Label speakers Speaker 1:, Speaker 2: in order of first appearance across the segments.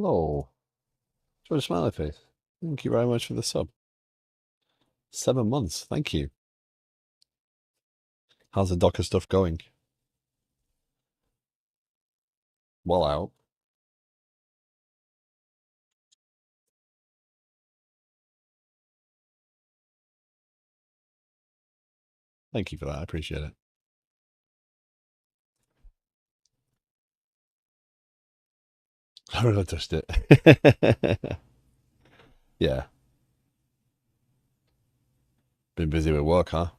Speaker 1: Hello. George Smiley Face. Thank you very much for the sub. 7 months. Thank you. How's the Docker stuff going? Well out. Thank you for that. I appreciate it. I really touched it. Yeah. Been busy with work, huh?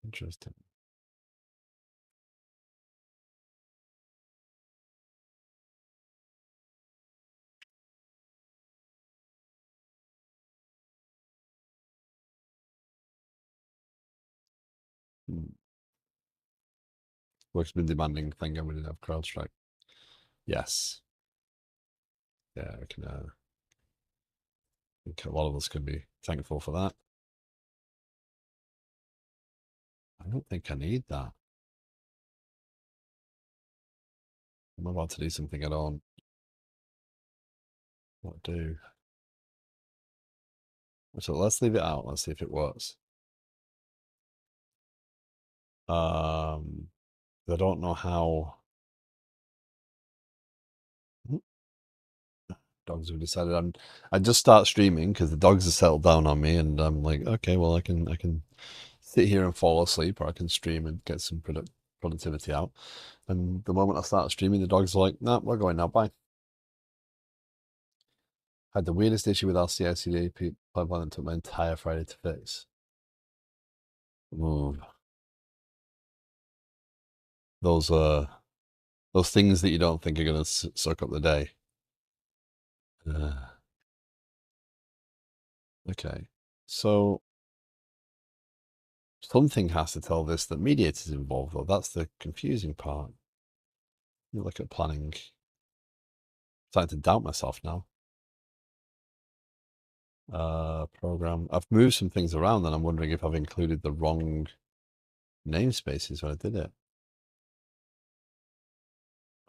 Speaker 1: Interesting. Hmm. Work's been demanding. Thank God we didn't have CrowdStrike. Yes. Yeah, I think a lot of us can be thankful for that. I don't think I need that. I'm about to do something I don't want to do. So let's leave it out. Let's see if it works. I don't know how. Dogs have decided I just start streaming because the dogs have settled down on me, and I'm like, okay, well, I can sit here and fall asleep, or I can stream and get some productivity out. And the moment I start streaming, the dogs are like, nah, we're going now, bye. Had the weirdest issue with our CI/CD pipeline that took my entire Friday to fix. Ooh, those those things that you don't think are gonna suck up the day. Uh, okay, so something has to tell this that mediator's involved, though. That's the confusing part. You look at planning. Starting to doubt myself now. Program. I've moved some things around, and I'm wondering if I've included the wrong namespaces when I did it.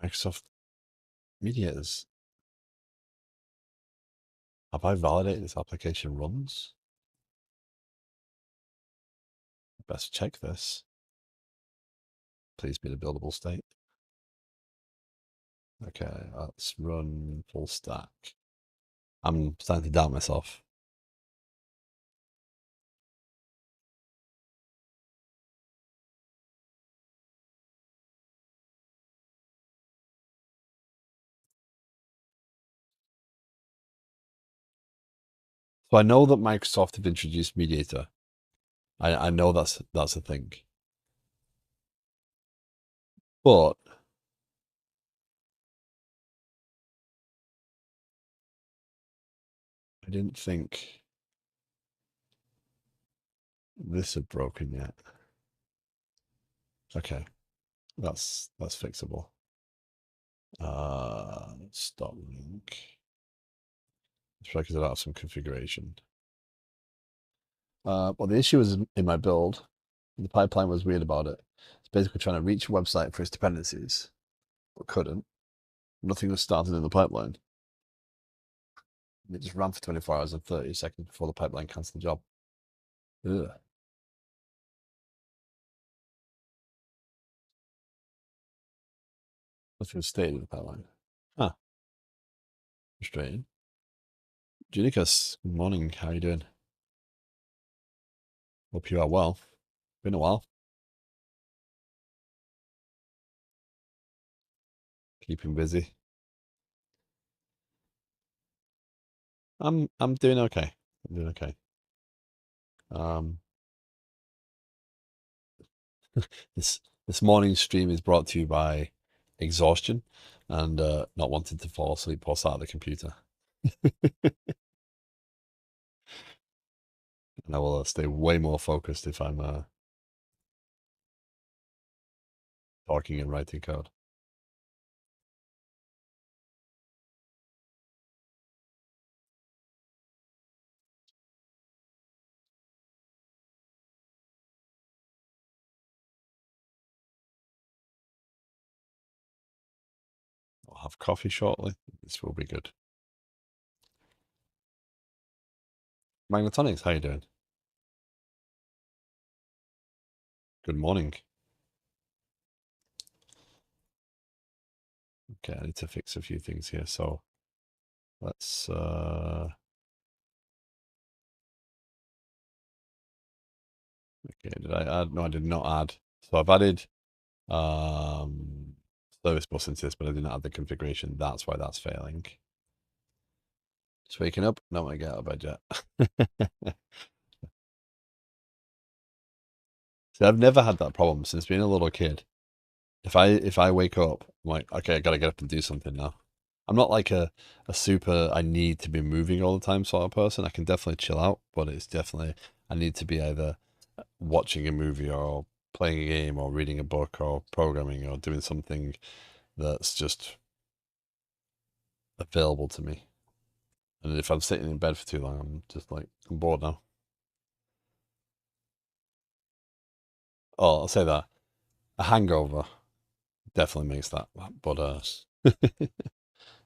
Speaker 1: Microsoft Mediators. Have I validated this application runs? Best check this. Please be in a buildable state. Okay, let's run full stack. I'm starting to doubt myself. So I know that Microsoft have introduced Mediator. I know that's a thing. But I didn't think this had broken yet. Okay, that's fixable. Stop link. It's probably because I have some configuration. Well, the issue was in my build. The pipeline was weird about it. It's basically trying to reach a website for its dependencies, but couldn't. Nothing was started in the pipeline. It just ran for 24 hours and 30 seconds before the pipeline cancelled the job. Ugh. Nothing was stated in the pipeline. Ah, frustrating. Junikas, good morning. How are you doing? Hope you are well. Been a while. Keeping busy. I'm doing okay. I'm doing okay. Um, this morning's stream is brought to you by exhaustion and not wanting to fall asleep or start the computer. And I will stay way more focused if I'm talking and writing code. have coffee shortly. This will be good. Magnetonics, how you doing? Good morning. Okay, I need to fix a few things here. So let's okay, did I add? No, I did not add. So I've added service bus into this, but I didn't add the configuration. That's why that's failing. Just waking up, not want to get out of bed yet. See, I've never had that problem since being a little kid. If I wake up, I'm like, okay, I gotta get up and do something now. I'm not like a super I need to be moving all the time sort of person. I can definitely chill out, but it's definitely I need to be either watching a movie or playing a game or reading a book or programming or doing something that's just available to me. And if I'm sitting in bed for too long, I'm just like, I'm bored now. Oh, I'll say that. A hangover definitely makes that. But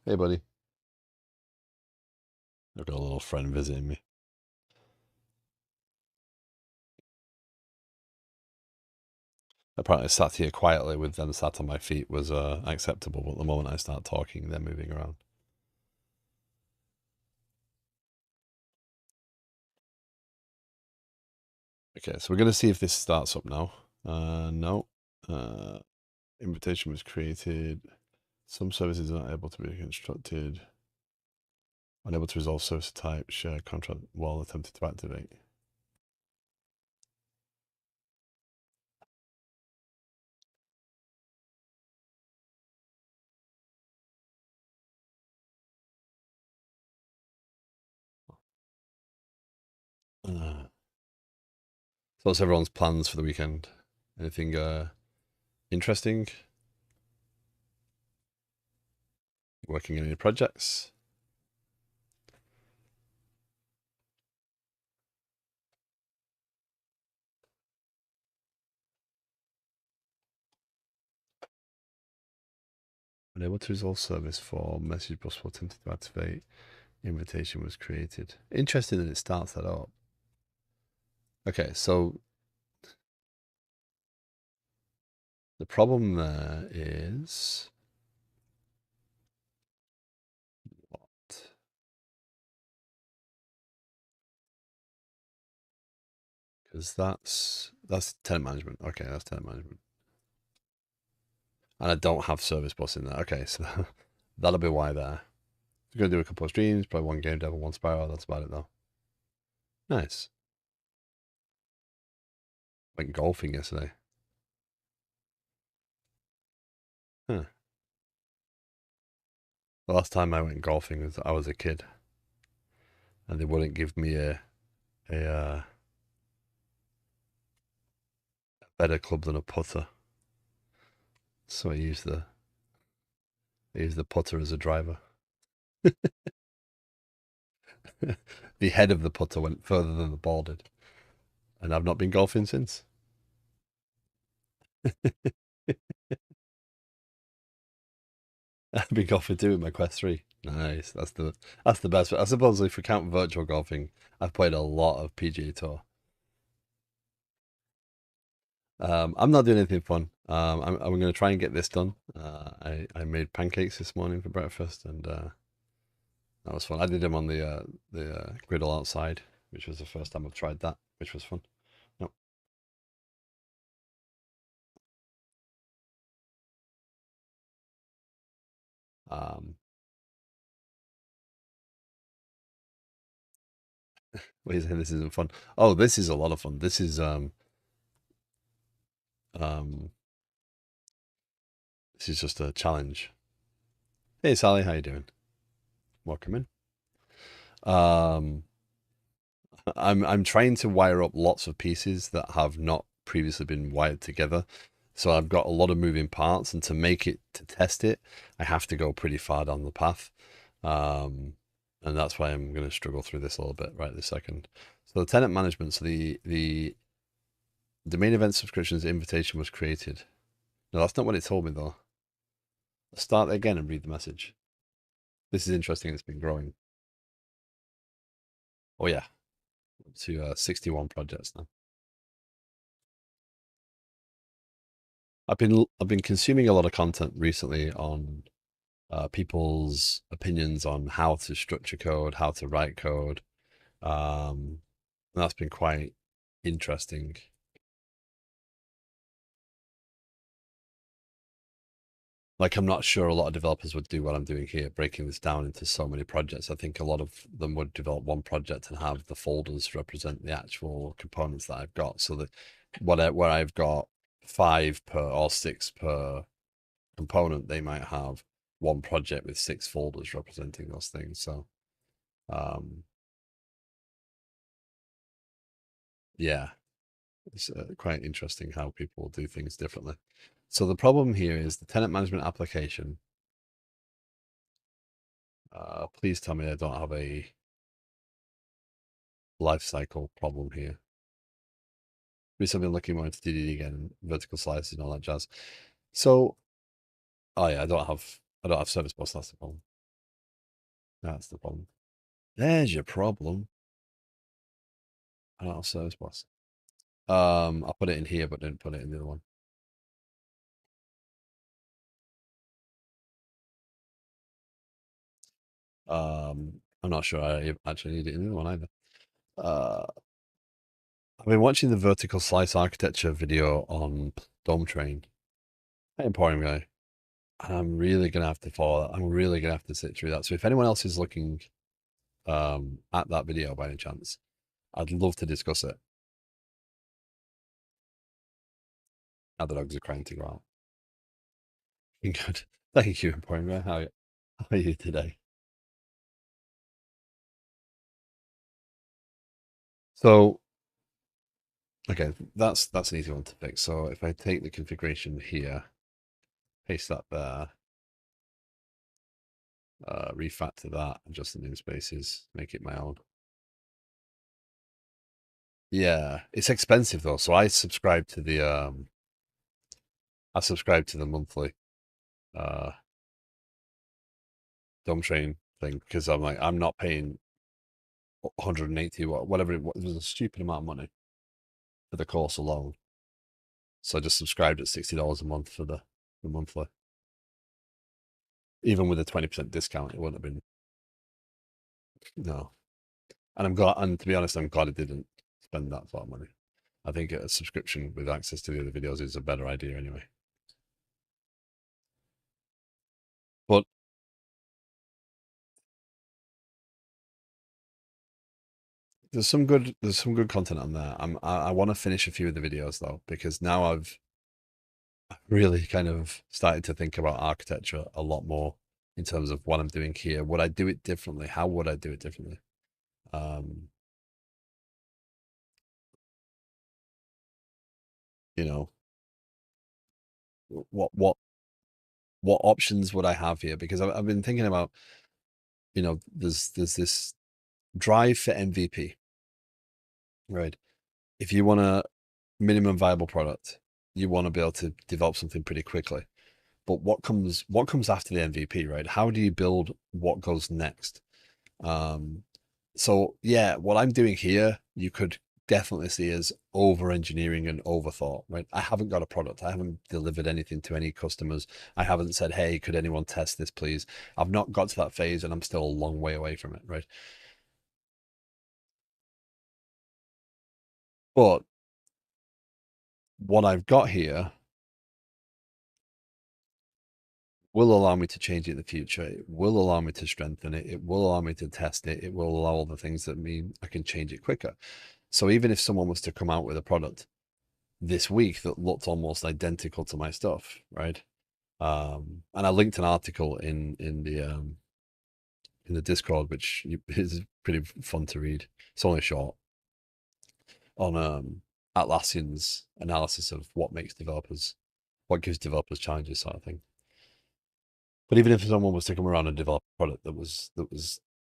Speaker 1: hey buddy. I've got a little friend visiting me. Apparently sat here quietly with them sat on my feet was acceptable, but the moment I start talking, they're moving around. Okay, so we're going to see if this starts up now. No. Invitation was created. Some services are not able to be constructed. Unable to resolve service type, share contract while attempting to activate. So what's everyone's plans for the weekend? Anything interesting? Working on any projects? Unable to resolve service for message bus for attempting to activate. Invitation was created. Interesting that it starts that up. Okay, so the problem there is what? Because that's tenant management. Okay, that's tenant management. And I don't have service bus in there. Okay, so that'll be why there. I'm gonna do a couple of streams, probably one game dev and one spiral. That's about it though. Nice. Went golfing yesterday. Huh. The last time I went golfing was I was a kid, and they wouldn't give me a better club than a putter. So I used the putter as a driver. The head of the putter went further than the ball did, and I've not been golfing since. I've been golfing too with my Quest 3. Nice. That's the best. I suppose if we count virtual golfing, I've played a lot of PGA Tour. I'm not doing anything fun. I'm going to try and get this done. I made pancakes this morning for breakfast, and that was fun. I did them on the griddle outside, which was the first time I've tried that, which was fun. No. Um, what are you saying? This isn't fun? Oh, this is a lot of fun. This is um, this is just a challenge. Hey Sally, how you doing? Welcome in. Um, I'm trying to wire up lots of pieces that have not previously been wired together. So I've got a lot of moving parts, and to test it, I have to go pretty far down the path. And that's why I'm going to struggle through this a little bit right this second. So the tenant management, so the domain event subscriptions invitation was created. No, that's not what it told me though. Let's start again and read the message. This is interesting. It's been growing. Oh yeah, up to 61 projects now. I've been consuming a lot of content recently on people's opinions on how to structure code, how to write code. And that's been quite interesting. Like, I'm not sure a lot of developers would do what I'm doing here, breaking this down into so many projects. I think a lot of them would develop one project and have the folders represent the actual components that I've got. So that where I've got 5 per or 6 per component, they might have one project with 6 folders representing those things. So, yeah, it's quite interesting how people do things differently. So the problem here is the tenant management application. Please tell me I don't have a life cycle problem here. Recently been looking more into DDD again, vertical slices and all that jazz. So, oh yeah, I don't have service bus. That's the problem. That's the problem. There's your problem. I don't have service bus. I put it in here, but didn't put it in the other one. I'm not sure I actually need it in the other one either. I've been watching the vertical slice architecture video on Dome Train. Hey, Emporium guy. And I'm really gonna have to follow that. I'm really gonna have to sit through that. So if anyone else is looking at that video by any chance, I'd love to discuss it. Now the dogs are crying to go out. Good. Thank you, Emporium guy. How are you today? So okay, that's an easy one to fix. So if I take the configuration here, paste that there, refactor that, adjust the namespaces, make it my own. Yeah, it's expensive though. So I subscribe to the monthly Dome Train thing because I'm like, I'm not paying 180 whatever it was a stupid amount of money for the course alone. So I just subscribed at $60 a month for the monthly. Even with a 20% discount, it wouldn't have been no. And to be honest, I'm glad I didn't spend that sort of money. I think a subscription with access to the other videos is a better idea anyway. But there's some good content on there. I want to finish a few of the videos though, because now I've really kind of started to think about architecture a lot more in terms of what I'm doing here. Would I do it differently? How would I do it differently? You know, what options would I have here? Because I've been thinking about, there's this drive for MVP, right? If you want a minimum viable product, you want to be able to develop something pretty quickly. But what comes after the MVP, right? How do you build what goes next? So yeah, what I'm doing here, you could definitely see as over engineering and overthought, right? I haven't got a product. I haven't delivered anything to any customers. I haven't said, hey, could anyone test this, please? I've not got to that phase and I'm still a long way away from it, right? But what I've got here will allow me to change it in the future. It will allow me to strengthen it. It will allow me to test it. It will allow all the things that mean I can change it quicker. So even if someone was to come out with a product this week that looked almost identical to my stuff, right? And I linked an article in the Discord, which is pretty fun to read. It's only short on Atlassian's analysis of what gives developers challenges, sort of thing. But even if someone was to come around and develop a product that was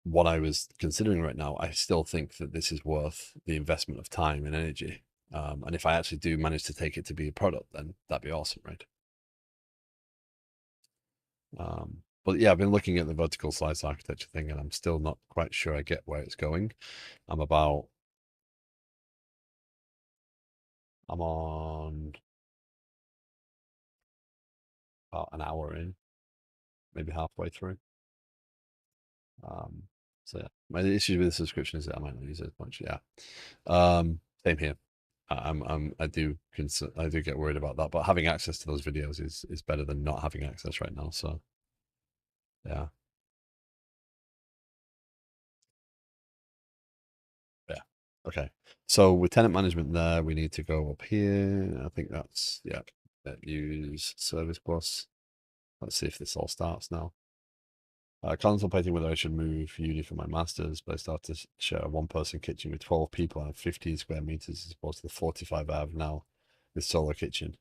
Speaker 1: what I was considering right now, I still think that this is worth the investment of time and energy. And if I actually do manage to take it to be a product, then that'd be awesome, right? But yeah, I've been looking at the vertical slice architecture thing, and I'm still not quite sure I get where it's going. I'm on about an hour in, maybe halfway through. So yeah, my issue with the subscription is that I might not use it as much. Yeah. Same here. I do get worried about that, but having access to those videos is better than not having access right now. So yeah. Yeah. Okay. So with tenant management there, we need to go up here. I think that's, yeah, use service bus. Let's see if this all starts now. Contemplating whether I should move uni for my master's, but I start to share a one-person kitchen with 12 people and 15 square meters as opposed to the 45 I have now with solo kitchen.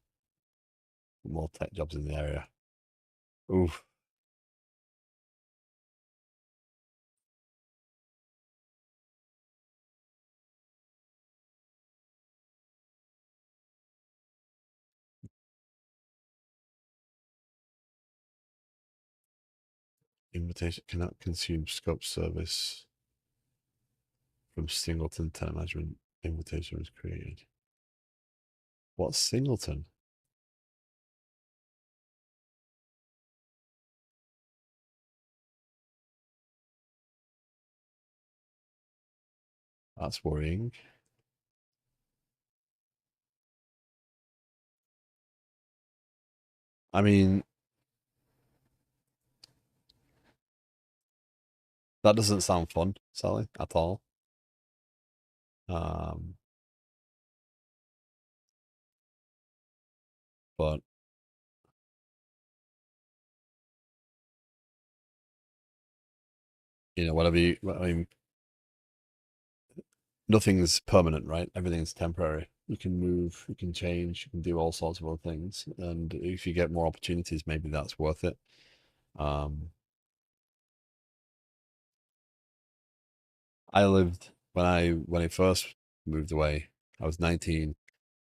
Speaker 1: More tech jobs in the area. Oof. Invitation cannot consume scope service from Singleton tenant management. Invitation was created. What's Singleton? That's worrying. I mean, that doesn't sound fun, Sally, at all. Um, but whatever I mean, nothing's permanent, right? Everything's temporary. You can move, you can change, you can do all sorts of other things, and if you get more opportunities, maybe that's worth it. I lived when I first moved away. I was 19.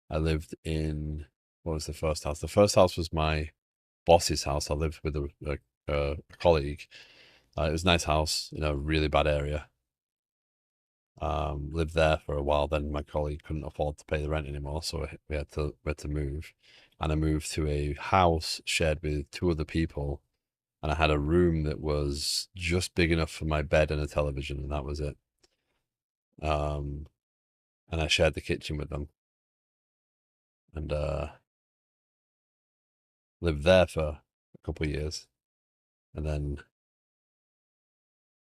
Speaker 1: I lived in what was the first house? The first house was my boss's house. I lived with a colleague. It was a nice house in a really bad area. Lived there for a while. Then my colleague couldn't afford to pay the rent anymore, so we had to move. And I moved to a house shared with two other people, and I had a room that was just big enough for my bed and a television, and that was it. Um, and I shared the kitchen with them, and lived there for a couple of years, and then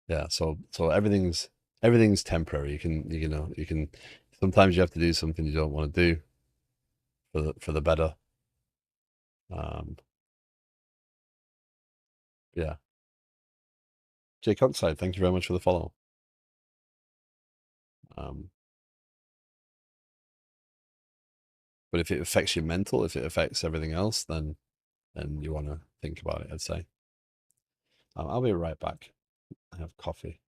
Speaker 1: yeah, so everything's temporary. You can sometimes you have to do something you don't want to do for the better. Um, yeah. Jay Coxside, thank you very much for the follow. Um, but if it affects your mental, if it affects everything else, then you want to think about it, I'd say. I'll be right back. I have coffee.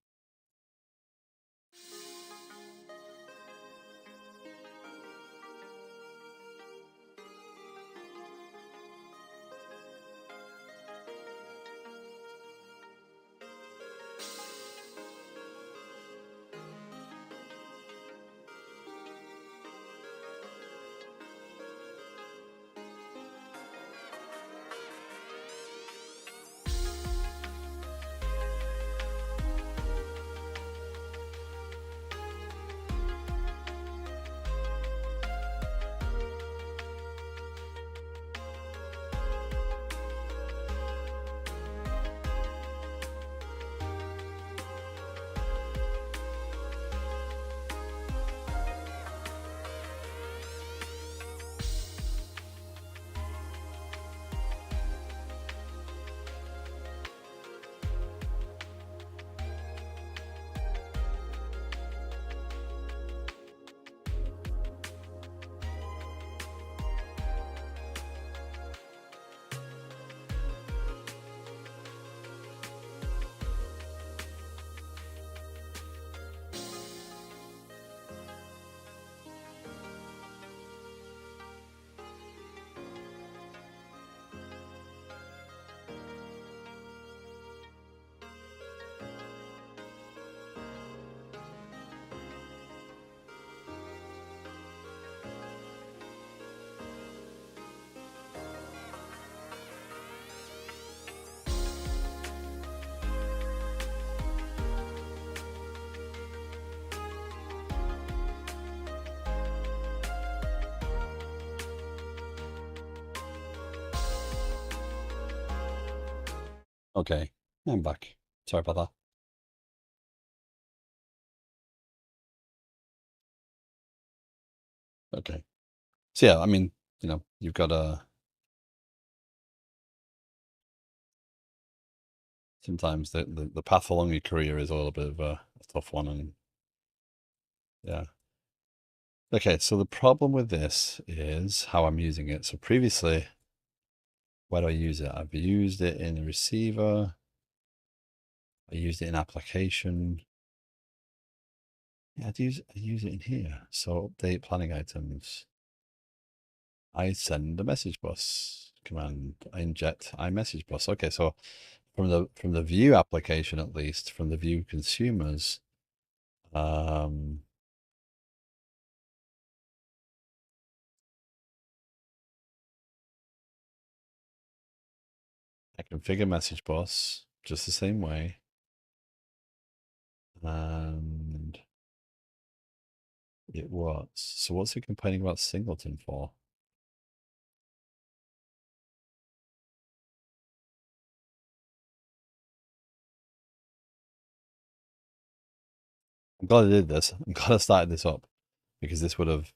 Speaker 1: Okay, I'm back. Sorry about that. Okay. So yeah, I mean, you've got sometimes the path along your career is a little bit of a tough one, and yeah. Okay, so the problem with this is how I'm using it. So previously, where do I use it? I've used it in a receiver. I used it in application. Yeah, I use it in here. So update planning items. I send a message bus command. I inject iMessage bus. Okay, so from the view application, at least from the view consumers, um, I configure message bus just the same way, and it works. So what's it complaining about singleton for? I'm glad I did this. I'm glad I started this up because this would have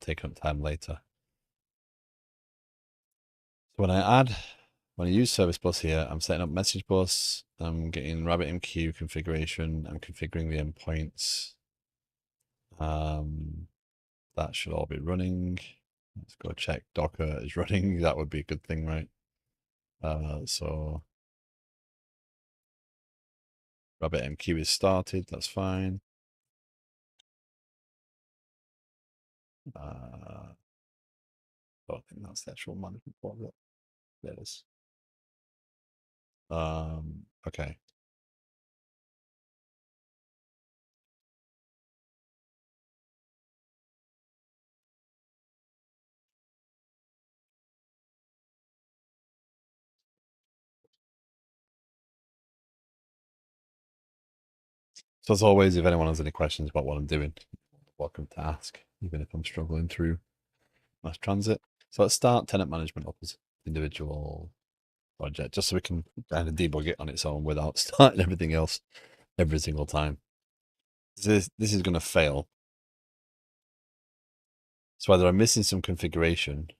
Speaker 1: taken up time later. So when I use service bus here, I'm setting up message bus. I'm getting RabbitMQ configuration. I'm configuring the endpoints. That should all be running. Let's go check Docker is running. That would be a good thing, right? So RabbitMQ is started. That's fine. I don't think that's the actual management portal. There it is. Okay. So as always, if anyone has any questions about what I'm doing, welcome to ask, even if I'm struggling through MassTransit. So let's start tenant management up as individual project, just so we can kind of debug it on its own without starting everything else every single time. This is going to fail. So either I'm missing some configuration.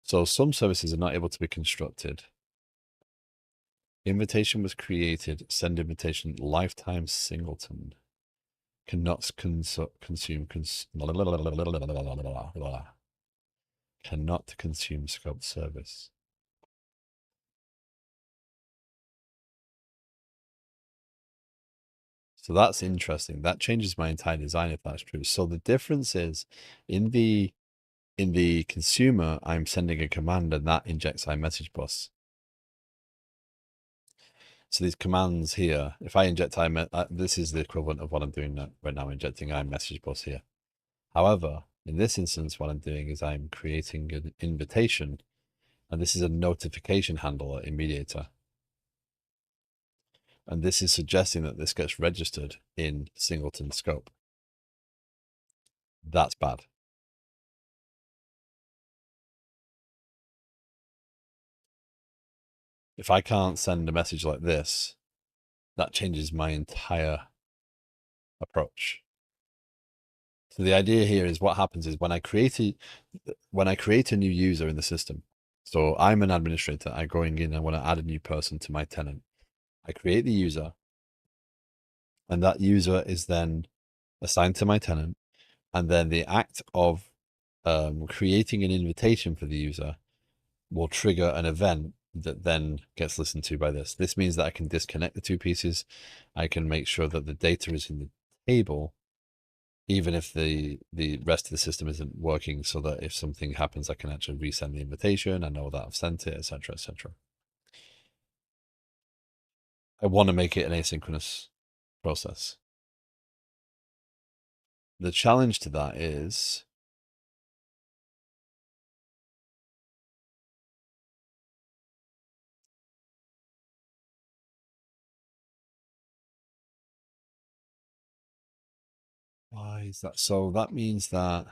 Speaker 1: So some services are not able to be constructed. Invitation was created. Send invitation lifetime singleton. Cannot consume cannot consume scope service. So that's interesting. That changes my entire design if that's true. So the difference is in the consumer, I'm sending a command and that injects iMessage bus. So these commands here, if I inject this is the equivalent of what I'm doing right now, injecting iMessage bus here. However, in this instance, what I'm doing is I'm creating an invitation, and this is a notification handler in Mediator. And this is suggesting that this gets registered in singleton scope. That's bad. If I can't send a message like this, that changes my entire approach. So the idea here is what happens is when I create a new user in the system. So I'm an administrator. I'm going in. I want to add a new person to my tenant. I create the user, and that user is then assigned to my tenant. And then the act of creating an invitation for the user will trigger an event that then gets listened to by this. This means that I can disconnect the two pieces. I can make sure that the data is in the table, even if the rest of the system isn't working, so that if something happens, I can actually resend the invitation. I know that I've sent it, etc., etc. I want to make it an asynchronous process. The challenge to that is why is that? So that means that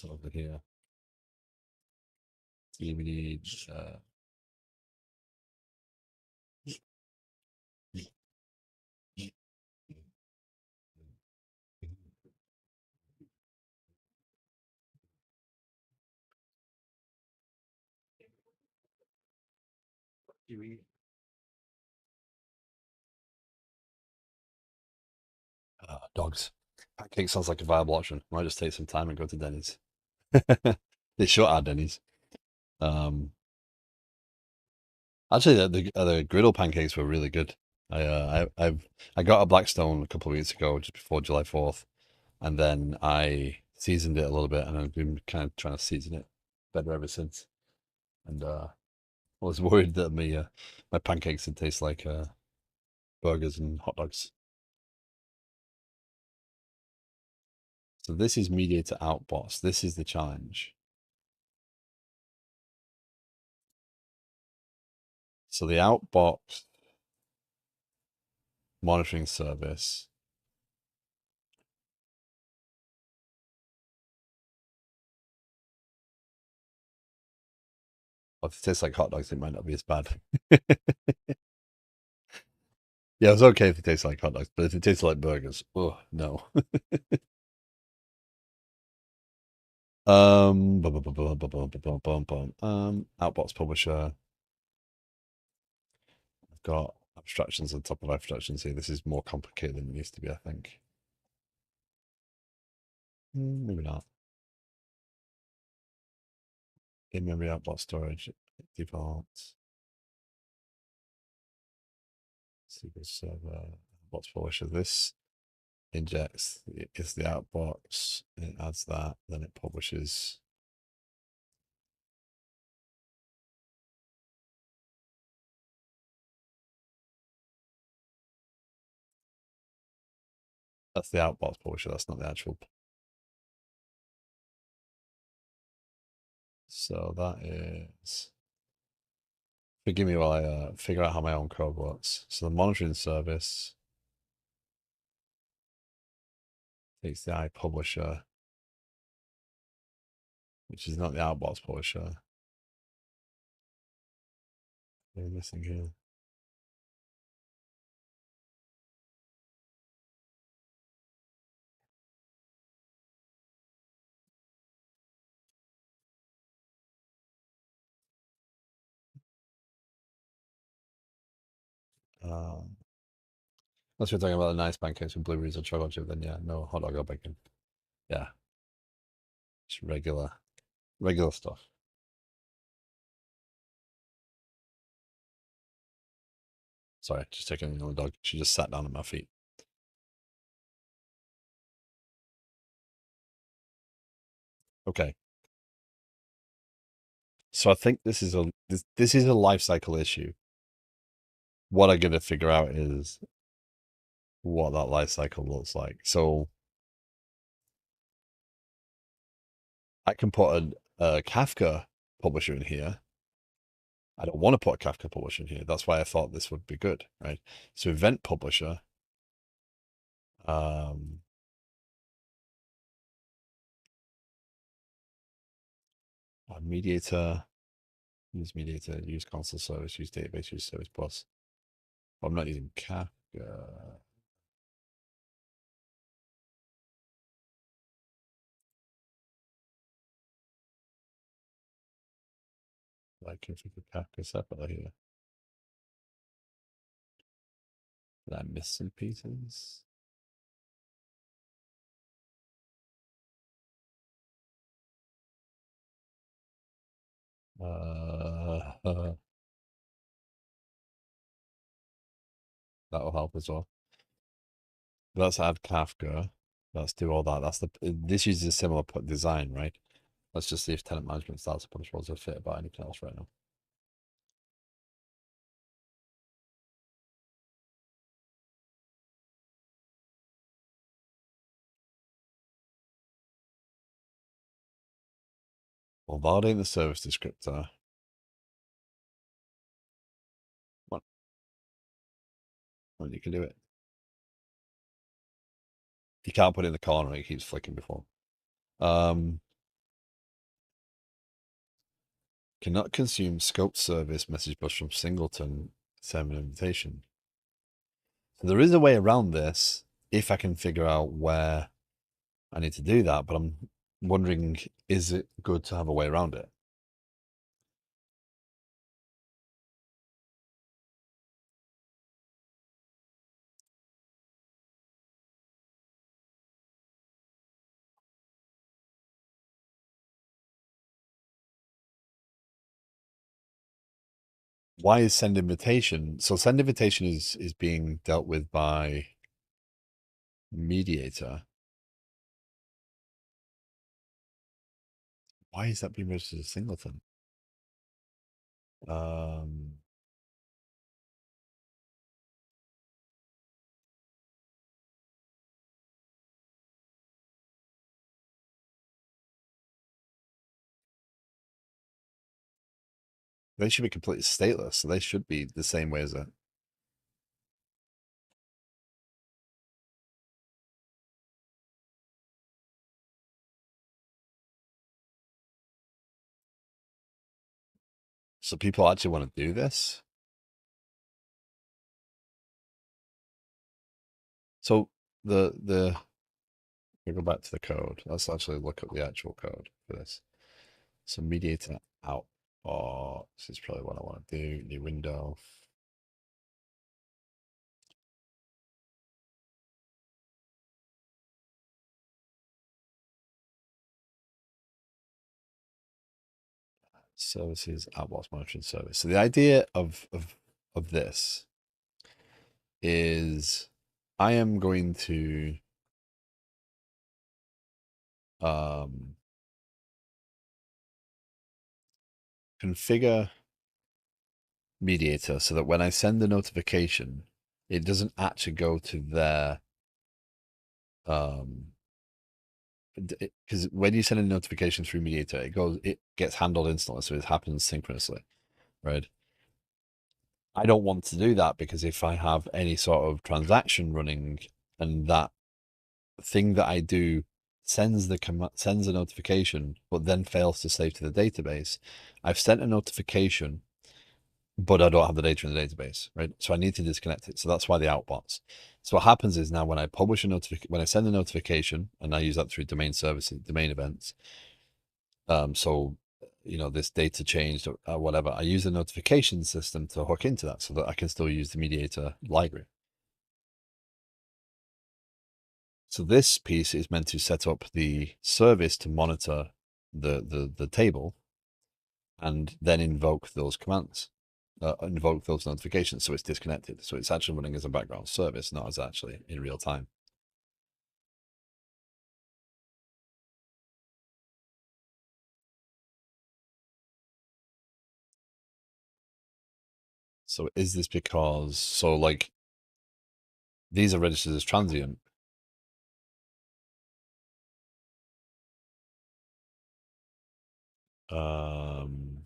Speaker 1: What's over here? We need dogs. Pancake sounds like a viable option. Might just take some time and go to Denny's. They shut our Denny's. Actually, the griddle pancakes were really good. I got a Blackstone a couple of weeks ago, just before July 4th, and then I seasoned it a little bit, and I've been kind of trying to season it better ever since. And I was worried that my pancakes would taste like burgers and hot dogs. So this is mediator outbox. This is the challenge. So the outbox monitoring service. Well, if it tastes like hot dogs, it might not be as bad. Yeah, it's okay if it tastes like hot dogs, but if it tastes like burgers, oh no. Outbox publisher. I've got abstractions on top of abstractions here. This is more complicated than it used to be, I think. Maybe not. In-memory outbox storage, default. SQL Server, outbox publisher. This injects is the outbox, it adds that, then it publishes. That's the outbox publisher, that's not the actual. So that is, forgive me while I figure out how my own code works. So the monitoring service takes the iPublisher, which is not the outbox publisher. What am I missing here? Unless we're talking about the nice pancakes with blueberries or chocolate chip, then yeah, no hot dog or bacon. Yeah, just regular stuff. Sorry, just taking another dog. She just sat down at my feet. Okay. So I think this is a life cycle issue. What I got to figure out is what that life cycle looks like. So I can put a Kafka publisher in here. I don't want to put a Kafka publisher in here. That's why I thought this would be good, right? So event publisher. Mediator, use console service, use database, use service bus. I'm not using Kafka. I configure Kafka separately here. Did I miss some pieces? That'll help as well. Let's add Kafka. Let's do all that. This uses a similar design, right? Let's just see if tenant management styles and punch rolls are fit about anything else right now. Well, validating the service descriptor. Well, you can do it. You can't put it in the corner, it keeps flicking before. Cannot consume scoped service message bus from singleton send an invitation. So there is a way around this if I can figure out where I need to do that, but I'm wondering, is it good to have a way around it? Why is send invitation? So send invitation is being dealt with by mediator. Why is that being registered as singleton? They should be completely stateless, so they should be the same way as a. So people actually want to do this. So we go back to the code. Let's actually look at the actual code for this. So mediator out. Oh, this is probably what I want to do. New window. Services outbox monitoring service. So the idea of this is I am going to configure mediator so that when I send the notification, it doesn't actually go to their because when you send a notification through mediator, it gets handled instantly, so it happens synchronously, right? I don't want to do that because if I have any sort of transaction running and that thing that I do sends a notification, but then fails to save to the database, I've sent a notification, but I don't have the data in the database, right? So I need to disconnect it. So that's why the outbox. So what happens is now when I publish a notification, when I send a notification, and I use that through domain services, domain events. So this data changed or whatever. I use the notification system to hook into that so that I can still use the mediator library. So this piece is meant to set up the service to monitor the table and then invoke those commands, invoke those notifications. So it's disconnected. So it's actually running as a background service, not as actually in real time. So is this because, so like these are registered as transient? Um,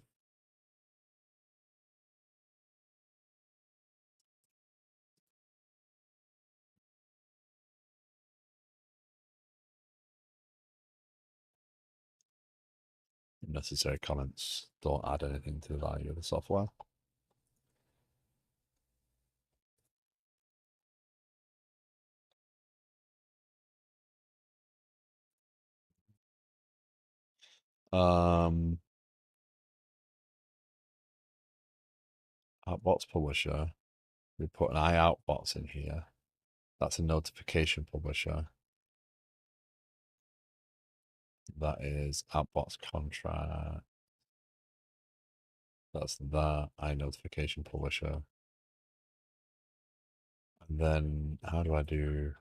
Speaker 1: necessary comments don't add anything to the value of the software. Outbox publisher. We put an iOutbox in here. That's a notification publisher. That is outbox contract. That's that iNotification publisher. And then how do I do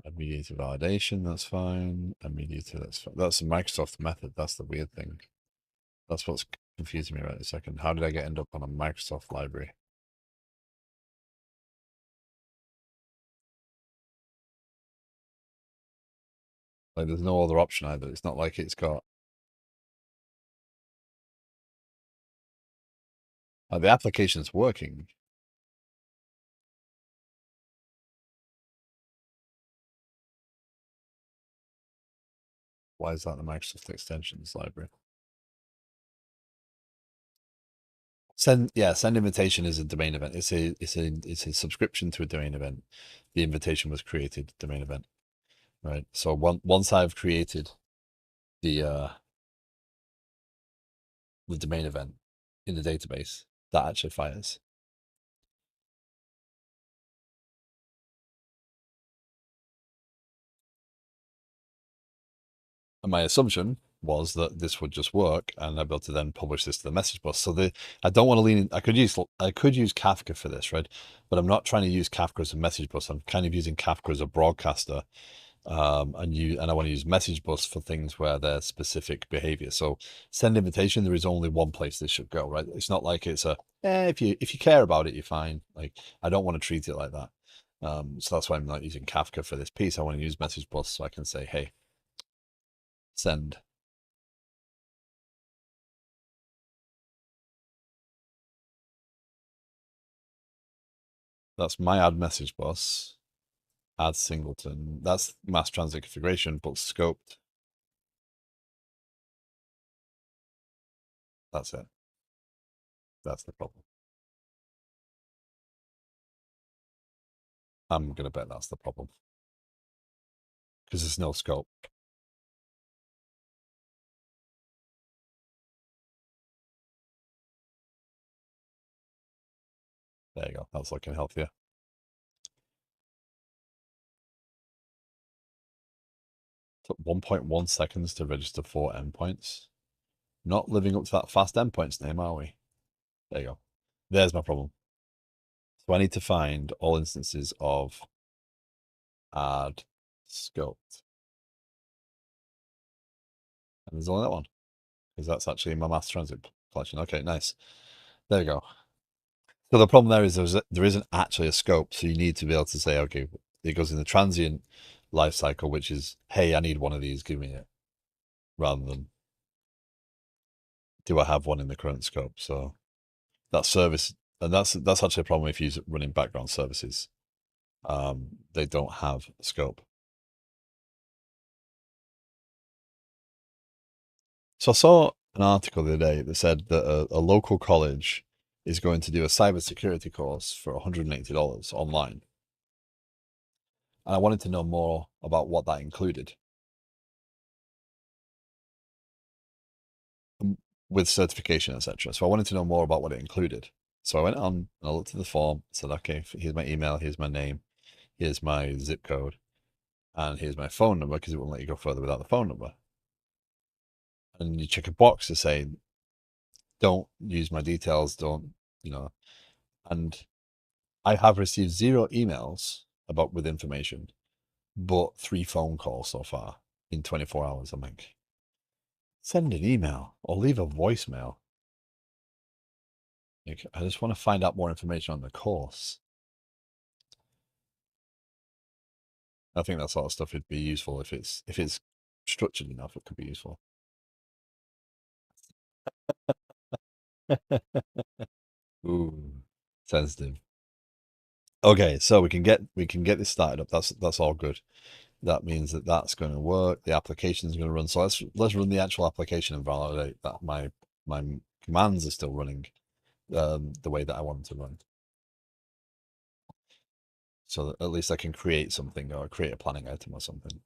Speaker 1: a mediator validation? That's fine. A mediator, that's fine. That's a Microsoft method. That's the weird thing. That's what's confusing me right a second. How did I end up on a Microsoft library? Like there's no other option either. It's not like it's got the application's working. Why is that the Microsoft extensions library? Send invitation is a domain event. It's a subscription to a domain event. The invitation was created domain event, right? So once I've created the domain event in the database, that actually fires. And my assumption was that this would just work, and I'd be able to then publish this to the message bus. So I don't want to lean in. I could use Kafka for this, right? But I'm not trying to use Kafka as a message bus. I'm kind of using Kafka as a broadcaster, and I want to use message bus for things where there's specific behavior. So send invitation, there is only one place this should go, right? It's not like it's if you care about it, you're fine. Like, I don't want to treat it like that. So that's why I'm not using Kafka for this piece. I want to use message bus so I can say, hey, send. That's my add message bus, add singleton. That's MassTransit configuration, but scoped. That's it. That's the problem. I'm going to bet that's the problem. Because there's no scope. There you go. That's looking healthier. Took 1.1 seconds to register 4 endpoints. Not living up to that fast endpoints name, are we? There you go. There's my problem. So I need to find all instances of add scoped. And there's only that one. Because that's actually my MassTransit collection. Okay, nice. There you go. So the problem there is there isn't actually a scope. So you need to be able to say, okay, it goes in the transient life cycle, which is, hey, I need one of these, give me it. Rather than, do I have one in the current scope? So that service, and that's actually a problem if you're running background services. They don't have scope. So I saw an article the other day that said that a local college is going to do a cybersecurity course for $180 online. And I wanted to know more about what that included. With certification, etc. So I wanted to know more about what it included. So I went on and I looked at the form, said, okay, here's my email, here's my name, here's my zip code, and here's my phone number, because it won't let you go further without the phone number. And you check a box to say, don't use my details, don't, and I have received 0 emails with information, but 3 phone calls so far in 24 hours. I'm like, send an email or leave a voicemail. Like, I just want to find out more information on the course. I think that sort of stuff would be useful if it's structured enough. It could be useful. Ooh, sensitive. Okay, so we can get this started up. That's all good. That means that's going to work. The application is going to run. So let's run the actual application and validate that my commands are still running the way that I want them to run. So that at least I can create something or create a planning item or something.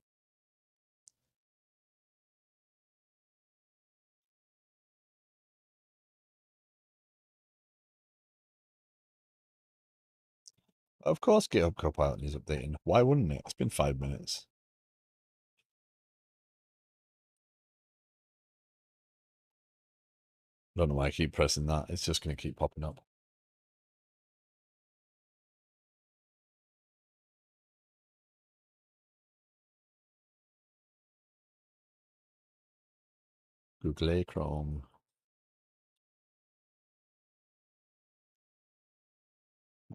Speaker 1: Of course, GitHub Copilot needs updating. Why wouldn't it? It's been 5 minutes. I don't know why I keep pressing that. It's just going to keep popping up. Google Chrome.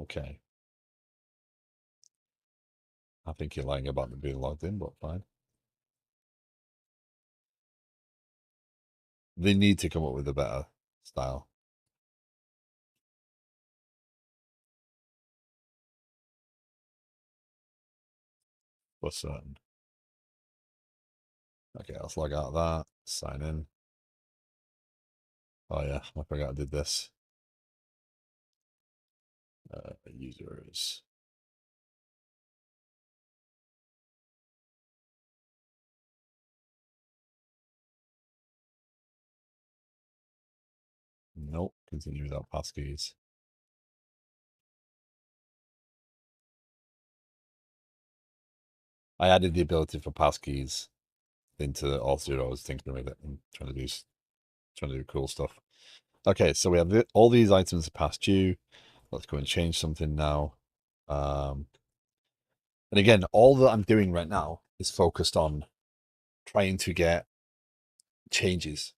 Speaker 1: Okay. I think you're lying about them being logged in, but fine. They need to come up with a better style. For certain. Okay, let's log out of that. Sign in. Oh yeah, I forgot I did this. Users. Nope. Continue without passkeys. I added the ability for passkeys into Auth0. I was thinking of it and trying to do cool stuff. Okay, so we have all these items are past due. Let's go and change something now. And again, all that I'm doing right now is focused on trying to get changes,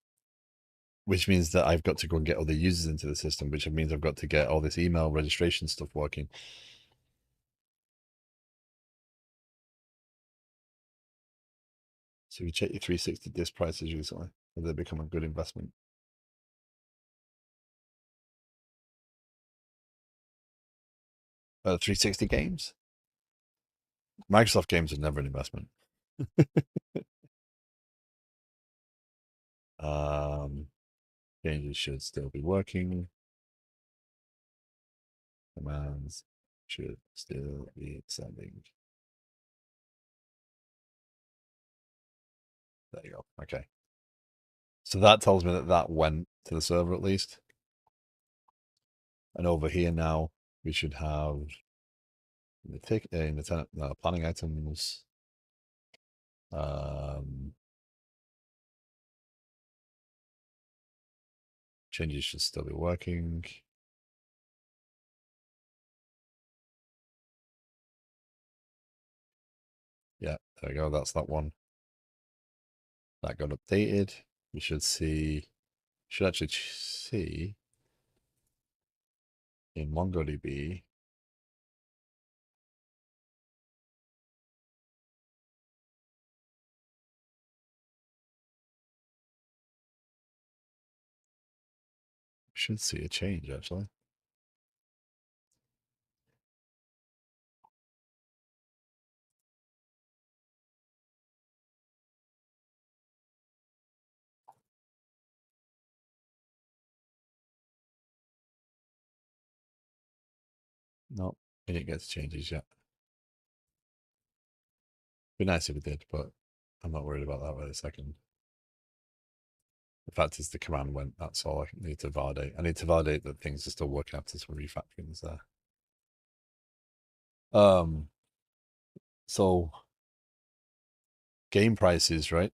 Speaker 1: which means that I've got to go and get other users into the system, which means I've got to get all this email registration stuff working. So you check your 360 disk prices recently. Have they become a good investment? 360 games? Microsoft games are never an investment. Changes should still be working. Commands should still be sending. There you go. Okay. So that tells me that that went to the server at least. And over here now, we should have the tick in the tenant planning items. Changes should still be working. Yeah, there we go. That's that one. That got updated. We should actually see in MongoDB. We should see a change actually. No, we didn't get changes yet. Be nice if it did, but I'm not worried about that right a second. The fact is the command went, that's all I need to validate. I need to validate that things are still working after some refactorings there. So game prices, right?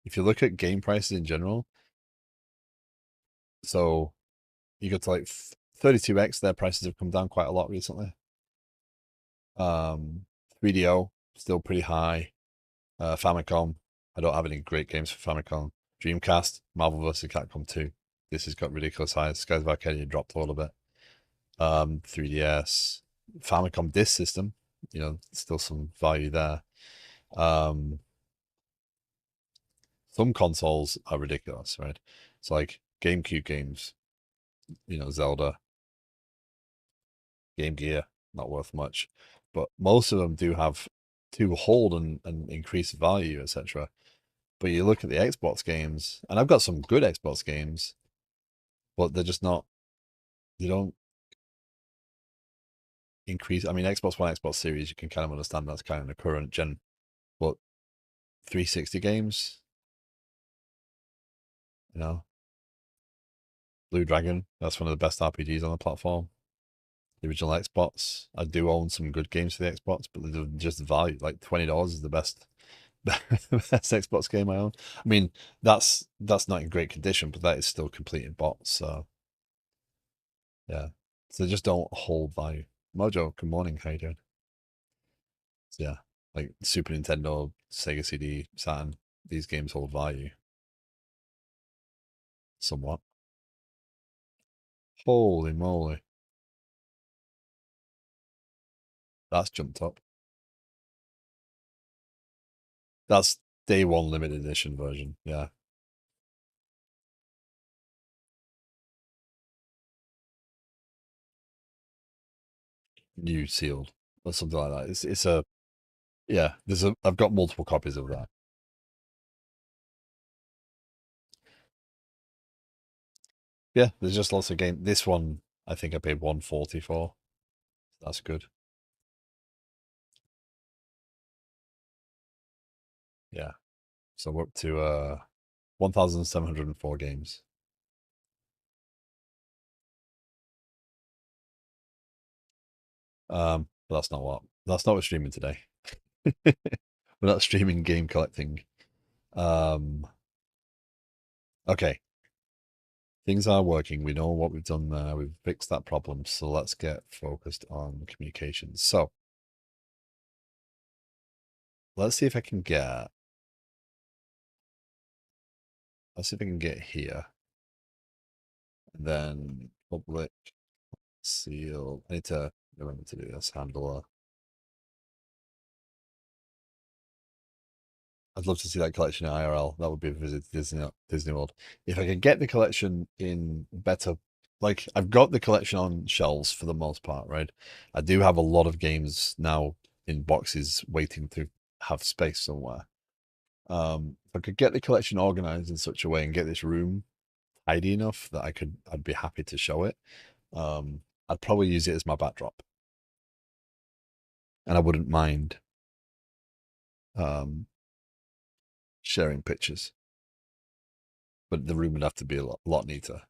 Speaker 1: If you look at game prices in general, so you go to like 32X, their prices have come down quite a lot recently. 3DO, still pretty high. Famicom, I don't have any great games for Famicom. Dreamcast, Marvel vs. Capcom 2. This has got ridiculous highs. Skies of Arcadia dropped a little bit. 3DS, Famicom Disk System, still some value there. Some consoles are ridiculous, right? It's like GameCube games, Zelda, Game Gear, not worth much. But most of them do have to hold and increase value, etc. But you look at the Xbox games, and I've got some good Xbox games, but they're just not, they don't increase. I mean, Xbox One, Xbox Series, you can kind of understand that's kind of the current gen, but 360 games, you know, Blue Dragon, that's one of the best RPGs on the platform. The original Xbox, I do own some good games for the Xbox, but they're just value. Like $20 is the best best Xbox game I own. I mean, that's not in great condition, but that is still completing bots. So yeah, so they just don't hold value. Mojo, good morning. How you doing? So, yeah, like Super Nintendo, Sega CD, Saturn. These games hold value somewhat. Holy moly, that's jumped up. That's day one limited edition version. Yeah, new sealed or something like that. It's a yeah. I've got multiple copies of that. Yeah, there's just lots of game. This one, I think I paid 140 for. That's good. Yeah. So we're up to 1,704 games. But that's not what we're streaming today. We're not streaming game collecting. Okay. Things are working. We know what we've done there. We've fixed that problem. So let's get focused on communications. So let's see if I can get. Let's see if I can get here. And then public seal. I need to remember to do this. Handler. I'd love to see that collection in IRL. That would be a visit to Disney World. If I could get the collection in better, like I've got the collection on shelves for the most part, right? I do have a lot of games now in boxes waiting to have space somewhere. If I could get the collection organized in such a way and get this room tidy enough that I'd be happy to show it. I'd probably use it as my backdrop, and I wouldn't mind sharing pictures, but the room would have to be a lot neater.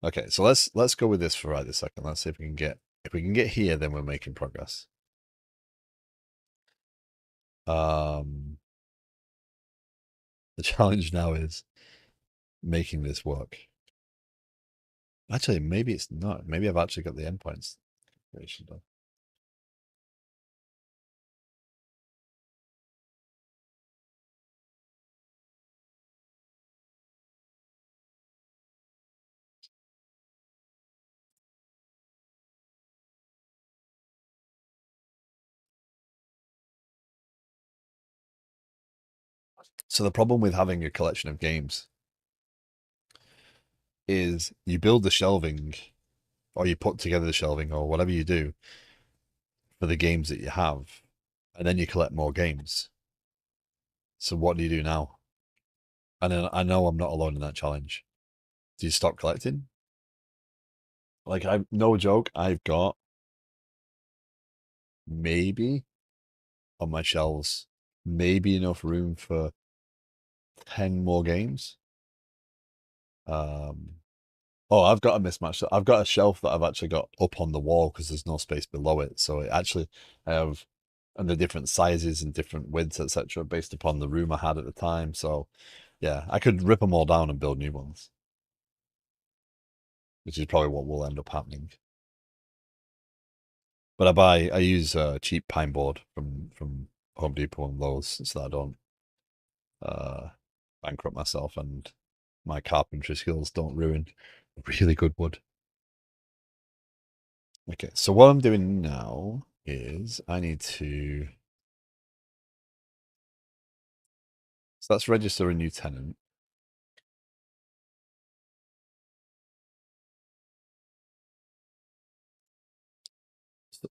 Speaker 1: Okay, so let's go with this for right this second. Let's see if we can get here, then we're making progress. The challenge now is making this work. Actually, maybe it's not. Maybe I've actually got the endpoints creation done. So the problem with having a collection of games is you build the shelving, or you put together the shelving, or whatever you do for the games that you have, and then you collect more games. So what do you do now? And then I know I'm not alone in that challenge. Do you stop collecting? Like, I no joke, I've got maybe on my shelves, maybe enough room for 10 more games. Oh, I've got a mismatch. I've got a shelf that I've actually got up on the wall because there's no space below it. So it actually, I have, and the different sizes and different widths, etc., based upon the room I had at the time. So yeah, I could rip them all down and build new ones, which is probably what will end up happening. But I use a cheap pine board from Home Depot and Lowe's so that I don't uh, bankrupt myself and my carpentry skills don't ruin really good wood. Okay, so what I'm doing now is I need to. So let's register a new tenant. So,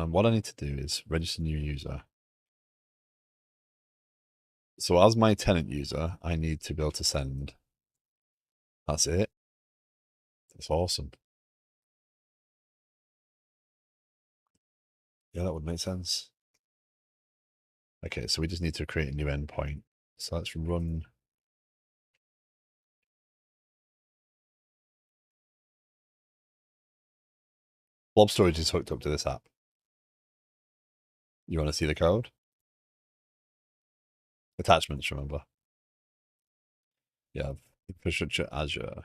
Speaker 1: what I need to do is register new user. So as my tenant user, I need to be able to send. That's it. That's awesome. Yeah, that would make sense. Okay, so we just need to create a new endpoint. So let's run. Blob storage is hooked up to this app. You want to see the code? Attachments, remember? Yeah, infrastructure Azure.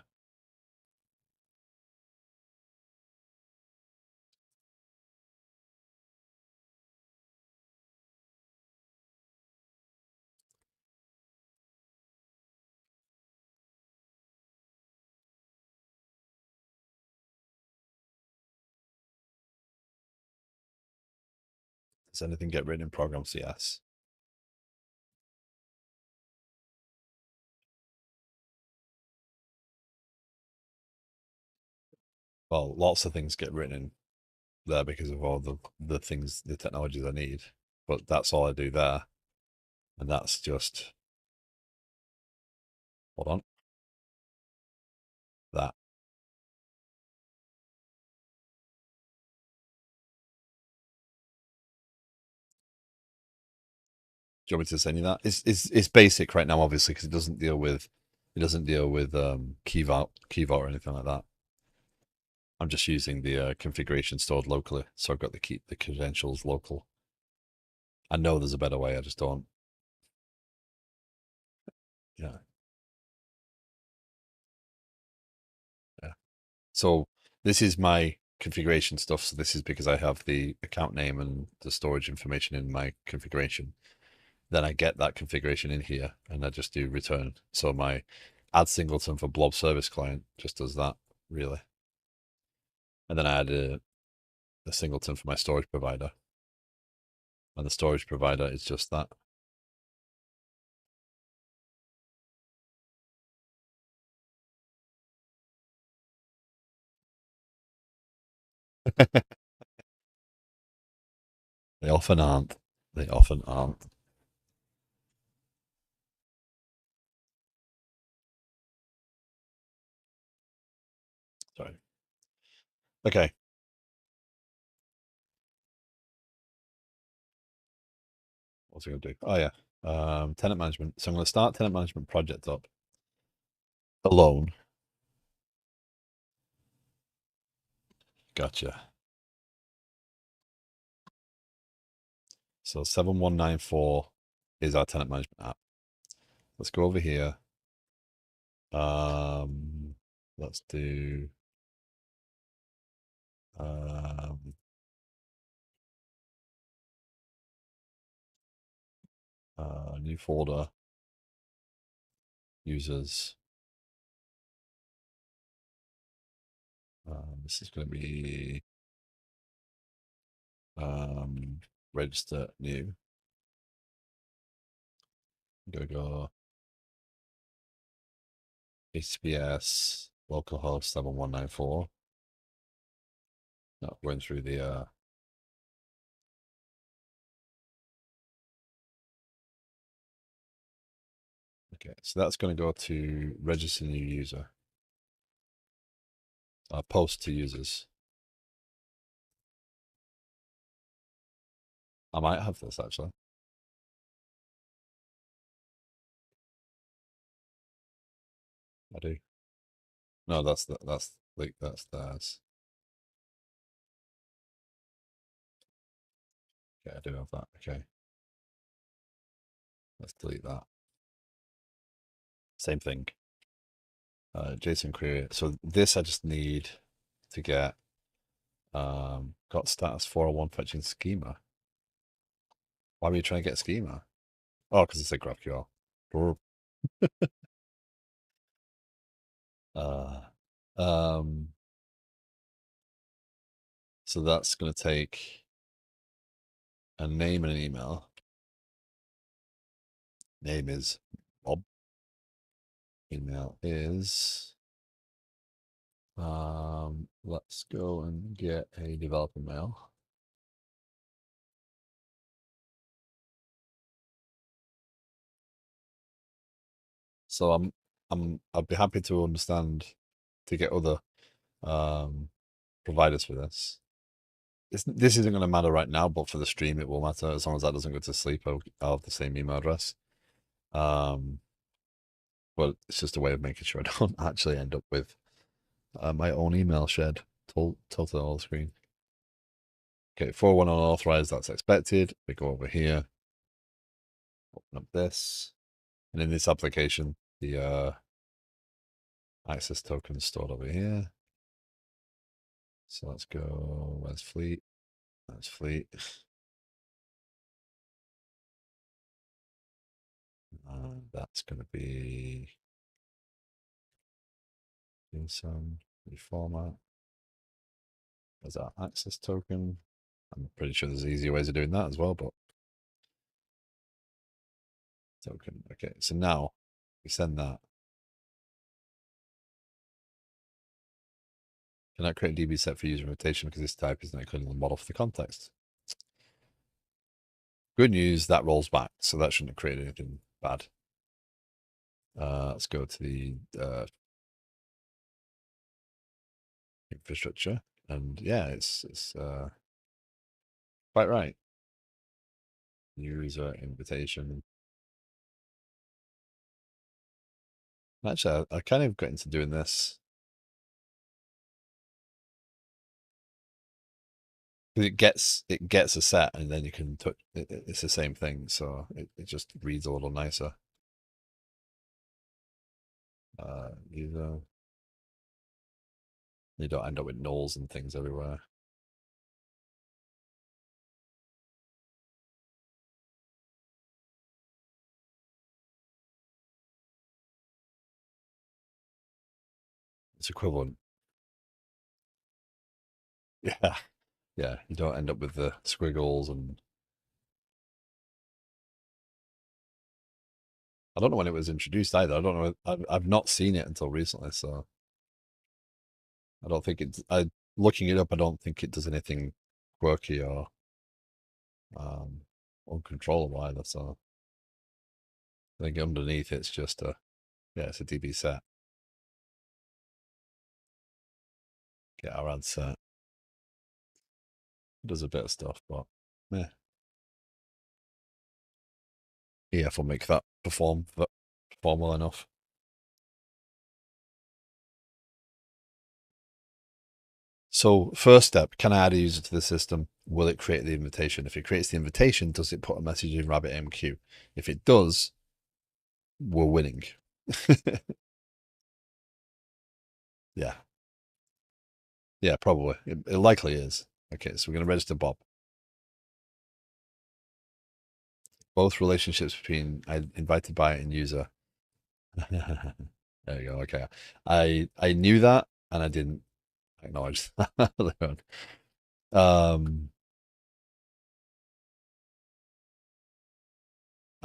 Speaker 1: Does anything get written in program CS? Well, lots of things get written in there because of all the things, the technologies I need. But that's all I do there. And that's just, hold on. you want me to send you that? It's basic right now, obviously, because it doesn't deal with key vault or anything like that. I'm just using the configuration stored locally, so I've got the credentials local. I know there's a better way, I just don't. Yeah, yeah. So this is my configuration stuff. So this is because I have the account name and the storage information in my configuration. Then I get that configuration in here, and I just do return. So my add singleton for blob service client just does that, really. And then I add a singleton for my storage provider. And the storage provider is just that. They often aren't. They often aren't. Sorry. Okay. What's it going to do? Oh, yeah. Tenant management. So I'm going to start tenant management project up alone. Gotcha. So 7194 is our tenant management app. Let's go over here. Let's do um, new folder, users. This is going to be register new. I'm going to go HTTPS localhost 7194. No, going through the okay, so that's going to go to register new user. Post to users. I might have this actually. I do. No, that's like that's theirs. Okay, I do have that. Okay, let's delete that. Same thing. JSON query. So this I just need to get got status 401 fetching schema. Why were you trying to get schema? Oh, because it's a GraphQL. Uh, um, so that's going to take a name and an email. Name is Bob. Email is let's go and get a developer mail. So I'd be happy to understand to get other providers for this. This isn't going to matter right now, but for the stream it will matter as long as that doesn't go to sleep. I'll have the same email address. But it's just a way of making sure I don't actually end up with my own email shared totally all the screen. Okay, 401 unauthorized, that's expected. We go over here, open up this, and in this application, the access token is stored over here. So let's go, where's Fleet? That's Fleet. That's going to be in some reformat. There's our access token. I'm pretty sure there's easier ways of doing that as well, but token. Okay, so now we send that. Cannot create a DB set for user rotation because this type is not included in the model for the context. Good news, that rolls back, so that shouldn't have created anything bad. Let's go to the infrastructure, and yeah, it's quite right. User invitation. Actually, I kind of got into doing this. It gets a set, and then you can touch. It's the same thing, so it just reads a little nicer. User. You don't end up with nulls and things everywhere. It's equivalent. Yeah, yeah. You don't end up with the squiggles, and I don't know when it was introduced either. I don't know. I've not seen it until recently, so I don't think it's. Looking it up, I don't think it does anything quirky or uncontrollable either. So I think underneath it's just it's a DB set. Get our ad set. It does a bit of stuff, but yeah. EF will make that perform well enough. So first step, can I add a user to the system? Will it create the invitation? If it creates the invitation, does it put a message in RabbitMQ? If it does, we're winning. Yeah. Yeah, probably. It likely is. Okay, so we're going to register Bob. Both relationships between invited by and user. There you go. Okay. I knew that and I didn't acknowledge that. I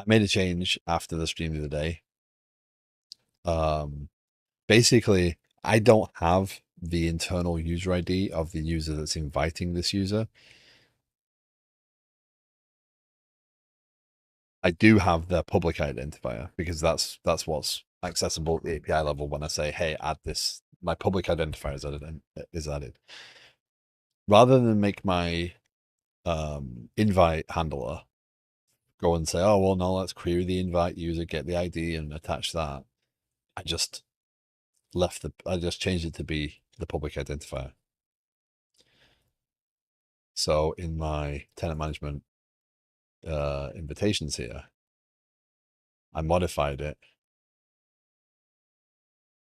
Speaker 1: made a change after the stream the other day. Basically, I don't have the internal user ID of the user that's inviting this user. I do have their public identifier because that's what's accessible at the API level when I say, hey, add this. My public identifier is added. Rather than make my invite handler go and say, oh, well, no, let's query the invite user, get the ID and attach that. I just changed it to be the public identifier. So in my tenant management invitations here, I modified it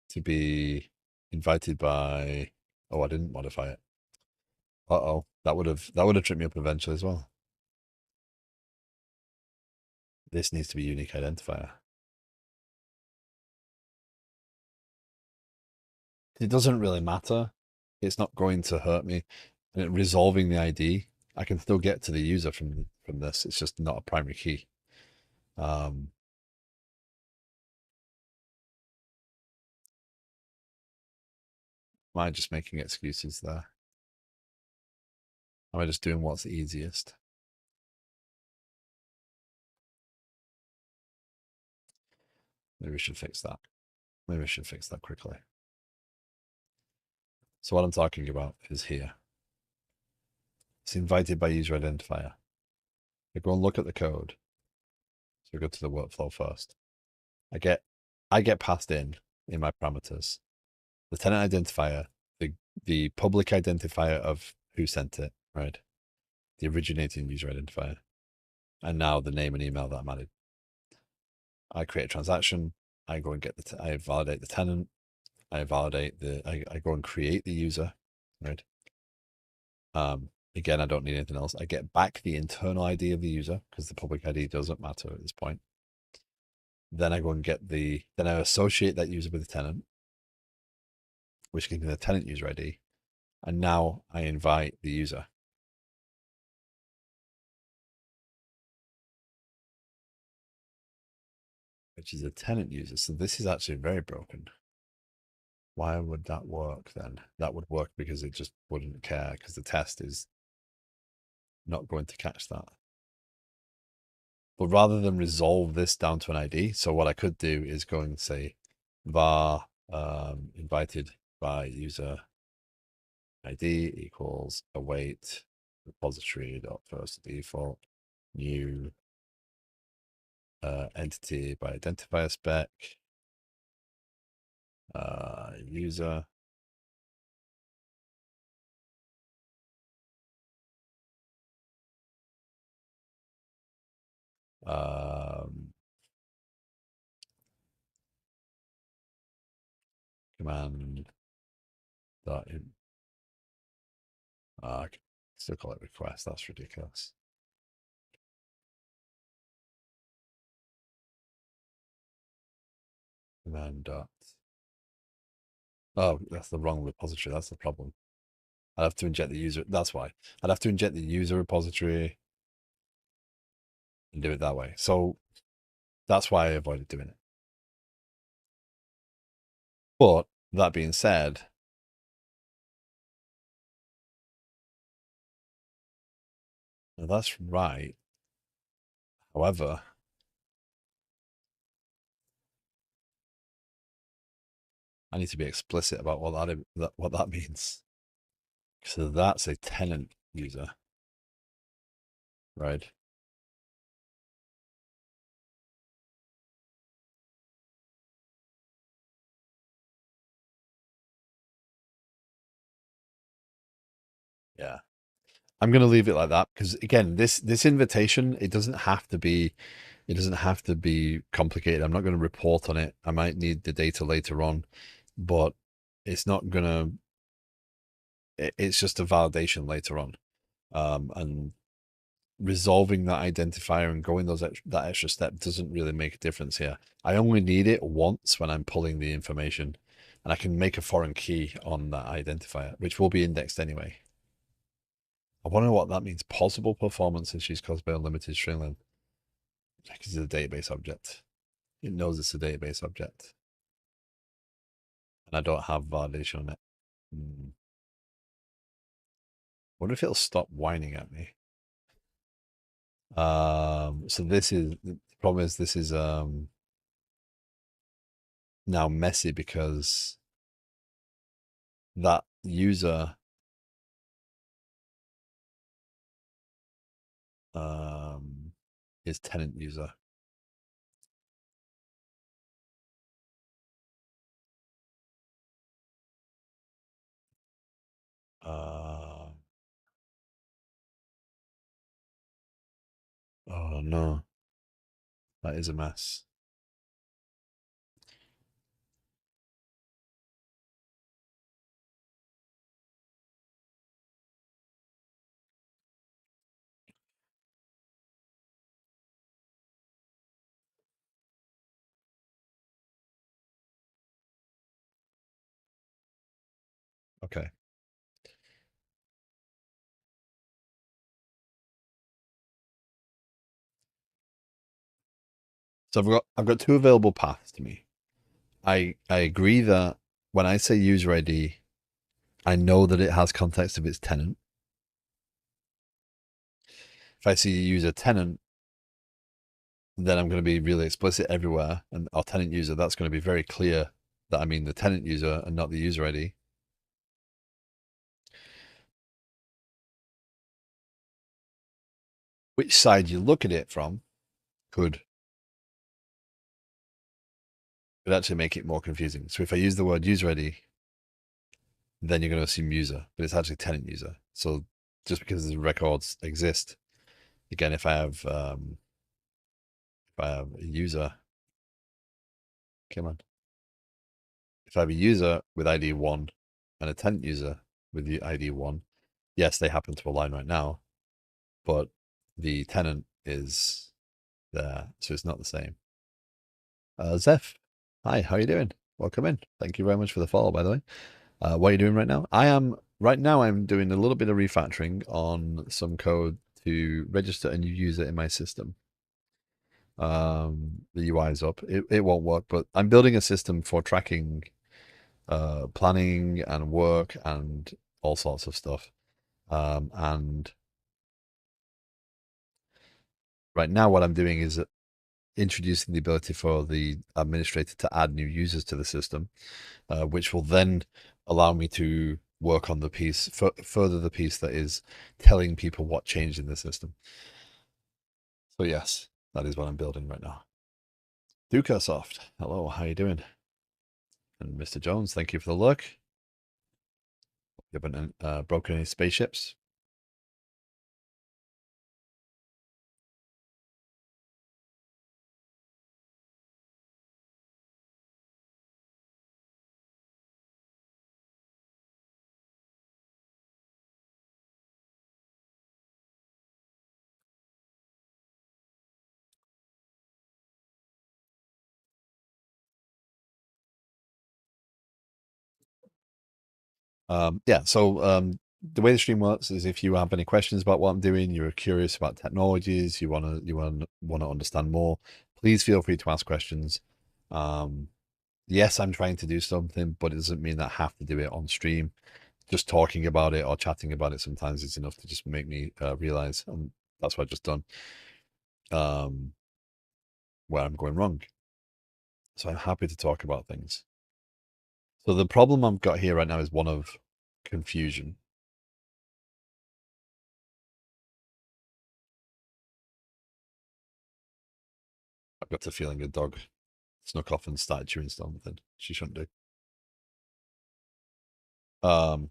Speaker 1: to be invited by, oh, I didn't modify it. Uh-oh, that would have tripped me up eventually as well. This needs to be unique identifier. It doesn't really matter. It's not going to hurt me. And resolving the ID, I can still get to the user from this. It's just not a primary key. Am I just making excuses there? Am I just doing what's easiest? Maybe we should fix that. Maybe I should fix that quickly. So what I'm talking about is here. It's invited by user identifier. I go and look at the code. So go to the workflow first. I get passed in my parameters the tenant identifier, the public identifier of who sent it, right? The originating user identifier, and now the name and email that I'm added. I create a transaction. I go and I validate the tenant. I validate I go and create the user, right? Again, I don't need anything else. I get back the internal ID of the user because the public ID doesn't matter at this point. Then I go and then I associate that user with the tenant, which gives me the tenant user ID. And now I invite the user. Which is a tenant user. So this is actually very broken. Why would that work then? That would work because it just wouldn't care because the test is not going to catch that. But rather than resolve this down to an ID, so what I could do is go and say var invited by user ID equals await repository dot first default new entity by identifier spec, user. Command dot in. I can still call it request. That's ridiculous. Command dot. Oh, that's the wrong repository. That's the problem. I'd have to inject the user. That's why. I'd have to inject the user repository and do it that way. So that's why I avoided doing it. But that being said, that's right. However, I need to be explicit about what that means. So that's a tenant user, right? Yeah. I'm going to leave it like that because again, this invitation, it doesn't have to be complicated. I'm not going to report on it. I might need the data later on, but it's not going to it's just a validation later on. And resolving that identifier and going that extra step doesn't really make a difference here. I only need it once when I'm pulling the information, and I can make a foreign key on that identifier, which will be indexed anyway. I want to know what that means. Possible performance issues caused by unlimited string length. Because it's a database object. It knows it's a database object. And I don't have validation on it. I wonder if it'll stop whining at me. So the problem is this is now messy because that user is tenant user. Oh no, that is a mess. Okay. So I've got two available paths to me. I agree that when I say user ID, I know that it has context of its tenant. If I see user tenant, then I'm going to be really explicit everywhere. And our tenant user, that's going to be very clear that I mean the tenant user and not the user ID. Which side you look at it from could actually make it more confusing. So if I use the word user ID, then you're going to assume user, but it's actually tenant user. So just because the records exist, again, if I have a user, come on. If I have a user with ID 1 and a tenant user with the ID 1, yes, they happen to align right now, but the tenant is there, so it's not the same. Zeph, hi, how are you doing? Welcome in. Thank you very much for the follow, by the way. What are you doing right now? I'm doing a little bit of refactoring on some code to register a new user in my system. The UI is up. It won't work, but I'm building a system for tracking planning and work and all sorts of stuff. And right now what I'm doing is introducing the ability for the administrator to add new users to the system, which will then allow me to work on the piece, further the piece that is telling people what changed in the system. So yes, that is what I'm building right now. Ducasoft, hello, how you doing? And Mr. Jones, thank you for the look. You haven't broken any spaceships? Yeah, so the way the stream works is if you have any questions about what I'm doing, you're curious about technologies, you wanna understand more, please feel free to ask questions. Yes, I'm trying to do something, but it doesn't mean that I have to do it on stream. Just talking about it or chatting about it sometimes is enough to just make me realize, and that's what I've just done, where I'm going wrong. So I'm happy to talk about things. So the problem I've got here right now is one of confusion. I've got the feeling a dog snuck off and started chewing something she shouldn't do. Um,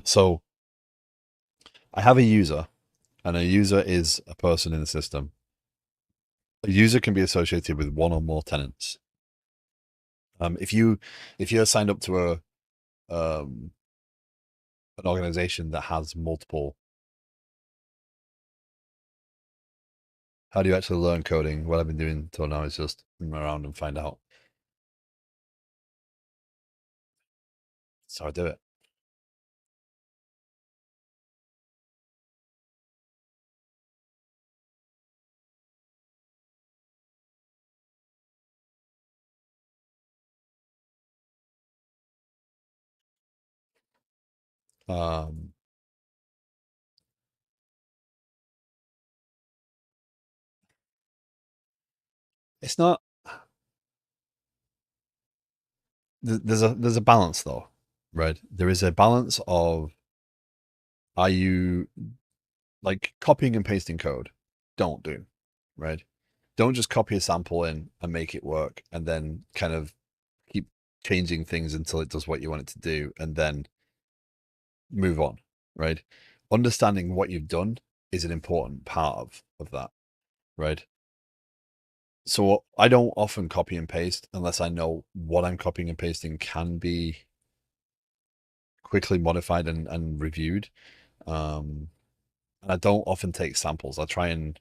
Speaker 1: so I have a user, and a user is a person in the system. A user can be associated with one or more tenants. If you're signed up to an organization that has multiple, how do you actually learn coding? What I've been doing till now is just move around and find out. So I do it. Um, it's not. There's a balance though, right? There is a balance of, are you like copying and pasting code? Don't do, right? Don't just copy a sample in and make it work and then kind of keep changing things until it does what you want it to do and then move on, right? Understanding what you've done is an important part of that, right? So I don't often copy and paste unless I know what I'm copying and pasting can be quickly modified and reviewed. And I don't often take samples. I try and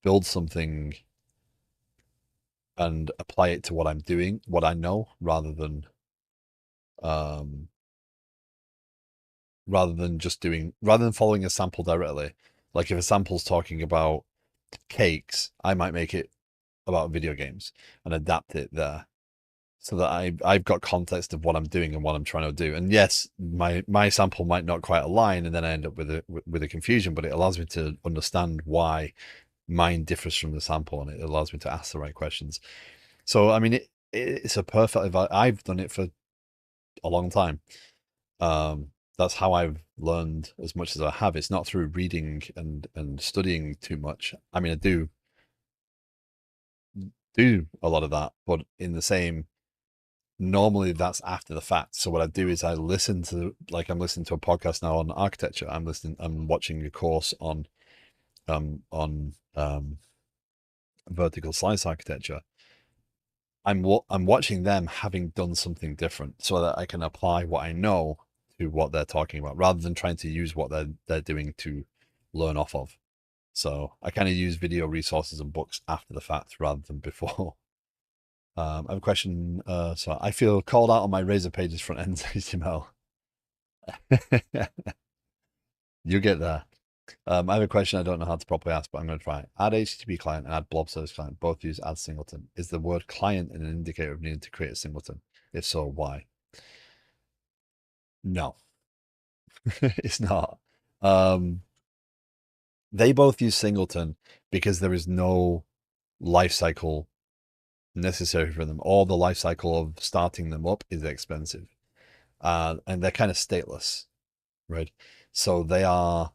Speaker 1: build something and apply it to what I'm doing, what I know, um, rather than following a sample directly. Like if a sample's talking about cakes, I might make it about video games and adapt it there so that I've got context of what I'm doing and what I'm trying to do. And yes, my sample might not quite align, and then I end up with a confusion. But it allows me to understand why mine differs from the sample, and it allows me to ask the right questions. So I mean, it's a perfect. I've done it for a long time. That's how I've learned as much as I have. It's not through reading and studying too much. I mean, I do a lot of that, but in the same, normally that's after the fact. So what I do is I listen to, like I'm listening to a podcast now on architecture. I'm watching a course on vertical slice architecture. I'm watching them having done something different so that I can apply what I know to what they're talking about rather than trying to use what they're doing to learn off of. So I kind of use video resources and books after the fact rather than before. I have a question. So I feel called out on my Razor Pages front end HTML. You get there. I have a question I don't know how to properly ask, but I'm going to try. Add HTTP client and add blob service client. Both use add singleton. Is the word client an indicator of needing to create a singleton? If so, why? No, it's not. Um, they both use singleton because there is no life cycle necessary for them. All the life cycle of starting them up is expensive. and they're kind of stateless, right? So they are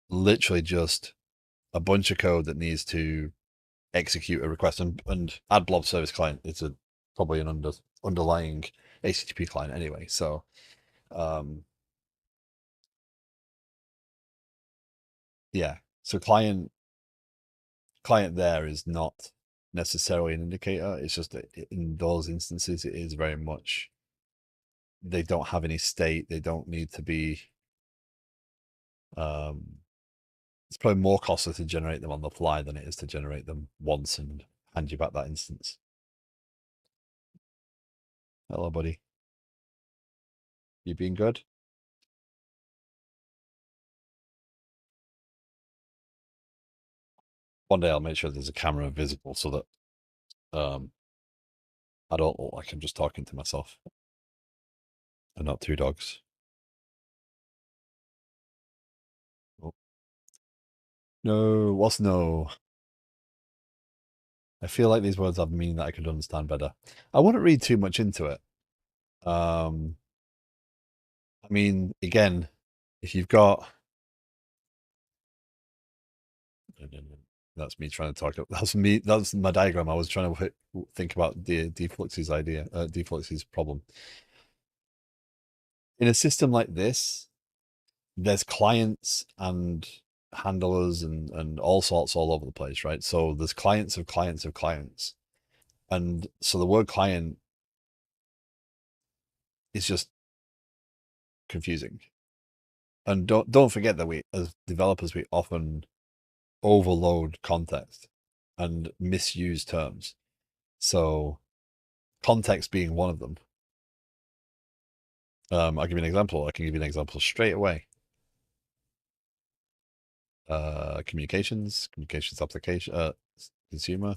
Speaker 1: literally just a bunch of code that needs to execute a request, and add blob service client is probably an underlying HTTP client anyway. So yeah, so client there is not necessarily an indicator. It's just that in those instances, it is very much they don't have any state. They don't need to be. It's probably more costly to generate them on the fly than it is to generate them once and hand you back that instance. Hello, buddy. You been good? One day I'll make sure there's a camera visible so that I don't look like I'm just talking to myself and not two dogs. Oh. No, what's no? I feel like these words have meaning that I could understand better. I wouldn't read too much into it. I mean, again, if you've got that's me trying to talk. That's me. That's my diagram. I was trying to think about the Deflux's idea, Deflux's problem. In a system like this, there's clients and handlers and all sorts all over the place, right? So there's clients of clients of clients, and so the word client is just confusing. And don't forget that we, as developers, we often overload context and misuse terms. So context being one of them. I'll give you an example. I can give you an example straight away. Communications application, consumer.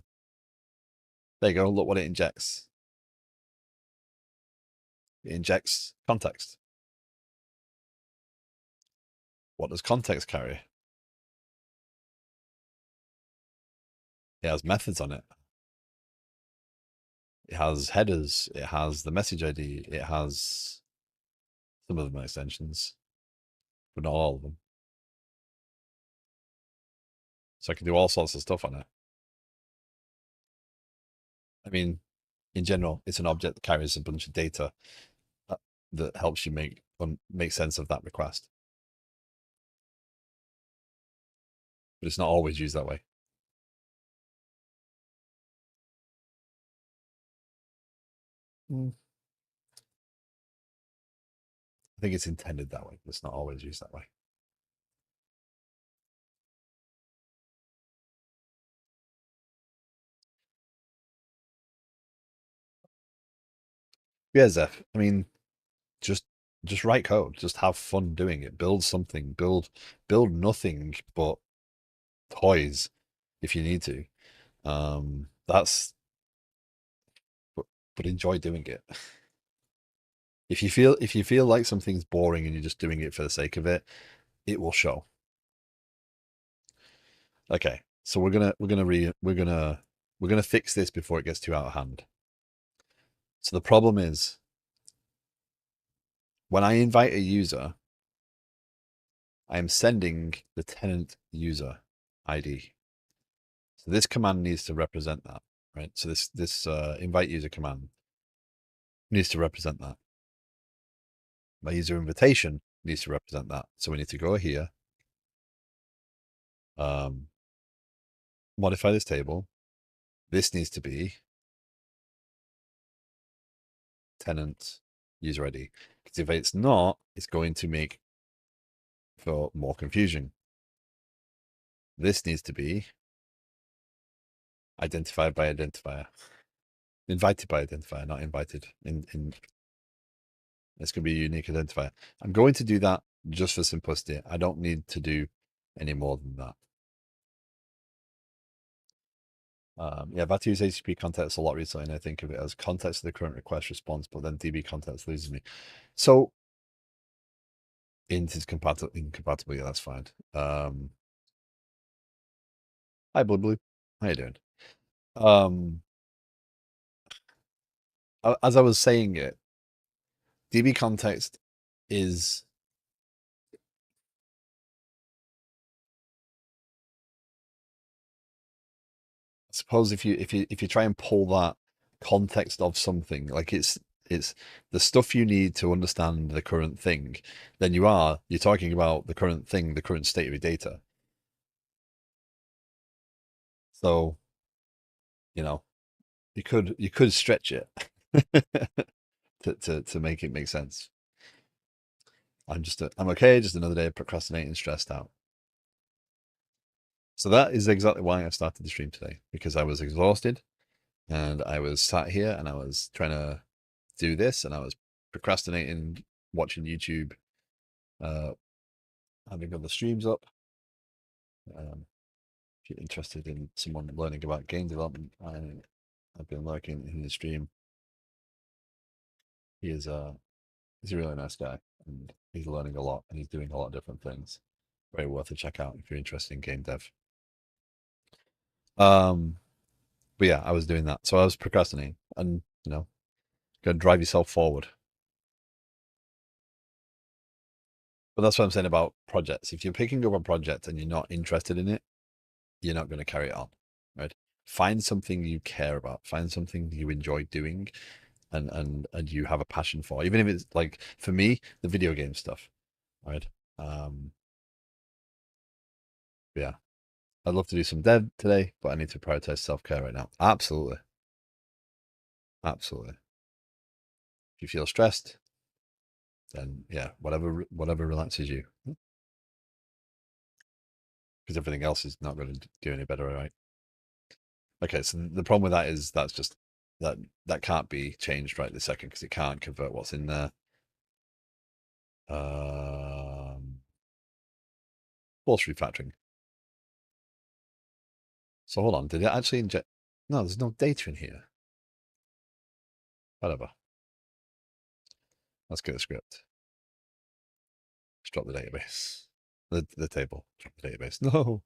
Speaker 1: There you go. Look what it injects. It injects context. What does context carry? It has methods on it. It has headers. It has the message ID. It has some of them extensions, but not all of them. So I can do all sorts of stuff on it. I mean, in general, it's an object that carries a bunch of data that helps you make sense of that request. But it's not always used that way. I think it's intended that way. It's not always used that way. Yeah, Zeph. I mean, just write code. Just have fun doing it. Build something. Build nothing but toys if you need to. That's but enjoy doing it. If you feel like something's boring and you're just doing it for the sake of it, it will show. Okay, so we're gonna fix this before it gets too out of hand. So the problem is when I invite a user, I am sending the tenant user ID. So this command needs to represent that, right? So this invite user command needs to represent that. My user invitation needs to represent that. So we need to go here, modify this table. This needs to be tenant user ID. Because if it's not, it's going to make for more confusion. This needs to be identified by identifier. Invited by identifier, not invited. It's going to be a unique identifier. I'm going to do that just for simplicity. I don't need to do any more than that. Yeah, I've had to use HTTP context a lot recently, and I think of it as context of the current request response, but then DB context loses me. So int is incompatible. Yeah, that's fine. Hi, Blue Blue. How you doing? As I was saying it, DB context is, I suppose, if you try and pull that context of something, like it's the stuff you need to understand the current thing, then you're talking about the current thing, the current state of your data. So, you know, you could stretch it to make it make sense. I'm okay, just another day of procrastinating, stressed out. So that is exactly why I started the stream today, because I was exhausted and I was sat here and I was trying to do this and I was procrastinating, watching YouTube, uh, having other streams up. If you're interested in someone learning about game development, I've been lurking in the stream. He's a really nice guy and he's learning a lot and he's doing a lot of different things. Very worth a check out if you're interested in game dev. Um, but yeah, I was doing that. So I was procrastinating and, go drive yourself forward. But that's what I'm saying about projects. If you're picking up a project and you're not interested in it, you're not going to carry it on, right? Find something you care about. Find something you enjoy doing, and you have a passion for. Even if it's like, for me, the video game stuff, right? Yeah, I'd love to do some dev today, but I need to prioritize self-care right now. Absolutely, absolutely. If you feel stressed, then yeah, whatever relaxes you, because everything else is not going to do any better, right? Okay, so the problem with that is that can't be changed right this second because it can't convert what's in there. Force refactoring. So hold on, did it actually inject? No, there's no data in here. Whatever. Let's get a script. Let's drop the database. The table. Drop the database. No.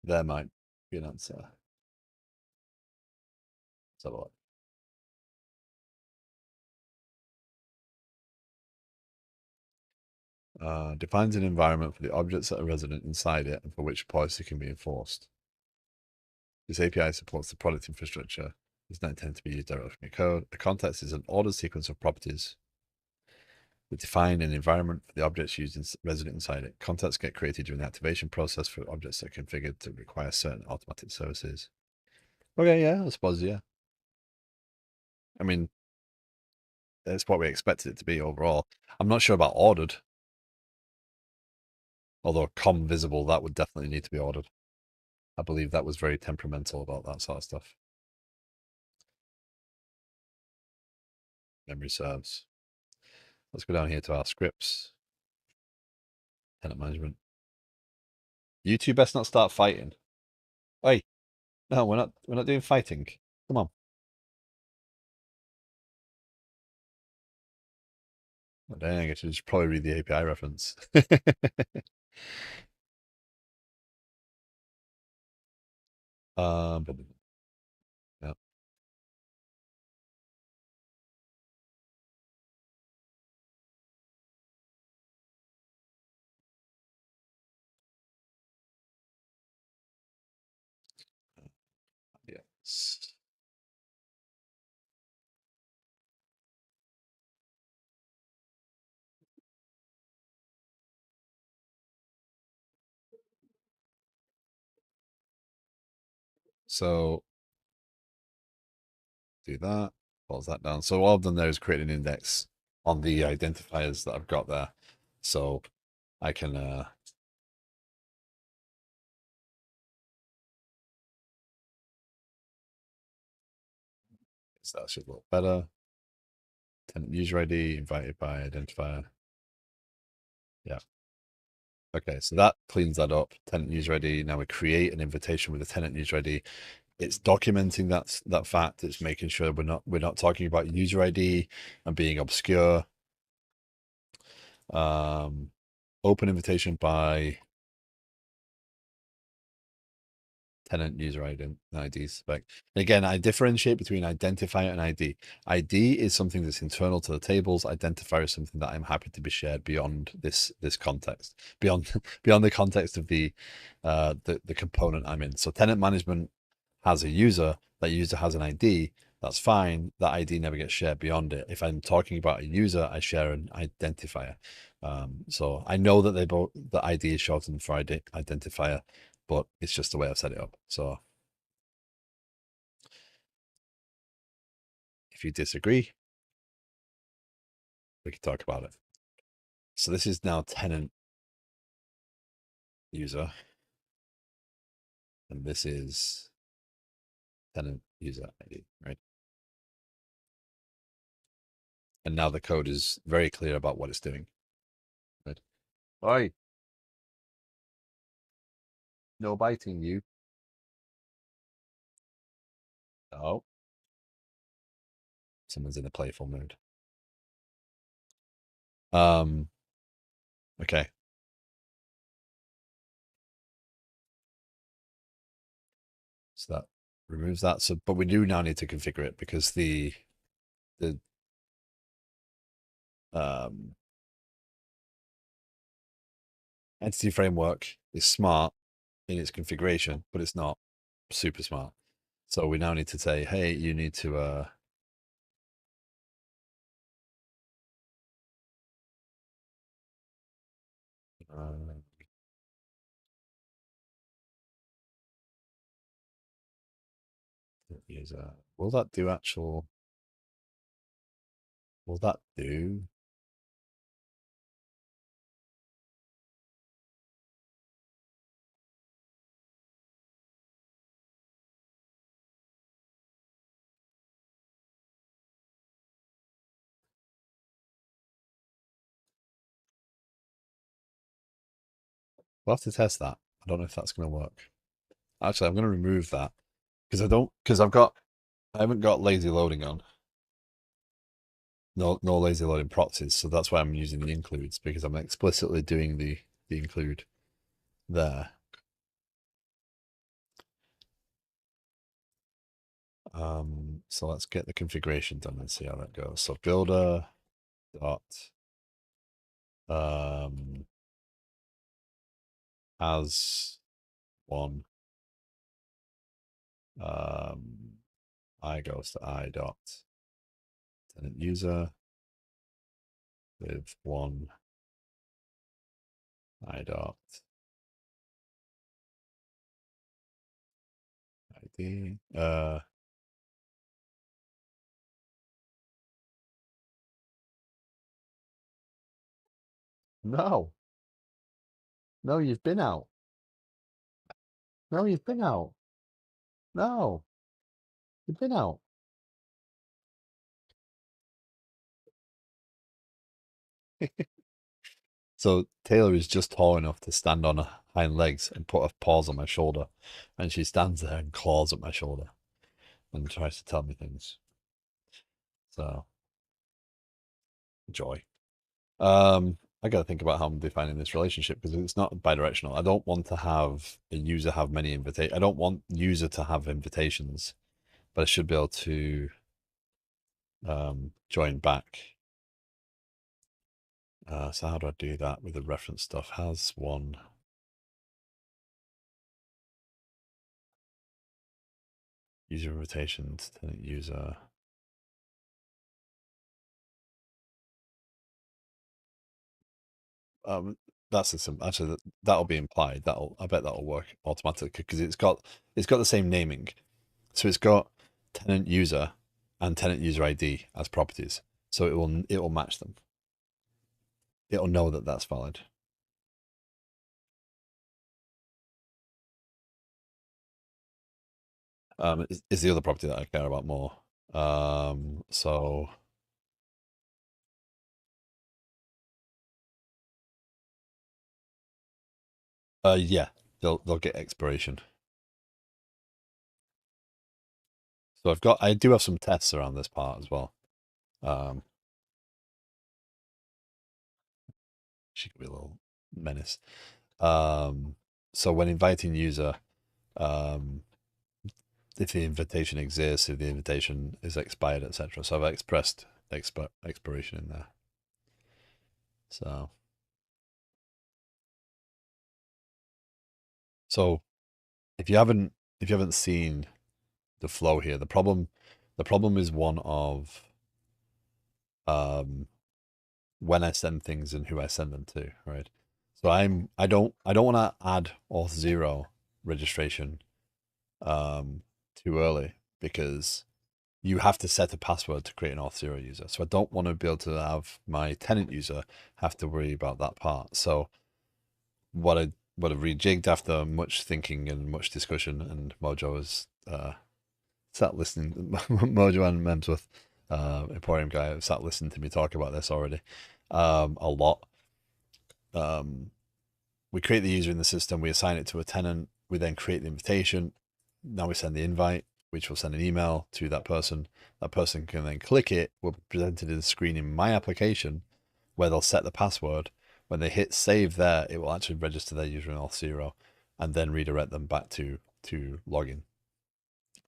Speaker 1: There might be an answer. Let's have a look. Defines an environment for the objects that are resident inside it and for which policy can be enforced. This API supports the product infrastructure. It's not intended to be used directly from your code. A context is an ordered sequence of properties that define an environment for the objects used resident inside it. Contexts get created during the activation process for objects that are configured to require certain automatic services. Okay, yeah, I suppose, yeah. I mean, that's what we expected it to be overall. I'm not sure about ordered. Although com visible, that would definitely need to be ordered. I believe that was very temperamental about that sort of stuff. Memory serves. Let's go down here to our scripts. Tenant management. You two best not start fighting. Hey, no, we're not doing fighting. Come on. Oh, dang, I should just probably read the API reference. But yeah. Yes. So do that, pulls that down. So all I've done there is create an index on the identifiers that I've got there. So I can so that should look better. Tenant user ID invited by identifier. Yeah. Okay, so that cleans that up. Tenant user ID. Now we create an invitation with a tenant user ID. It's documenting that fact. It's making sure we're not talking about user ID and being obscure. Open invitation by tenant user ID spec. Again, I differentiate between identifier and ID. ID is something that's internal to the tables. Identifier is something that I'm happy to be shared beyond this context, beyond beyond the context of the component I'm in. So tenant management has a user. That user has an ID. That's fine. That ID never gets shared beyond it. If I'm talking about a user, I share an identifier. So I know that the ID is shortened for identifier, but it's just the way I've set it up. So if you disagree, we can talk about it. So this is now tenant user, and this is tenant user ID, right? And now the code is very clear about what it's doing, right? Oi, no biting you. Oh, someone's in a playful mood. Okay. So that removes that. So, but we do now need to configure it because the um, entity framework is smart in its configuration, but it's not super smart. So we now need to say, hey, you need to user. Will that do actual? Will that do? We'll have to test that. I don't know if that's going to work. Actually, I'm going to remove that because I haven't got lazy loading on. No lazy loading proxies, so that's why I'm using the includes because I'm explicitly doing the include there. So let's get the configuration done and see how that goes. So builder dot as one I goes to I dot tenant user with one I dot ID. No, no, you've been out. No, you've been out. No, you've been out. So Taylor is just tall enough to stand on her hind legs and put her paws on my shoulder, and she stands there and claws at my shoulder and tries to tell me things. So joy. I got to think about how I'm defining this relationship because it's not bidirectional. I don't want to have a user have many invitations. I don't want user to have invitations, but I should be able to join back. So how do I do that with the reference stuff? Has one user invitations to user. That's a simple. Actually, that'll be implied. I bet that'll work automatically because it's got the same naming. So it's got tenant user and tenant user ID as properties. So it will match them. It'll know that that's valid. Is the other property that I care about more. So yeah, they'll get expiration. So I do have some tests around this part as well. She could be a little menace. So when inviting user, if the invitation exists, if the invitation is expired, etc. So I've expressed expiration in there. So if you haven't seen the flow here, the problem is one of when I send things and who I send them to, right? So I don't want to add auth0 registration too early because you have to set a password to create an auth0 user. So I don't want to be able to have my tenant user have to worry about that part. So what I rejigged after much thinking and much discussion, and Mojo has sat listening. Mojo and Memsworth, Emporium guy, have sat listening to me talk about this already a lot. We create the user in the system, we assign it to a tenant, we then create the invitation. Now we send the invite, which will send an email to that person. That person can then click it. We're presented in a screen in my application where they'll set the password. When they hit save there, it will actually register their user in auth0 and then redirect them back to login.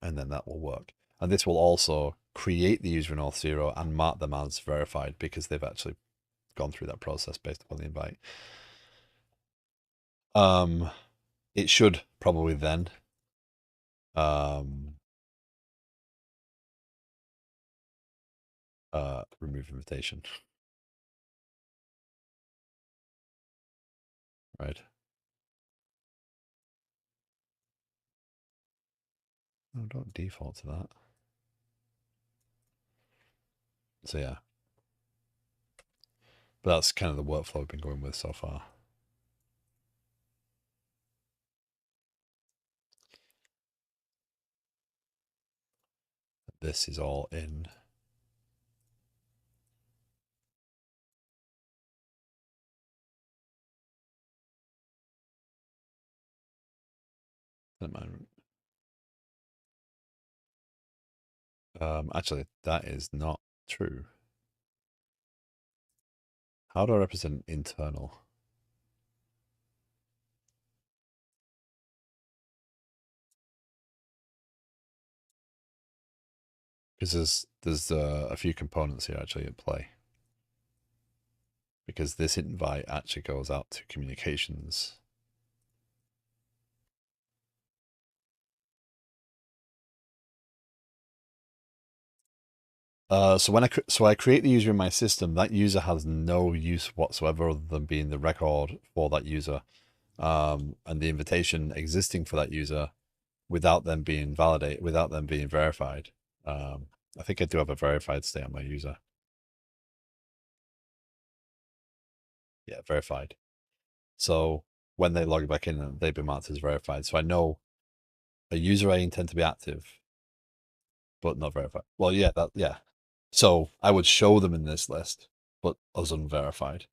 Speaker 1: And then that will work. And this will also create the user in auth0 and mark them as verified because they've actually gone through that process based upon the invite. It should probably then remove invitation. Right. Oh, don't default to that. So yeah. But that's kind of the workflow I've been going with so far. This is all in. Actually, that is not true. How do I represent internal? Because there's a few components here actually at play. Because this invite actually goes out to communications. So I create the user in my system, that user has no use whatsoever other than being the record for that user, and the invitation existing for that user without them being validated, without them being verified. I think I do have a verified state on my user. Yeah, verified. So when they log back in, they've been marked as verified. So I know a user I intend to be active, but not verified. Well, yeah. So I would show them in this list, but as unverified.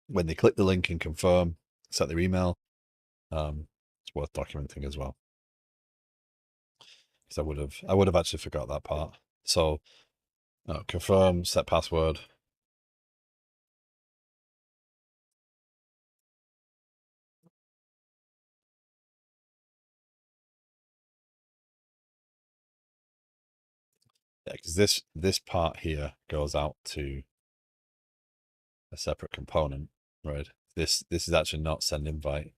Speaker 1: When they click the link and confirm, set their email, it's worth documenting as well. Because I would have actually forgot that part. So confirm, set password. Yeah, because this part here goes out to a separate component, right? This is actually not send invite.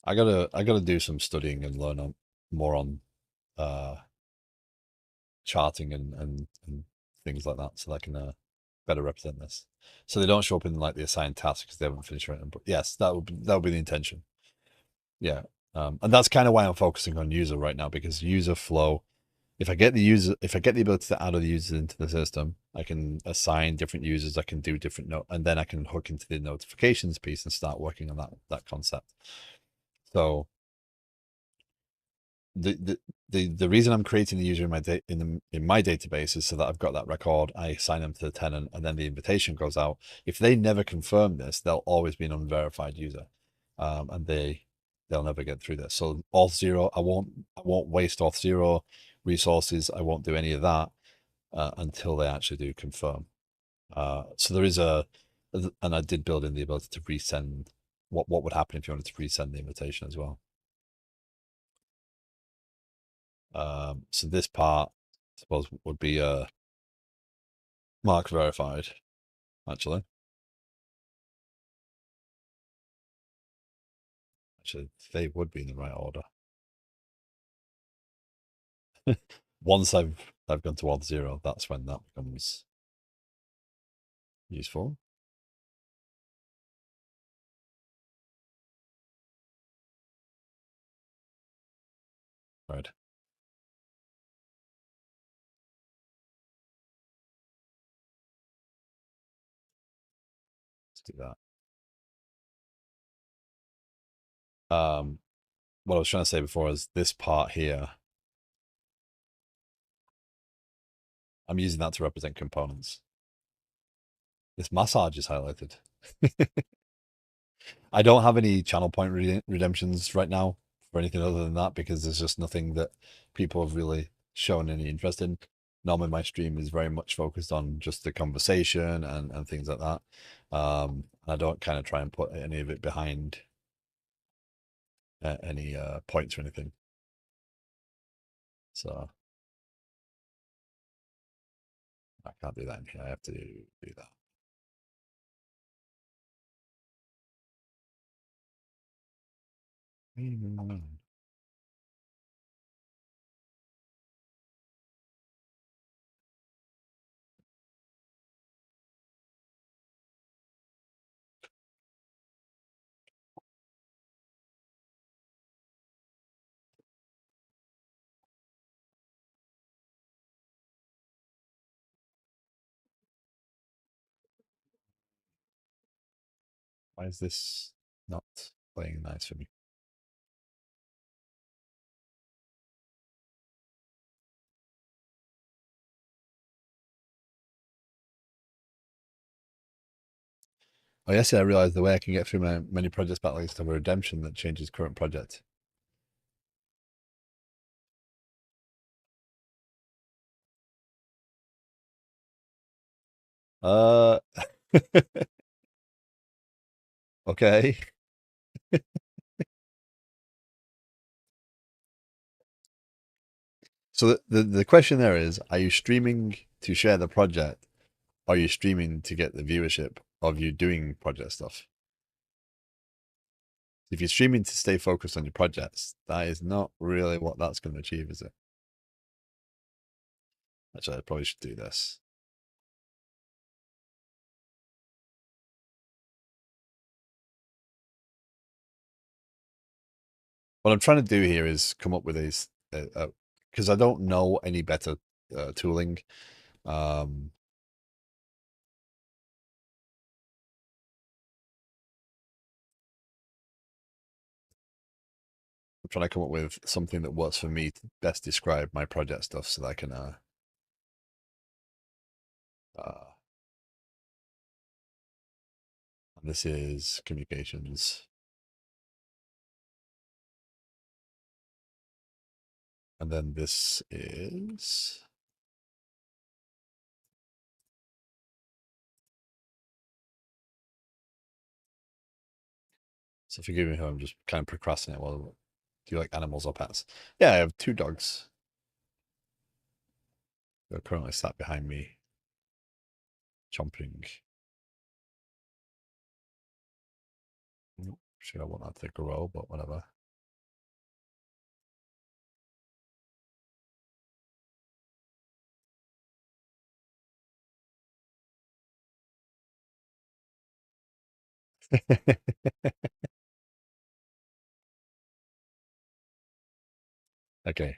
Speaker 1: I gotta do some studying and learn more on charting and things like that, so that I can better represent this. So they don't show up in like the assigned task because they haven't finished writing. But yes, that would be the intention. Yeah, and that's kind of why I'm focusing on user right now, because user flow. If I get the ability to add other users into the system, I can assign different users. I can do different and then I can hook into the notifications piece and start working on that concept. So the reason I'm creating the user in my in my database is so that I've got that record. I assign them to the tenant, and then the invitation goes out. If they never confirm this, they'll always be an unverified user, and they'll never get through this. So Auth0, I won't waste Auth0 resources. I won't do any of that until they actually do confirm. So there is and I did build in the ability to resend. What would happen if you wanted to resend the invitation as well? So this part, I suppose, would be mark verified, actually. Actually, they would be in the right order. Once I've gone to Auth0, that's when that becomes useful. Right. Let's do that. What I was trying to say before is this part here, I'm using that to represent components. This massage is highlighted. I don't have any channel point redemptions right now for anything other than that because there's just nothing that people have really shown any interest in. Normally, my stream is very much focused on just the conversation and things like that. I don't kind of try and put any of it behind any points or anything. So I can't do that in here. I have to do that. Why is this not playing nice for me? Oh, yes, I realized the way I can get through my many projects backlinks to have a redemption that changes current project. Uh, okay. So the question there is, are you streaming to share the project? Or are you streaming to get the viewership of you doing project stuff? If you're streaming to stay focused on your projects, that is not really what that's going to achieve, is it? Actually, I probably should do this. What I'm trying to do here is come up with these, because I don't know any better tooling. I'm trying to come up with something that works for me to best describe my project stuff so that I can this is communications. And then this is so forgive me how I'm just kind of procrastinating. Well, do you like animals or pets? Yeah, I have 2 dogs. They're currently sat behind me, chomping. Not sure I want that to grow, but whatever. Okay.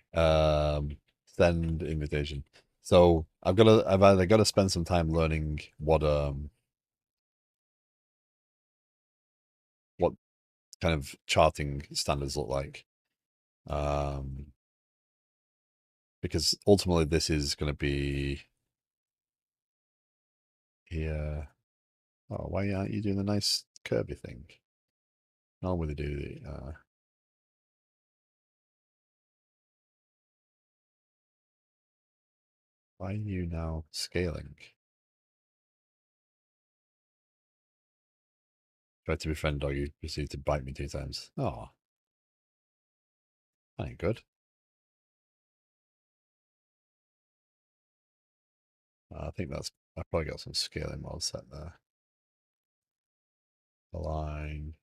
Speaker 1: Send invitation. So I've either got to spend some time learning what kind of charting standards look like. Because ultimately this is going to be here. Oh, why aren't you doing the nice curvy thing? Normally they do the why are you now scaling? Tried to befriend dog, you proceed to bite me 2 times. Oh, that ain't good. I think that's, I've probably got some scaling mods set there. Align.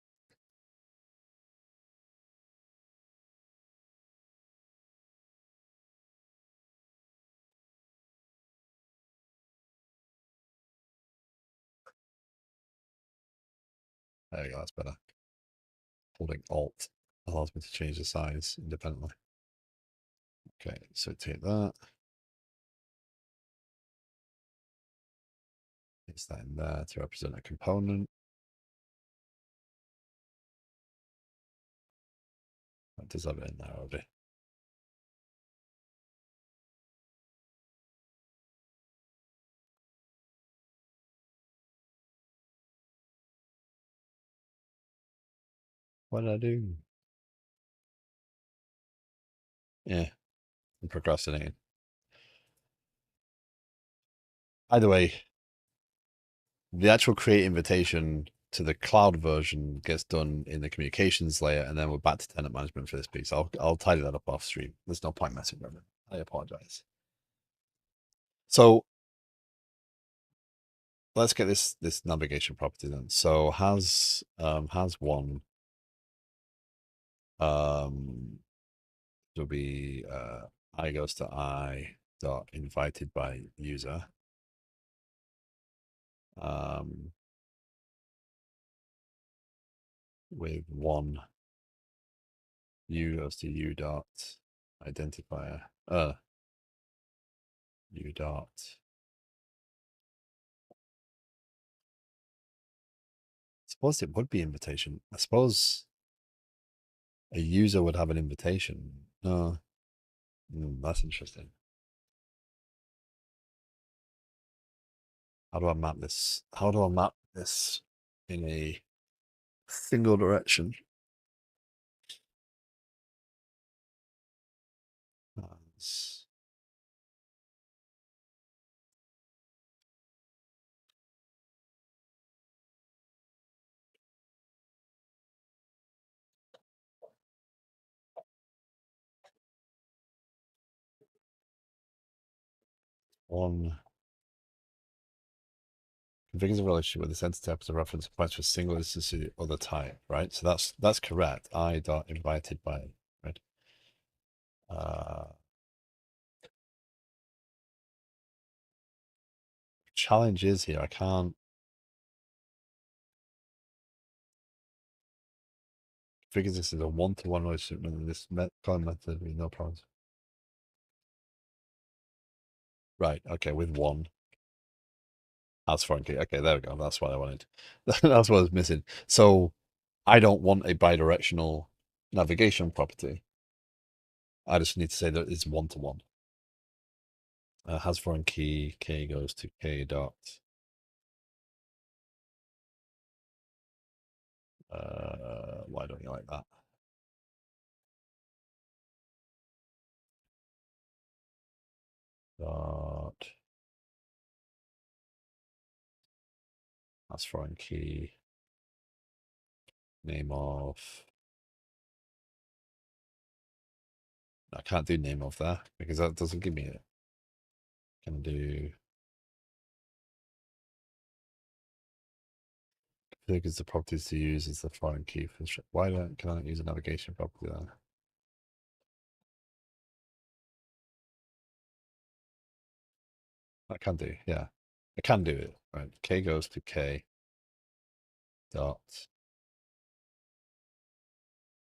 Speaker 1: There you go, that's better. Holding Alt allows me to change the size independently. Okay, so take that. It's that in there to represent a component. That does have it in there already. What did I do? Yeah, I'm procrastinating. Either way, the actual create invitation to the cloud version gets done in the communications layer, and then we're back to tenant management for this piece. I'll tidy that up off stream. There's no point messing with it. I apologize. So let's get this navigation property then. So has one will be I goes to I dot invited by user. With one u goes to u dot identifier u dot I suppose it would be invitation. I suppose a user would have an invitation. No, that's interesting. How do I map this? How do I map this in a single direction? That's one configures a relationship with this entity type as a reference points for single instance to the other type, right? So that's correct. I dot invited by, right? Challenge is here. I can't configure this as a one-to-one relationship with this calling method with no problems. Right. Okay. With one as foreign key. Okay. There we go. That's what I wanted. That's what I was missing. So I don't want a bidirectional navigation property. I just need to say that it's one-to-one. Has foreign key. K goes to K dot. Why don't you like that? Dot. That's foreign key. Name of. I can't do name of there because that doesn't give me it. Can do. Configures the properties to use as the foreign key for the. Why can I not use a navigation property there? I can do, yeah. I can do it. Right. K goes to K dot.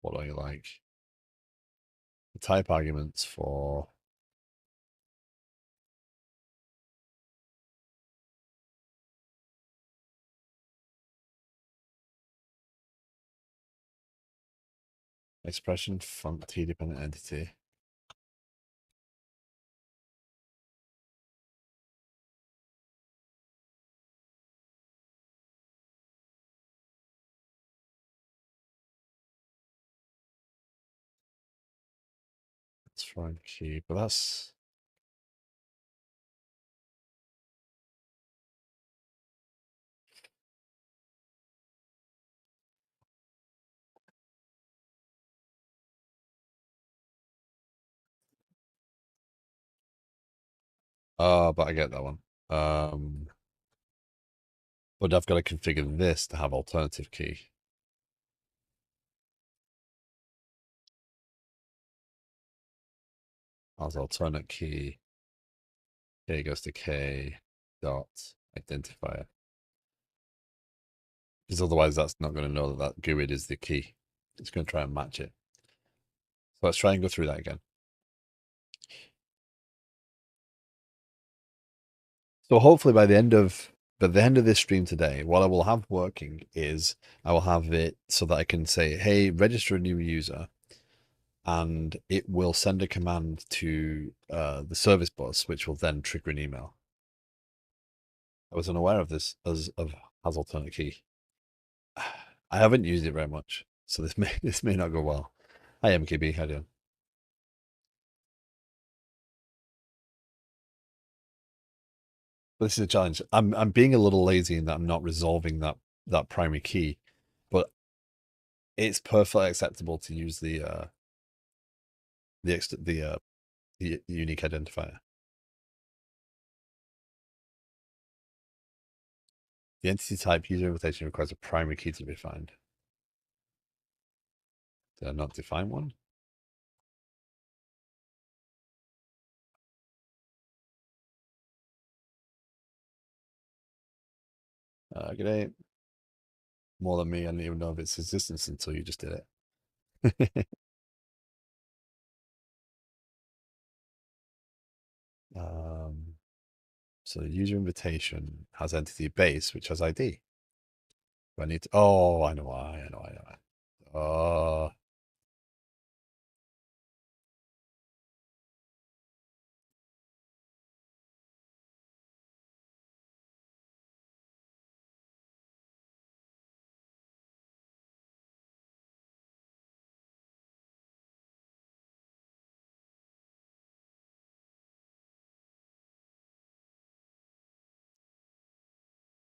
Speaker 1: What do you like? The type arguments for expression from T dependent entity. Try key, but that's but I get that one. But I've got to configure this to have alternative key. As alternate key, K goes to K dot identifier. Because otherwise that's not going to know that that GUID is the key. It's going to try and match it. So let's try and go through that again. So hopefully by the end of this stream today, what I will have working is I will have it so that I can say, hey, register a new user, and it will send a command to the service bus, which will then trigger an email. I was unaware of this as alternate key. I haven't used it very much, so this may not go well. Hi MKB, how you doing? But this is a challenge. I'm being a little lazy in that I'm not resolving that primary key, but it's perfectly acceptable to use the unique identifier. The entity type user invitation requires a primary key to be defined. Did I not define one? Good day. More than me, I didn't even know of its existence until you just did it. So the user invitation has entity base, which has ID. Do I need to? Oh, I know why. I know.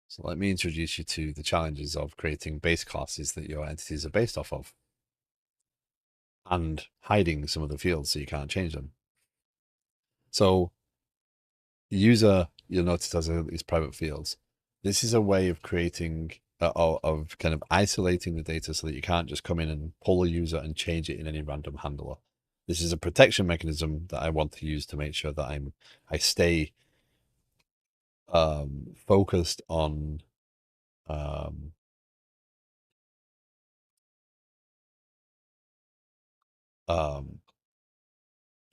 Speaker 1: So let me introduce you to the challenges of creating base classes that your entities are based off of, and hiding some of the fields so you can't change them. So user, you'll notice, has these private fields. This is a way of creating, of kind of isolating the data so that you can't just come in and pull a user and change it in any random handler. This is a protection mechanism that I want to use to make sure that I stay focused on trying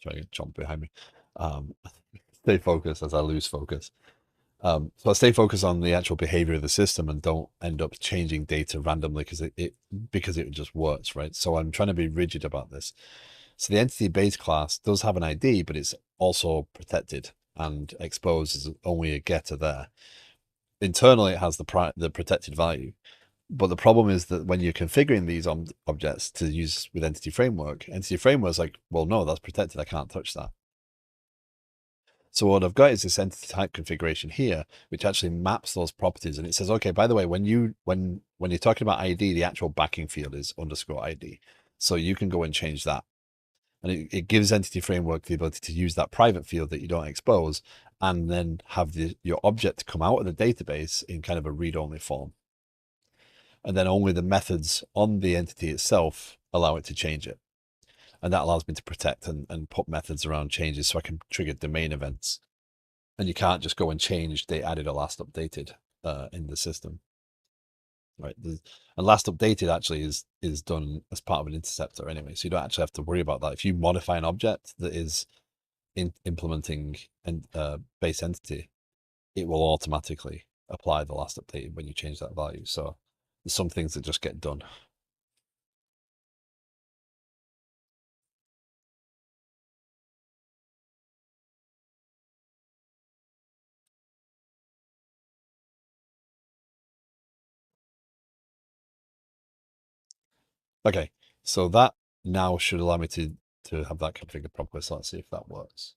Speaker 1: to jump behind me. Stay focused as I lose focus. So I stay focused on the actual behavior of the system and don't end up changing data randomly because it just works, right? So I'm trying to be rigid about this. So the entity base class does have an ID, but it's also protected and exposed as only a getter there. Internally, it has the protected value. But the problem is that when you're configuring these objects to use with Entity Framework is like, well, no, that's protected. I can't touch that. So what I've got is this entity type configuration here, which actually maps those properties. And it says, okay, by the way, when you're talking about ID, the actual backing field is _ID. So you can go and change that. And it gives Entity Framework the ability to use that private field that you don't expose and then have your object come out of the database in kind of a read-only form. And then only the methods on the entity itself allow it to change it. And that allows me to protect and put methods around changes so I can trigger domain events. And you can't just go and change they added or last updated in the system. Right. And last updated actually is done as part of an interceptor anyway. So you don't actually have to worry about that. If you modify an object that is implementing base entity, it will automatically apply the last updated when you change that value. So there's some things that just get done. Okay, so that now should allow me to to have that configured properly. So let's see if that works.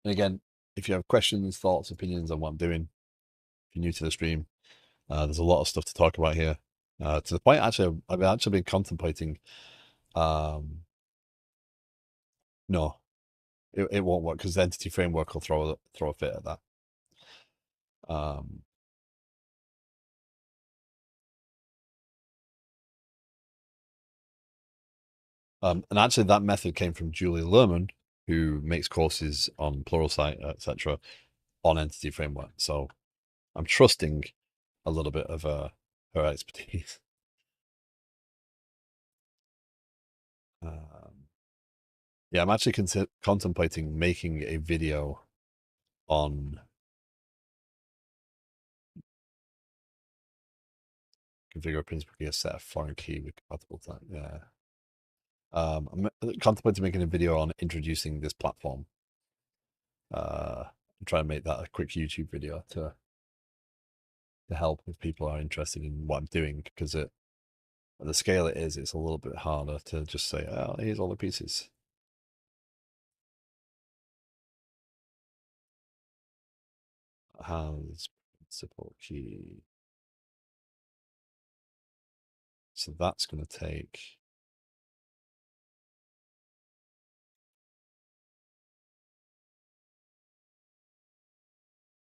Speaker 1: And again, if you have questions, thoughts, opinions on what I'm doing, if you're new to the stream, there's a lot of stuff to talk about here. To the point, actually, I've actually been contemplating. No, it won't work because the entity framework will throw a fit at that. And actually, that method came from Julie Lerman, who makes courses on Pluralsight, etc., on entity framework. So I'm trusting a little bit of her expertise. Yeah, I'm actually contemplating making a video on configure a principal key, a set of foreign key with compatible time. Yeah. I'm contemplating making a video on introducing this platform. I'm trying to make that a quick YouTube video to help if people are interested in what I'm doing, because at the scale it is, it's a little bit harder to just say, oh, here's all the pieces. Has principal key. So that's going to take.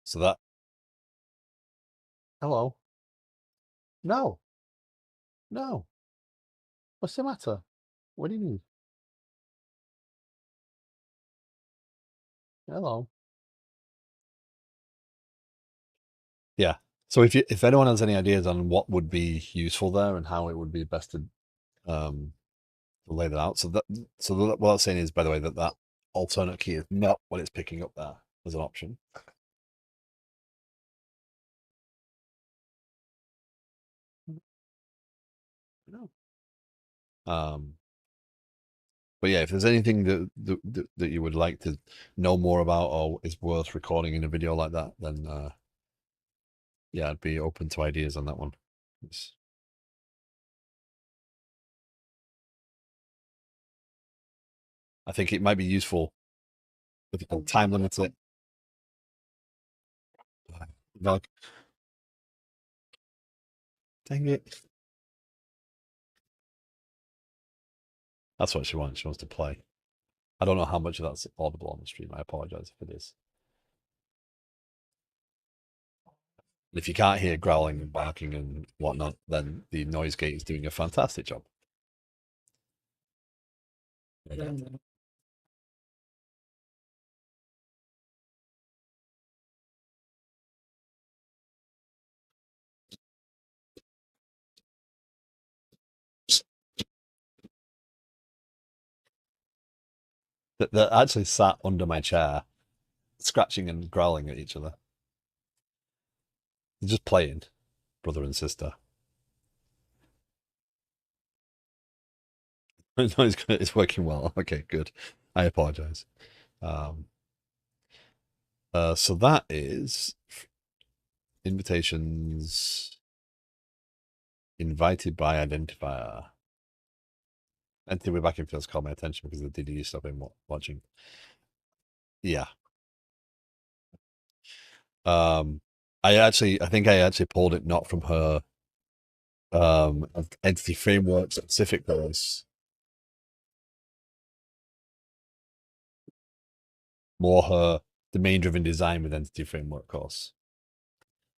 Speaker 1: So that. Hello. No. No. What's the matter? What do you need? Hello. Yeah. So if anyone has any ideas on what would be useful there and how it would be best to lay that out. What I'm saying is, by the way, that alternate key is not what it's picking up there as an option. No. But yeah, if there's anything that you would like to know more about or is worth recording in a video like that, then yeah, I'd be open to ideas on that one. I think it might be useful if you can time limit it. Like, dang it. That's what she wants. She wants to play. I don't know how much of that's audible on the stream. I apologize if it is. If you can't hear growling and barking and whatnot, then the noise gate is doing a fantastic job. That actually sat under my chair, scratching and growling at each other. They're just playing, brother and sister. No, it's working well. Okay, good. I apologize. So that is invitations invited by identifier. Entity with backing fields caught my attention because of the DDU stuff I'm watching. Yeah. I think I actually pulled it not from her entity framework specific goals, more her domain driven design with entity framework course.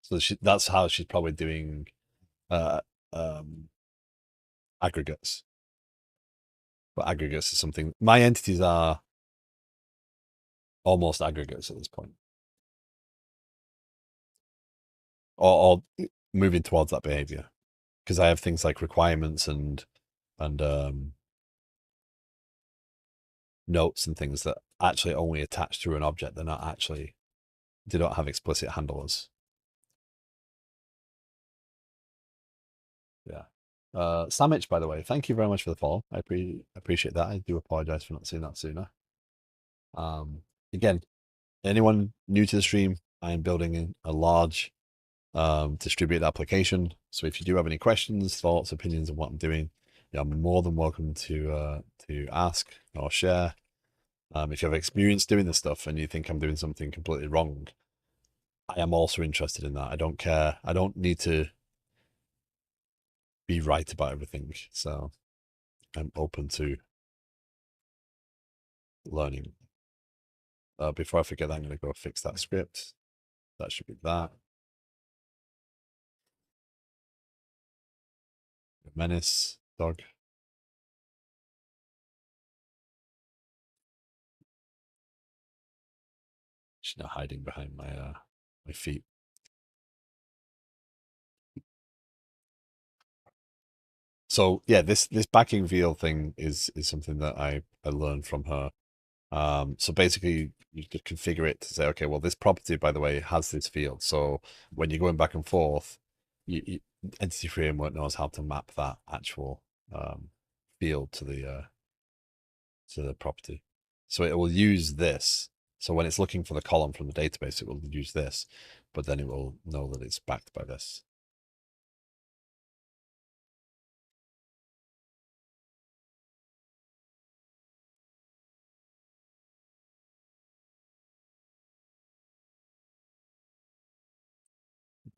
Speaker 1: So that's how she's probably doing aggregates. But aggregates is something my entities are almost aggregates at this point. Or moving towards that behavior. Because I have things like requirements and notes and things that actually only attach through an object. They're not actually, they don't have explicit handlers. Yeah. Samich, by the way, thank you very much for the follow. I appreciate that. I do apologize for not seeing that sooner. Again, anyone new to the stream, I am building a large distributed application. So if you do have any questions, thoughts, opinions on what I'm doing, you're more than welcome to ask or share. If you have experience doing this stuff and you think I'm doing something completely wrong, I am also interested in that. I don't care. I don't need to be right about everything. So I'm open to learning. Before I forget that, I'm going to go fix that script. That should be that. Menace, dog. She's not hiding behind my feet. So yeah, this backing veal thing is something that I learned from her. So basically, you could configure it to say, okay, well, this property, by the way, has this field. So when you're going back and forth, Entity Framework knows how to map that actual field to the property. So it will use this. So when it's looking for the column from the database, it will use this, but then it will know that it's backed by this.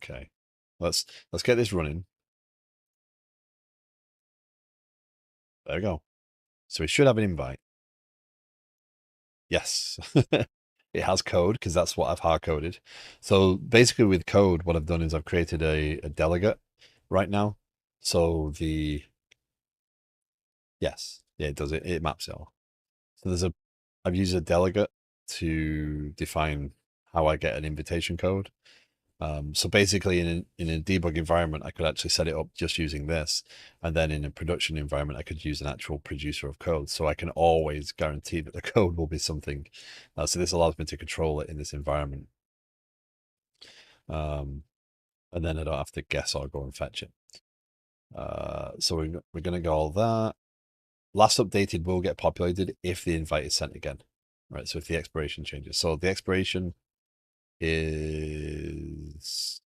Speaker 1: Okay, let's get this running. There we go. So we should have an invite. Yes, it has code because that's what I've hard coded. So basically, with code, what I've done is I've created a delegate right now. So yes, yeah, it does it. It maps it all. So I've used a delegate to define how I get an invitation code. So basically, in a debug environment, I could actually set it up just using this, and then in a production environment, I could use an actual producer of code. So I can always guarantee that the code will be something. So this allows me to control it in this environment, and then I don't have to guess or go and fetch it. So we're going to go all that. Last updated will get populated if the invite is sent again, right? So if the expiration changes, so the expiration is.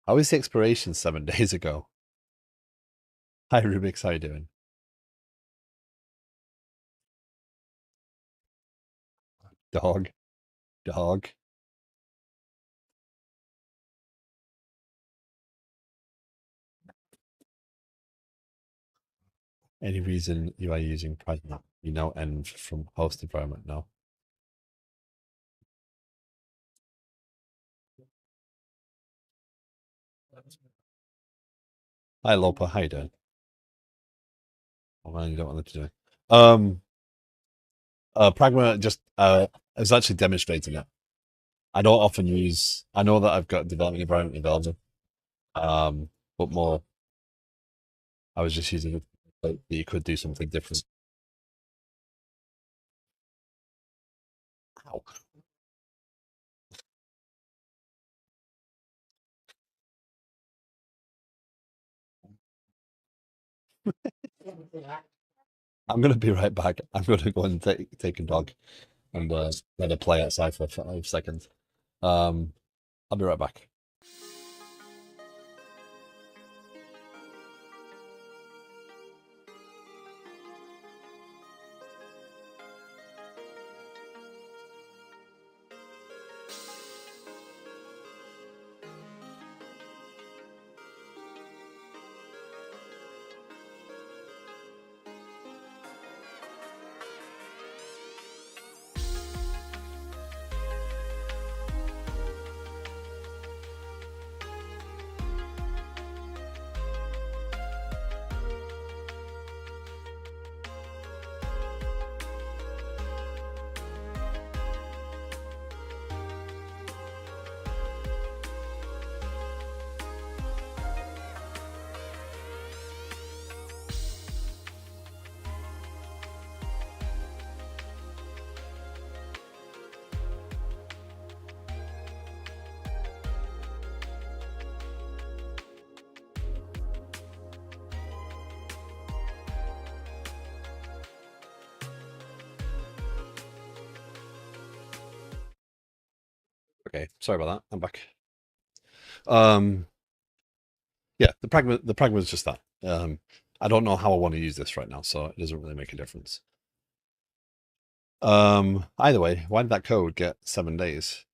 Speaker 1: How is the expiration 7 days ago? Hi, Rubik's. How you doing? Dog. Dog. Any reason you are using Python? You know, env from host environment now. Hi, Lopa. How you doing? Oh man, you don't want to do it. Pragma just is actually demonstrating it. I don't often use. I know that I've got development environment available. But more. I was just using it that you could do something different. Ow. I'm gonna be right back. I'm gonna go and take a dog and let her play outside for 5 seconds. I'll be right back. Okay, sorry about that. I'm back. Um, Yeah, the pragma is just that. I don't know how I want to use this right now, so it doesn't really make a difference. Either way, why did that code get 7 days?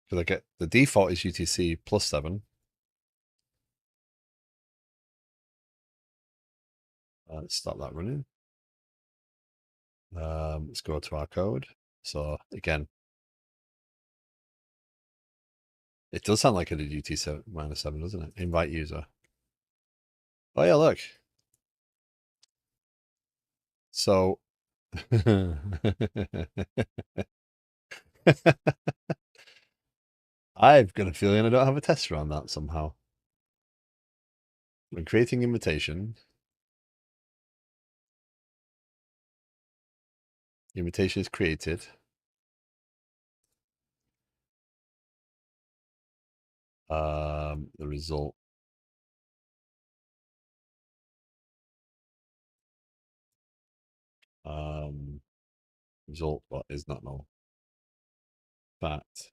Speaker 1: Because I get the default is UTC plus 7. Let's start that running. Let's go to our code. So again, it does sound like it did UT7 minus 7, doesn't it? Invite user. Oh yeah, look. So I've got a feeling I don't have a tester on that somehow. When creating invitation is created. The result. Result what is not null. Fact.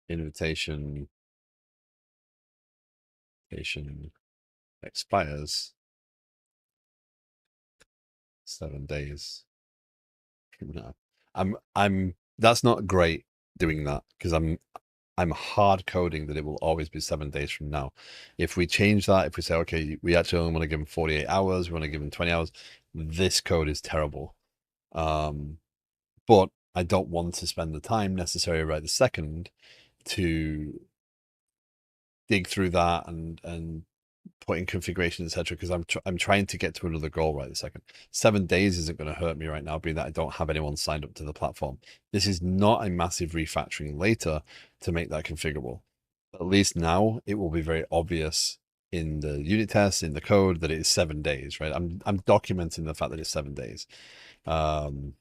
Speaker 1: Invitation expires 7 days. No. I'm that's not great doing that because I'm hard coding that it will always be 7 days from now. If we change that, if we say, okay, we actually only want to give them 48 hours, we want to give them 20 hours, this code is terrible. But I don't want to spend the time necessary right this second to dig through that and put in configuration, etc. Because I'm trying to get to another goal right this second. 7 days isn't going to hurt me right now, being that I don't have anyone signed up to the platform. This is not a massive refactoring later to make that configurable. At least now it will be very obvious in the unit tests, in the code, that it is 7 days, right? I'm documenting the fact that it's 7 days. I'm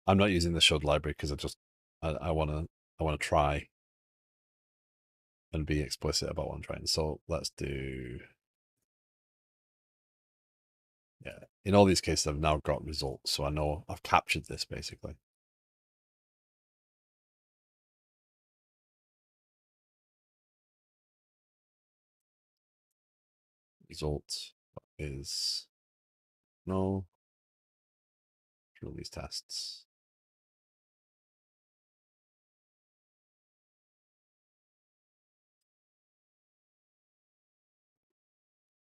Speaker 1: not using the showed library because I want to try and be explicit about what I'm trying. So let's do, yeah. In all these cases, I've now got results, so I know I've captured this basically. Result is no. Run these tests.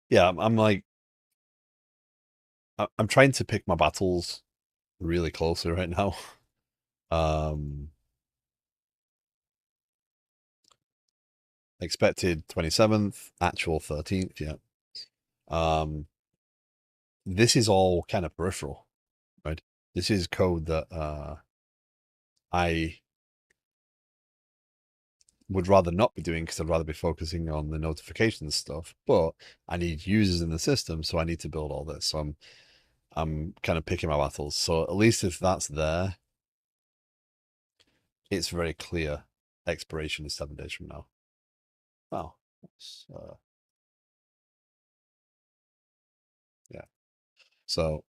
Speaker 1: Yeah, I'm like, I'm trying to pick my battles really closely right now. Expected 27th, actual 13th. Yeah. This is all kind of peripheral, right? This is code that I would rather not be doing because I'd rather be focusing on the notifications stuff. But I need users in the system, so I need to build all this. So I'm kind of picking my battles. So at least if that's there, it's very clear. Expiration is 7 days from now. Wow. Yeah. So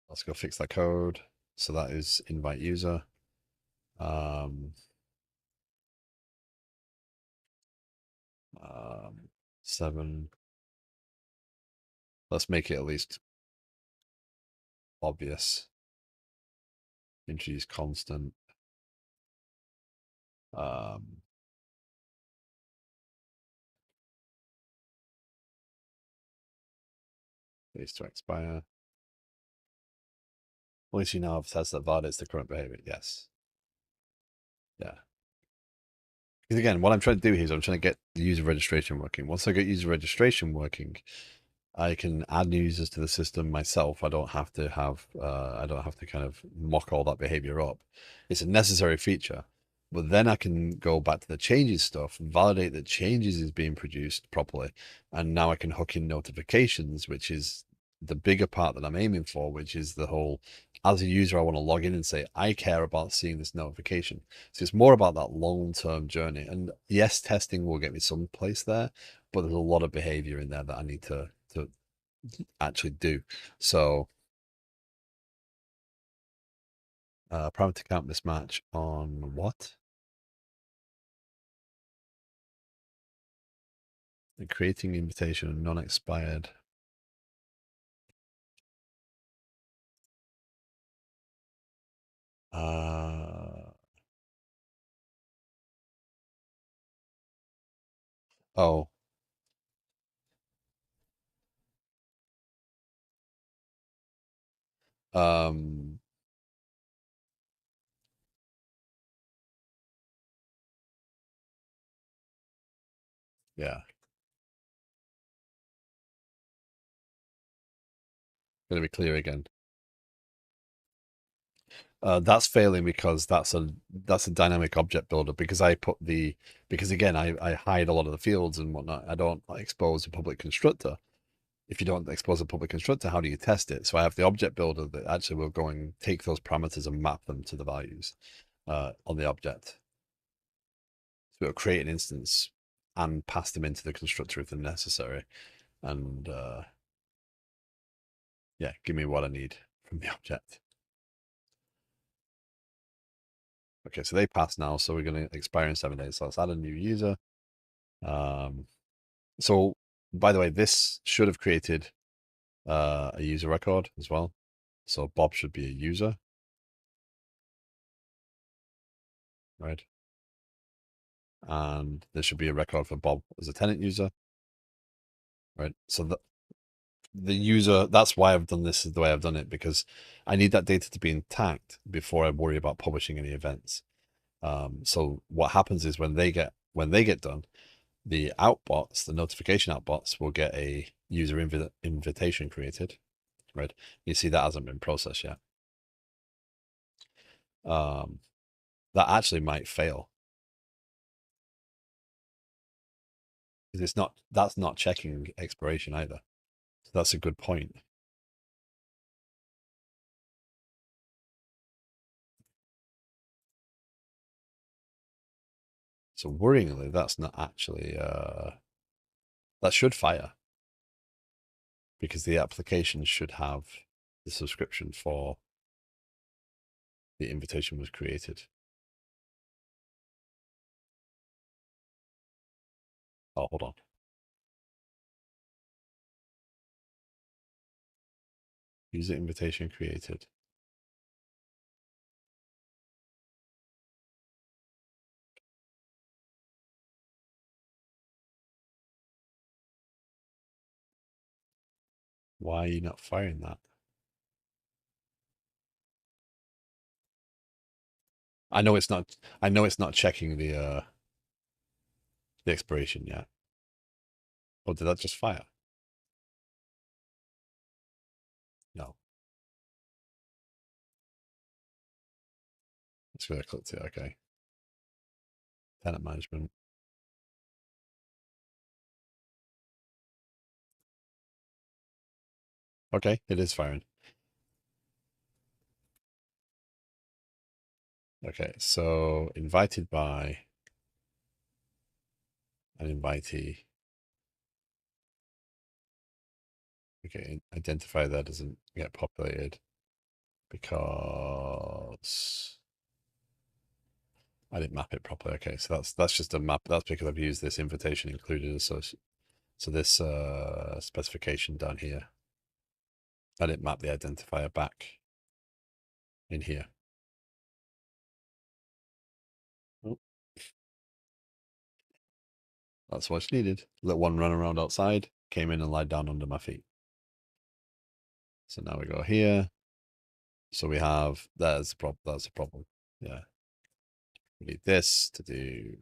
Speaker 1: let's go fix that code. So that is invite user. 7. Let's make it at least obvious. Introduce constant. Days to expire. Once you now have tests that validates the current behavior. Yes. Yeah. Because again, what I'm trying to do here is I'm trying to get the user registration working. Once I get user registration working, I can add new users to the system myself. I don't have to kind of mock all that behavior up. It's a necessary feature. But then I can go back to the changes stuff, validate that changes is being produced properly. And now I can hook in notifications, which is the bigger part that I'm aiming for, which is the whole, as a user, I want to log in and say, I care about seeing this notification. So it's more about that long-term journey. And yes, testing will get me someplace there, but there's a lot of behavior in there that I need to actually do. So parameter count mismatch on what? Creating invitation non-expired. Oh. Yeah. Gonna be clear again. That's failing because that's a dynamic object builder, because because again I hide a lot of the fields and whatnot. I don't expose a public constructor. If you don't expose a public constructor, how do you test it? So I have the object builder that actually will go and take those parameters and map them to the values on the object. So it'll create an instance and pass them into the constructor if they're necessary. And yeah, give me what I need from the object. Okay, so they pass now, so we're going to expire in 7 days. So let's add a new user. So, by the way, this should have created a user record as well. So Bob should be a user, right? And there should be a record for Bob as a tenant user, right? So the user, that's why I've done this the way I've done it, because I need that data to be intact before I worry about publishing any events. So what happens is when they get done, the outbots, the notification outbots, will get a user invitation created, right? You see that hasn't been processed yet. That actually might fail, because that's not checking expiration either. So that's a good point. So worryingly, that's not actually that should fire, because the application should have the subscription for the invitation was created. Oh, hold on. User invitation created. Why are you not firing that? I know it's not. I know it's not checking the expiration yet. Oh, did that just fire? No. That's where I clicked it. Okay. Tenant management. Okay, it is firing. Okay, so invited by an invitee. Okay, identify that doesn't get populated because I didn't map it properly. Okay, so that's just a map. That's because I've used this invitation included. So this specification down here, I didn't map the identifier back in here. Oh, that's what's needed. Let one run around outside, came in and lied down under my feet. So now we go here. So we have, that's a problem. Yeah. We need this to do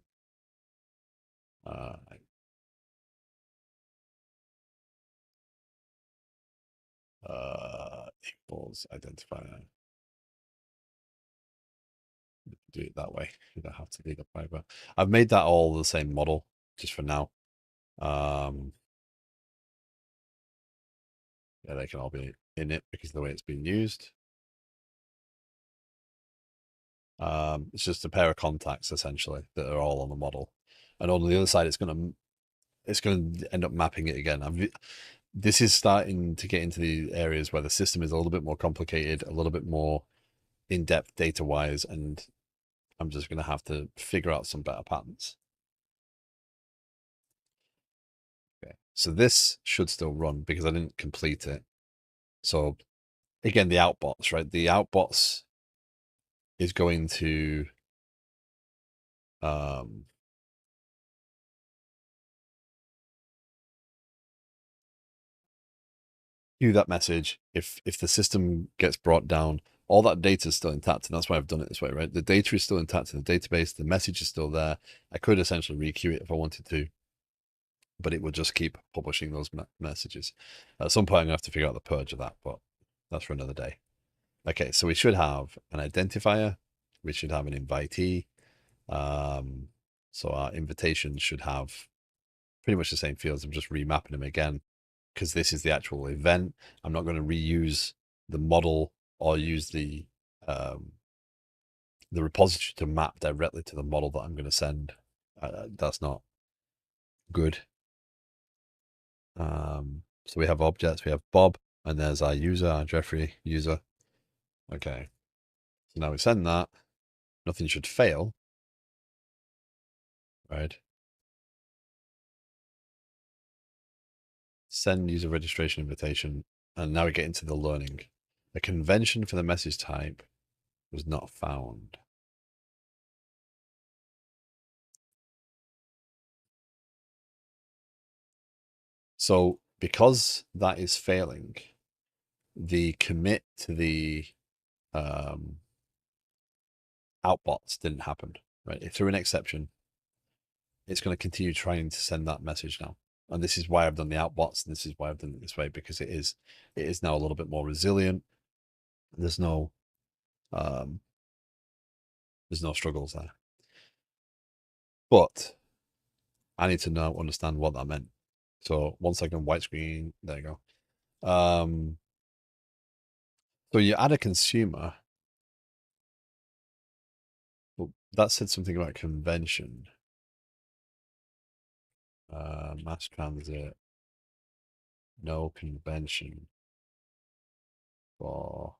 Speaker 1: equals identifier. Do it that way. You don't have to leave it private. I've made that all the same model just for now. Yeah, they can all be in it because of the way it's being used. It's just a pair of contacts essentially that are all on the model, and on the other side, it's going to end up mapping it again. This is starting to get into the areas where the system is a little bit more complicated, a little bit more in-depth data-wise, and I'm just going to have to figure out some better patterns. Okay, so this should still run because I didn't complete it. So again, the outbots, right? The outbots is going to queue that message. If the system gets brought down, all that data is still intact, and that's why I've done it this way, right? The data is still intact in the database. The message is still there. I could essentially requeue it if I wanted to, but it would just keep publishing those messages. At some point, I'm going to have to figure out the purge of that, but that's for another day. Okay, so we should have an identifier. We should have an invitee. So our invitation should have pretty much the same fields. I'm just remapping them again because this is the actual event. I'm not going to reuse the model or use the repository to map directly to the model that I'm going to send. That's not good. So we have objects, we have Bob, and there's our user, our Jeffrey user. Okay. So now we send that. Nothing should fail. Right. Send user registration invitation. And now we get into the learning. A convention for the message type was not found. So because that is failing, the commit to the outbots didn't happen, right? It threw an exception. It's going to continue trying to send that message now. And this is why I've done the outbots. And this is why I've done it this way, because it is now a little bit more resilient. There's no struggles there. But I need to now understand what that meant. So 1 second, white screen. There you go. So you add a consumer. Well, that said something about convention. MassTransit. No convention for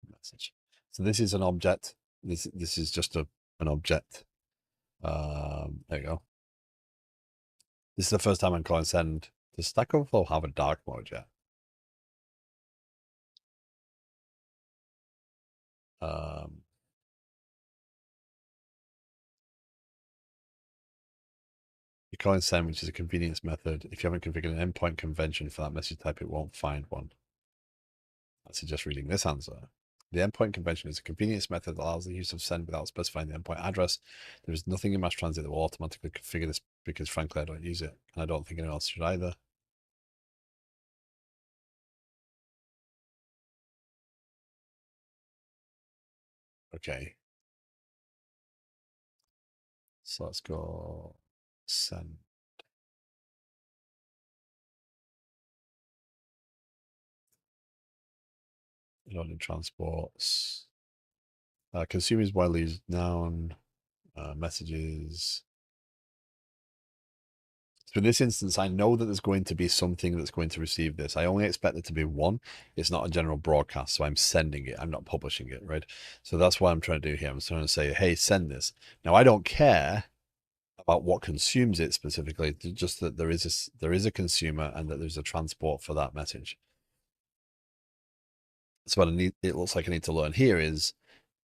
Speaker 1: message. So this is an object. This is just an object. There you go. This is the first time I'm calling send. Does Stack Overflow have a dark mode yet? You're calling send, which is a convenience method. If you haven't configured an endpoint convention for that message type, it won't find one. I suggest reading this answer. The endpoint convention is a convenience method that allows the use of send without specifying the endpoint address. There is nothing in MassTransit that will automatically configure this because, frankly, I don't use it, and I don't think anyone else should either. Okay. So let's go send. Loading transports. Consumer is widely used noun. Messages. So in this instance, I know that there's going to be something that's going to receive this. I only expect it to be one. It's not a general broadcast, so I'm sending it. I'm not publishing it, right? So that's what I'm trying to do here. I'm trying to say, hey, send this. Now, I don't care about what consumes it specifically, just that there is a consumer and that there's a transport for that message. So what it looks like I need to learn here is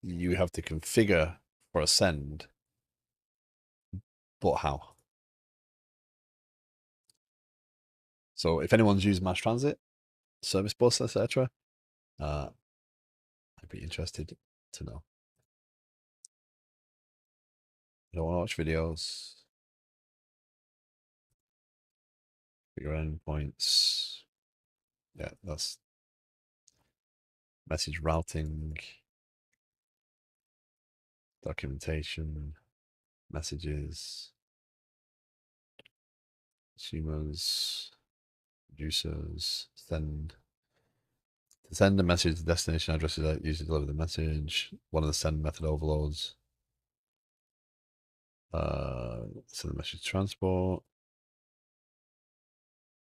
Speaker 1: you have to configure for a send, but how? So if anyone's used MassTransit, Service Bus, etc., I'd be interested to know. I don't want to watch videos. Figure endpoints. Yeah, that's message routing, documentation, messages, consumers, users, to send a message to destination addresses that usually deliver the message. One of the send method overloads. Send the message transport.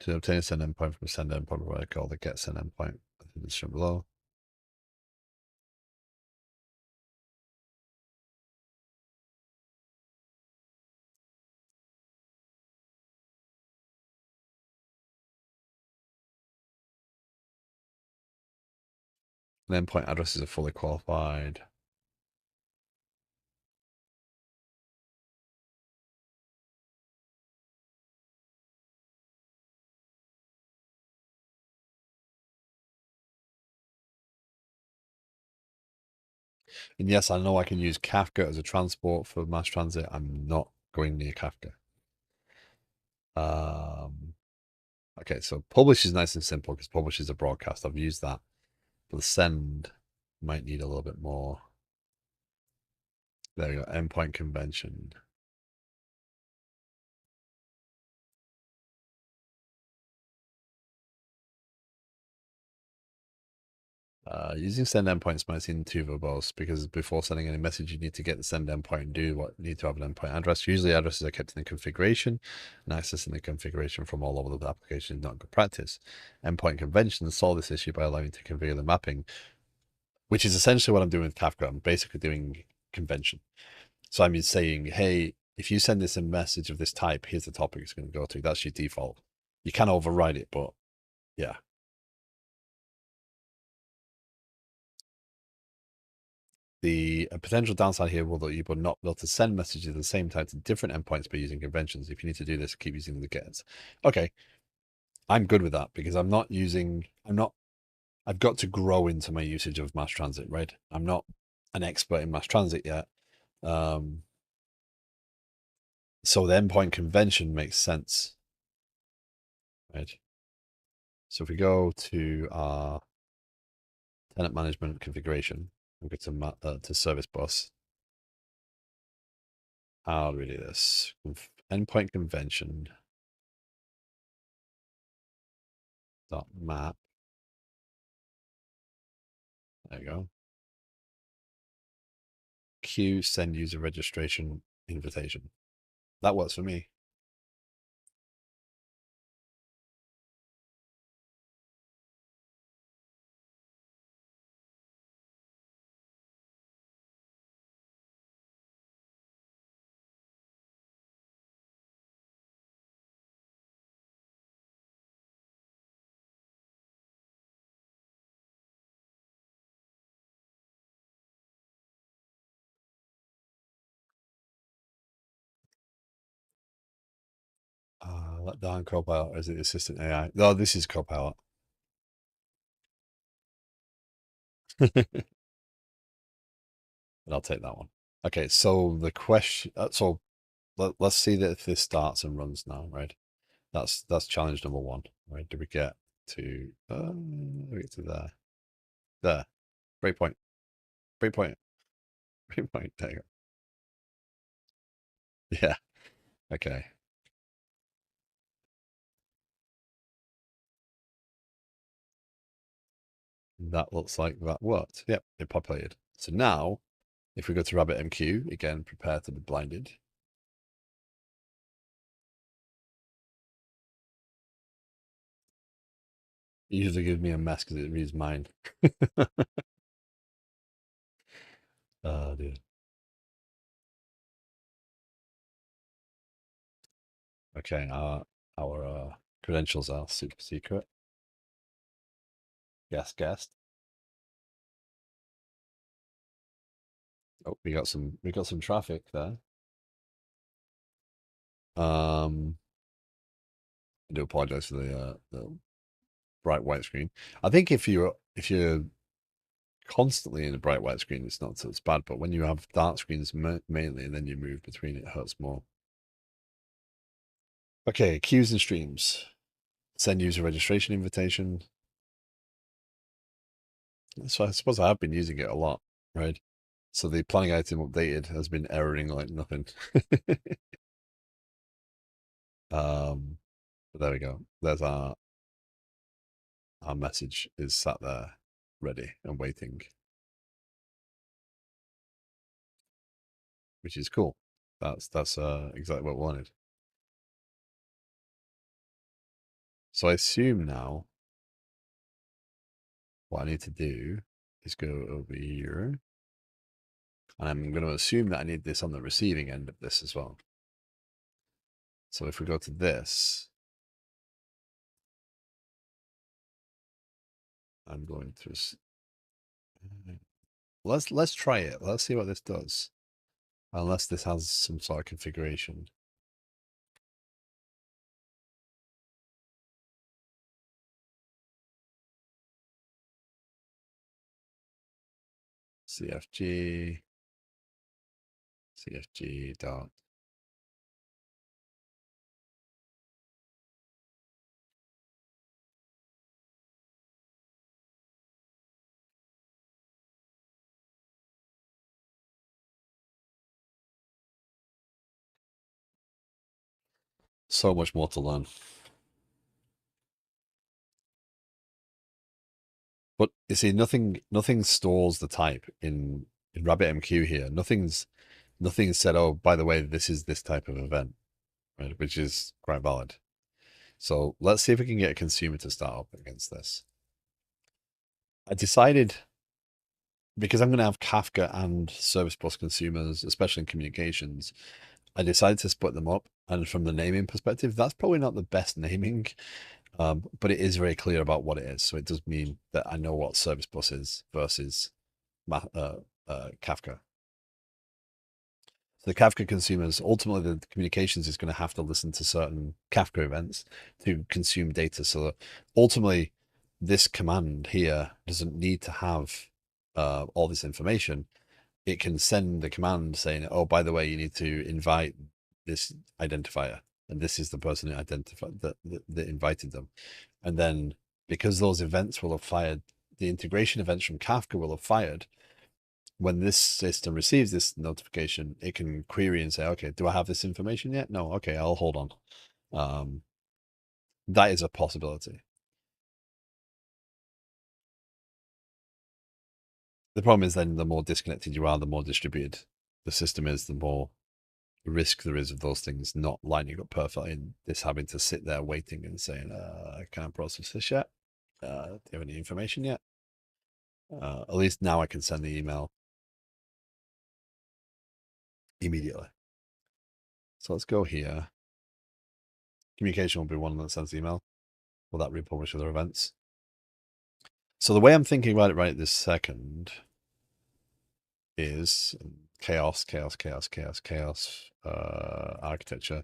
Speaker 1: To obtain a send endpoint from a send endpoint provider called the get send endpoint in the string below. And endpoint addresses are fully qualified. And yes, I know I can use Kafka as a transport for MassTransit. I'm not going near Kafka. Okay, so publish is nice and simple because publish is a broadcast. I've used that. But the send might need a little bit more. There you go, endpoint convention. Using send endpoints might seem too verbose because before sending any message, you need to get the send endpoint and do what you need to have an endpoint address. Usually addresses are kept in the configuration, and accessing the configuration from all over the application is not good practice. Endpoint conventions solve this issue by allowing you to configure the mapping, which is essentially what I'm doing with Kafka. I'm basically doing convention. So I'm saying, hey, if you send this a message of this type, here's the topic it's going to go to. That's your default. You can override it, but yeah. The potential downside here will that you will not be able to send messages at the same time to different endpoints by using conventions. If you need to do this, keep using the gets. Okay, I'm good with that because I've got to grow into my usage of MassTransit, right? I'm not an expert in MassTransit yet. So the endpoint convention makes sense, right? So if we go to our tenant management configuration, we go to service bus. How do we do this? Endpoint convention dot map. There you go. Queue send user registration invitation. That works for me. Let down Copilot, or is it Assistant AI? No, this is Copilot. And I'll take that one. Okay, so the question, let's see that if this starts and runs now, right? That's challenge number one, right? Do we get to, there? There, breakpoint, breakpoint, breakpoint, there you go. Yeah, okay. That looks like that worked. Yep, it populated. So now, if we go to RabbitMQ, again, prepare to be blinded. It usually gives me a mess because it reads mine. Oh, dear. Okay, our credentials are super secret. Guest. Oh, we got some traffic there. I do apologize for the bright white screen. I think if you're constantly in a bright white screen, it's not so bad. But when you have dark screens mainly, and then you move between, it hurts more. Okay, queues and streams. Send user registration invitation. So I suppose I have been using it a lot, right? So the planning item updated has been erroring like nothing. But there we go. There's our our message is sat there ready and waiting, which is cool. That's exactly what we wanted. So I assume now what I need to do is go over here, and I'm going to assume that I need this on the receiving end of this as well. So if we go to this, I'm going to let's try it. Let's see what this does. Unless this has some sort of configuration. CFG dot. So much more to learn. But you see, nothing stores the type in RabbitMQ here. Nothing's said, oh, by the way, this is this type of event, right? Which is quite valid. So let's see if we can get a consumer to start up against this. I decided, because I'm going to have Kafka and Service Bus consumers, especially in communications, I decided to split them up. And from the naming perspective, that's probably not the best naming, but it is very clear about what it is. So it does mean that I know what Service Bus is versus Kafka. So the Kafka consumers, ultimately the communications is going to have to listen to certain Kafka events to consume data. So ultimately, this command here doesn't need to have all this information. It can send the command saying, oh, by the way, you need to invite this identifier. And this is the person who identified that invited them. And then because those events will have fired, the integration events from Kafka will have fired. When this system receives this notification, it can query and say, okay, do I have this information yet? No. Okay, I'll hold on. That is a possibility. The problem is then the more disconnected you are, the more distributed the system is, the more risk there is of those things not lining up perfectly and this having to sit there waiting and saying, I can't process this yet. Do you have any information yet? At least now I can send the email immediately. So let's go here. Communication will be one that sends the email. Will that republish other events? So the way I'm thinking about it right this second is chaos architecture.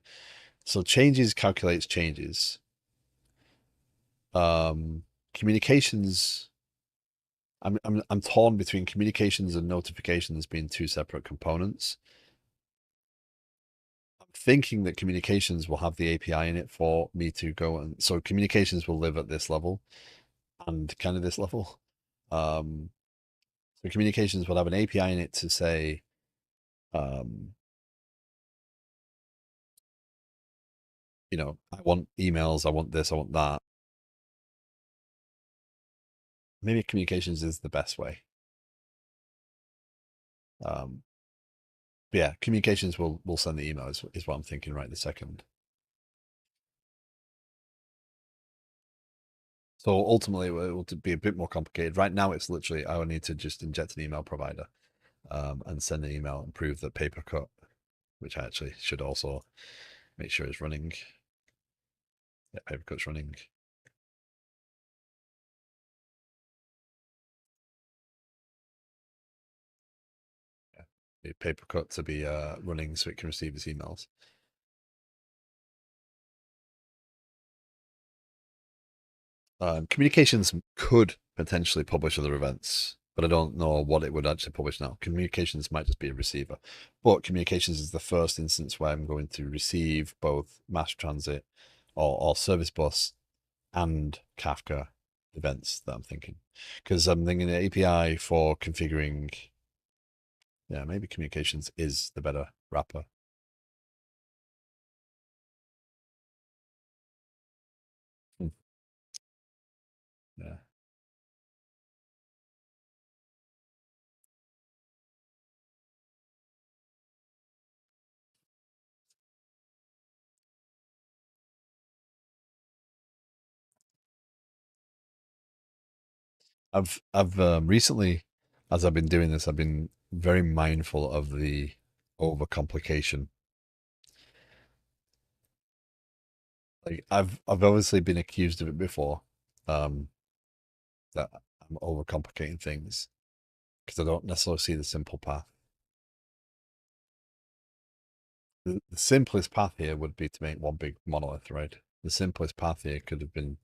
Speaker 1: So changes calculates changes. Communications. I'm torn between communications and notifications being two separate components. I'm thinking that communications will have the API in it for me to go, and so communications will live at this level and kind of this level. So communications will have an API in it to say, you know, I want emails, I want this, I want that. Maybe communications is the best way. But yeah, communications will send the email is what I'm thinking right this second. So ultimately, it will be a bit more complicated. Right now, it's literally I will need to just inject an email provider and send an email and prove that Papercut, which I actually should also make sure is running. Yeah, Papercut's running. Yeah, Papercut to be running so it can receive its emails. Communications could potentially publish other events, but I don't know what it would actually publish now. Communications might just be a receiver, but communications is the first instance where I'm going to receive both MassTransit or Service Bus and Kafka events that I'm thinking. Because I'm thinking the API for configuring, yeah, maybe communications is the better wrapper. Yeah. I've recently, as I've been doing this, I've been very mindful of the overcomplication. Like I've obviously been accused of it before, um, that I'm overcomplicating things because I don't necessarily see the simple path. The simplest path here would be to make one big monolith, right? The simplest path here could have been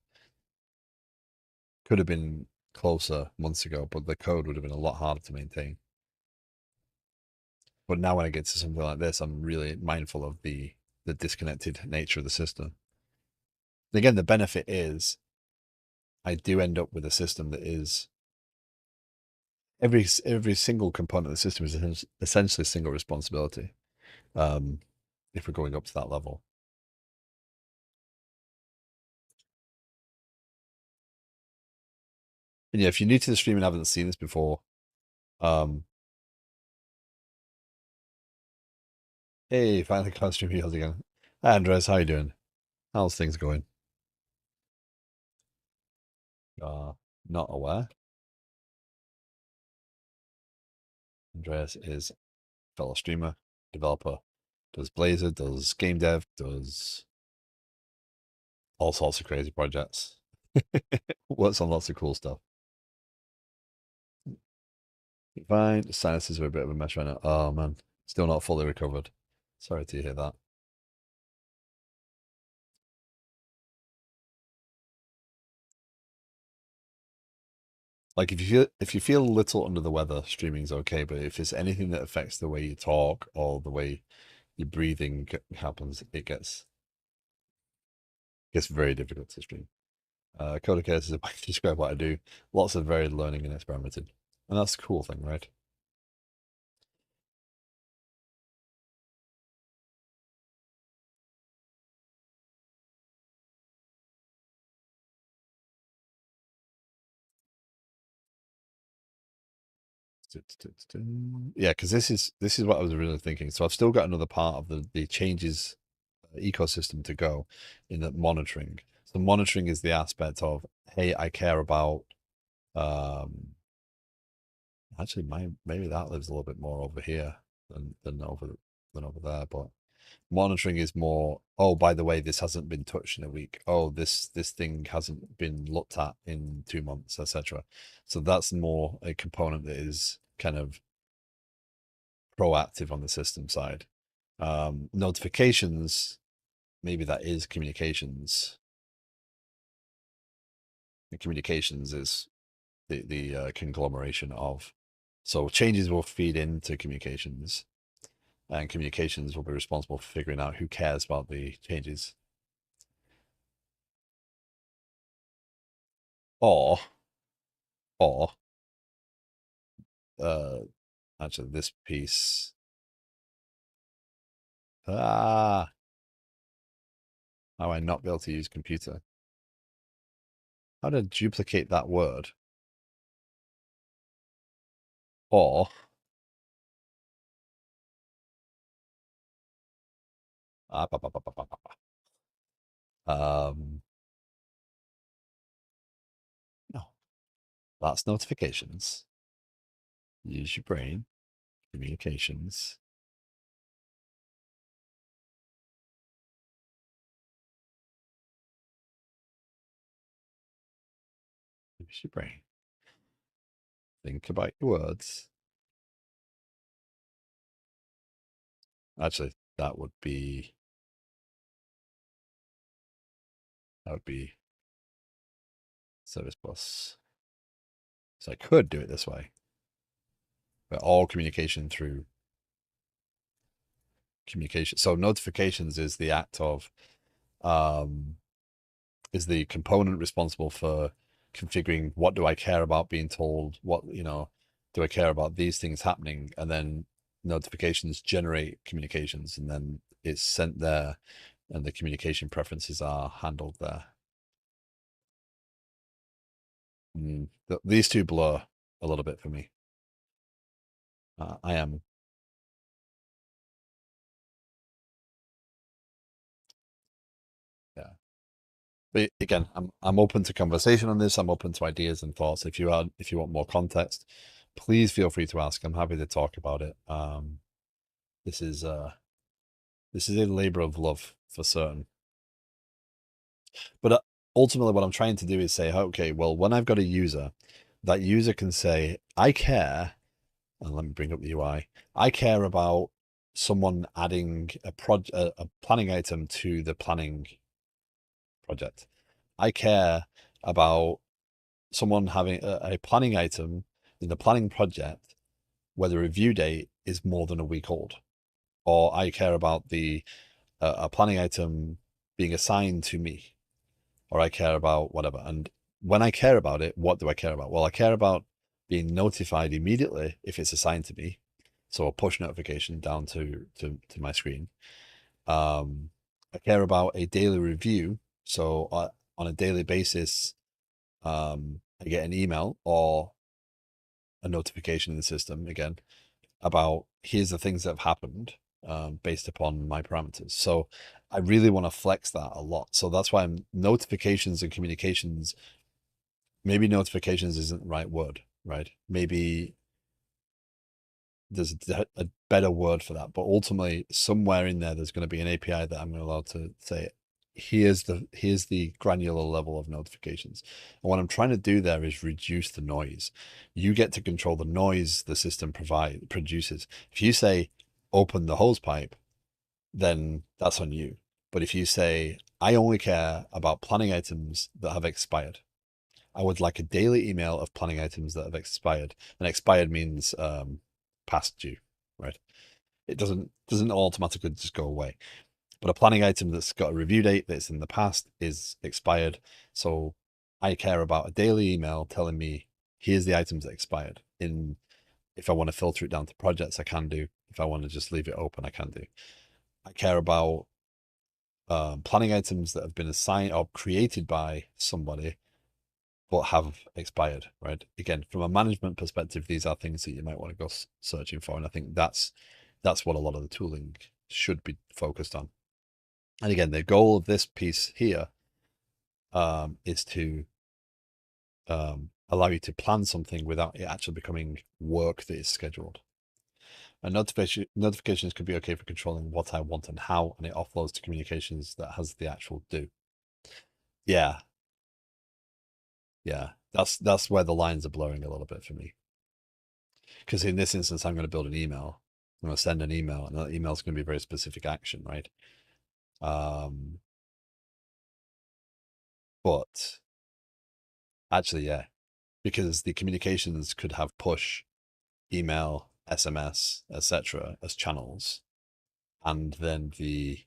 Speaker 1: closer months ago, but the code would have been a lot harder to maintain. But now when I get to something like this, I'm really mindful of the disconnected nature of the system. And again, the benefit is I do end up with a system that is every single component of the system is essentially a single responsibility. Um, if we're going up to that level. And yeah, if you're new to the stream and haven't seen this before, um, hey, finally got stream videos again. Hi, Andres, how you doing? How's things going? Uh, Not aware. Andreas is a fellow streamer, developer, does Blazor, does game dev, does all sorts of crazy projects. Works on lots of cool stuff. Fine. The sinuses are a bit of a mess right now. Oh man, still not fully recovered. Sorry to hear that. Like if you feel a little under the weather, streaming's okay. But if it's anything that affects the way you talk or the way your breathing happens, it gets very difficult to stream. Code Chaos is a way to describe what I do. Lots of varied learning and experimenting, and that's the cool thing, right? Yeah, because this is what I was really thinking. So I've still got another part of the changes ecosystem to go in that monitoring. So monitoring is the aspect of, hey, I care about um actually maybe that lives a little bit more over here than over there. But monitoring is more, oh, by the way, this hasn't been touched in a week. Oh, this thing hasn't been looked at in 2 months, etc. So that's more a component that is kind of proactive on the system side. Notifications, maybe that is communications. And communications is the conglomeration of. So changes will feed into communications, and communications will be responsible for figuring out who cares about the changes. Or uh, actually, this piece. Ah, how I not be able to use computer? How to duplicate that word? Or ah, no, that's notifications. Use your brain. Communications. Use your brain. Think about your words. Actually, that would be service bus. So I could do it this way, but all communication through communication. So notifications is the act of um is the component responsible for configuring what do I care about being told, what do I care about these things happening, and then notifications generate communications, and then it's sent there, and the communication preferences are handled there. These two blur a little bit for me. I am, yeah. But again, I'm open to conversation on this. I'm open to ideas and thoughts. If you want more context, please feel free to ask. I'm happy to talk about it. This is this is a labor of love for certain. But ultimately, what I'm trying to do is say, okay, well, when I've got a user, that user can say, I care, and let me bring up the UI. I care about someone adding a planning item to the planning project. I care about someone having a planning item in the planning project where the review date is more than a week old, or I care about the a planning item being assigned to me, or I care about whatever. And when I care about it, what do I care about? Well, I care about being notified immediately if it's assigned to me, so a push notification down to my screen. I care about a daily review, so on a daily basis, I get an email or a notification in the system again about here's the things that have happened based upon my parameters. So I really want to flex that a lot. So that's why I'm notifications and communications. Maybe notifications isn't the right word, right? Maybe there's a better word for that, but ultimately somewhere in there's going to be an API that I'm allowed to say, here's the granular level of notifications. And what I'm trying to do there is reduce the noise. You get to control the noise the system produces. If you say open the hose pipe, then that's on you. But if you say I only care about planning items that have expired, I would like a daily email of planning items that have expired. And expired means past due, right? It doesn't automatically just go away. But a planning item that's got a review date that's in the past is expired. So I care about a daily email telling me here's the items that expired. If I want to filter it down to projects, I can do. If I want to just leave it open, I can do. I care about planning items that have been assigned or created by somebody but have expired, right? Again, from a management perspective, these are things that you might want to go searching for. And I think that's what a lot of the tooling should be focused on. And again, the goal of this piece here is to allow you to plan something without it actually becoming work that is scheduled. And notifications could be okay for controlling what I want and how, and it offloads to communications that has the actual do. Yeah, yeah, that's where the lines are blurring a little bit for me. Because in this instance, I'm going to build an email. I'm going to send an email, and that email is going to be a very specific action, right? But actually, yeah, because the communications could have push, email, SMS, etc. as channels, and then the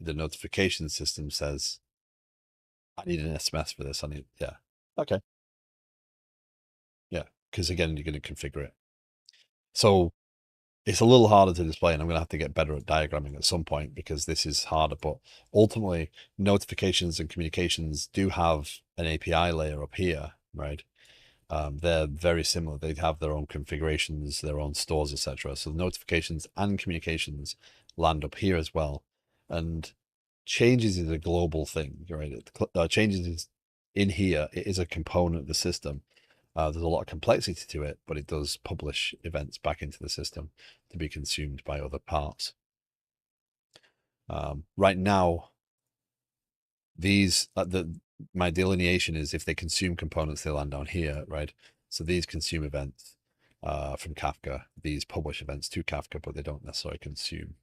Speaker 1: notification system says, "I need an SMS for this. I need yeah, okay, yeah." Because again, you're going to configure it. So it's a little harder to display, and I'm going to have to get better at diagramming at some point because this is harder. But ultimately, notifications and communications do have an API layer up here, right? They're very similar. They have their own configurations, their own stores, etc. So the notifications and communications land up here as well. And changes is a global thing, right? Changes is in here. It is a component of the system. There's a lot of complexity to it, but it does publish events back into the system to be consumed by other parts. Right now, these my delineation is if they consume components, they land down here, right? So these consume events from Kafka, these publish events to Kafka, but they don't necessarily consume.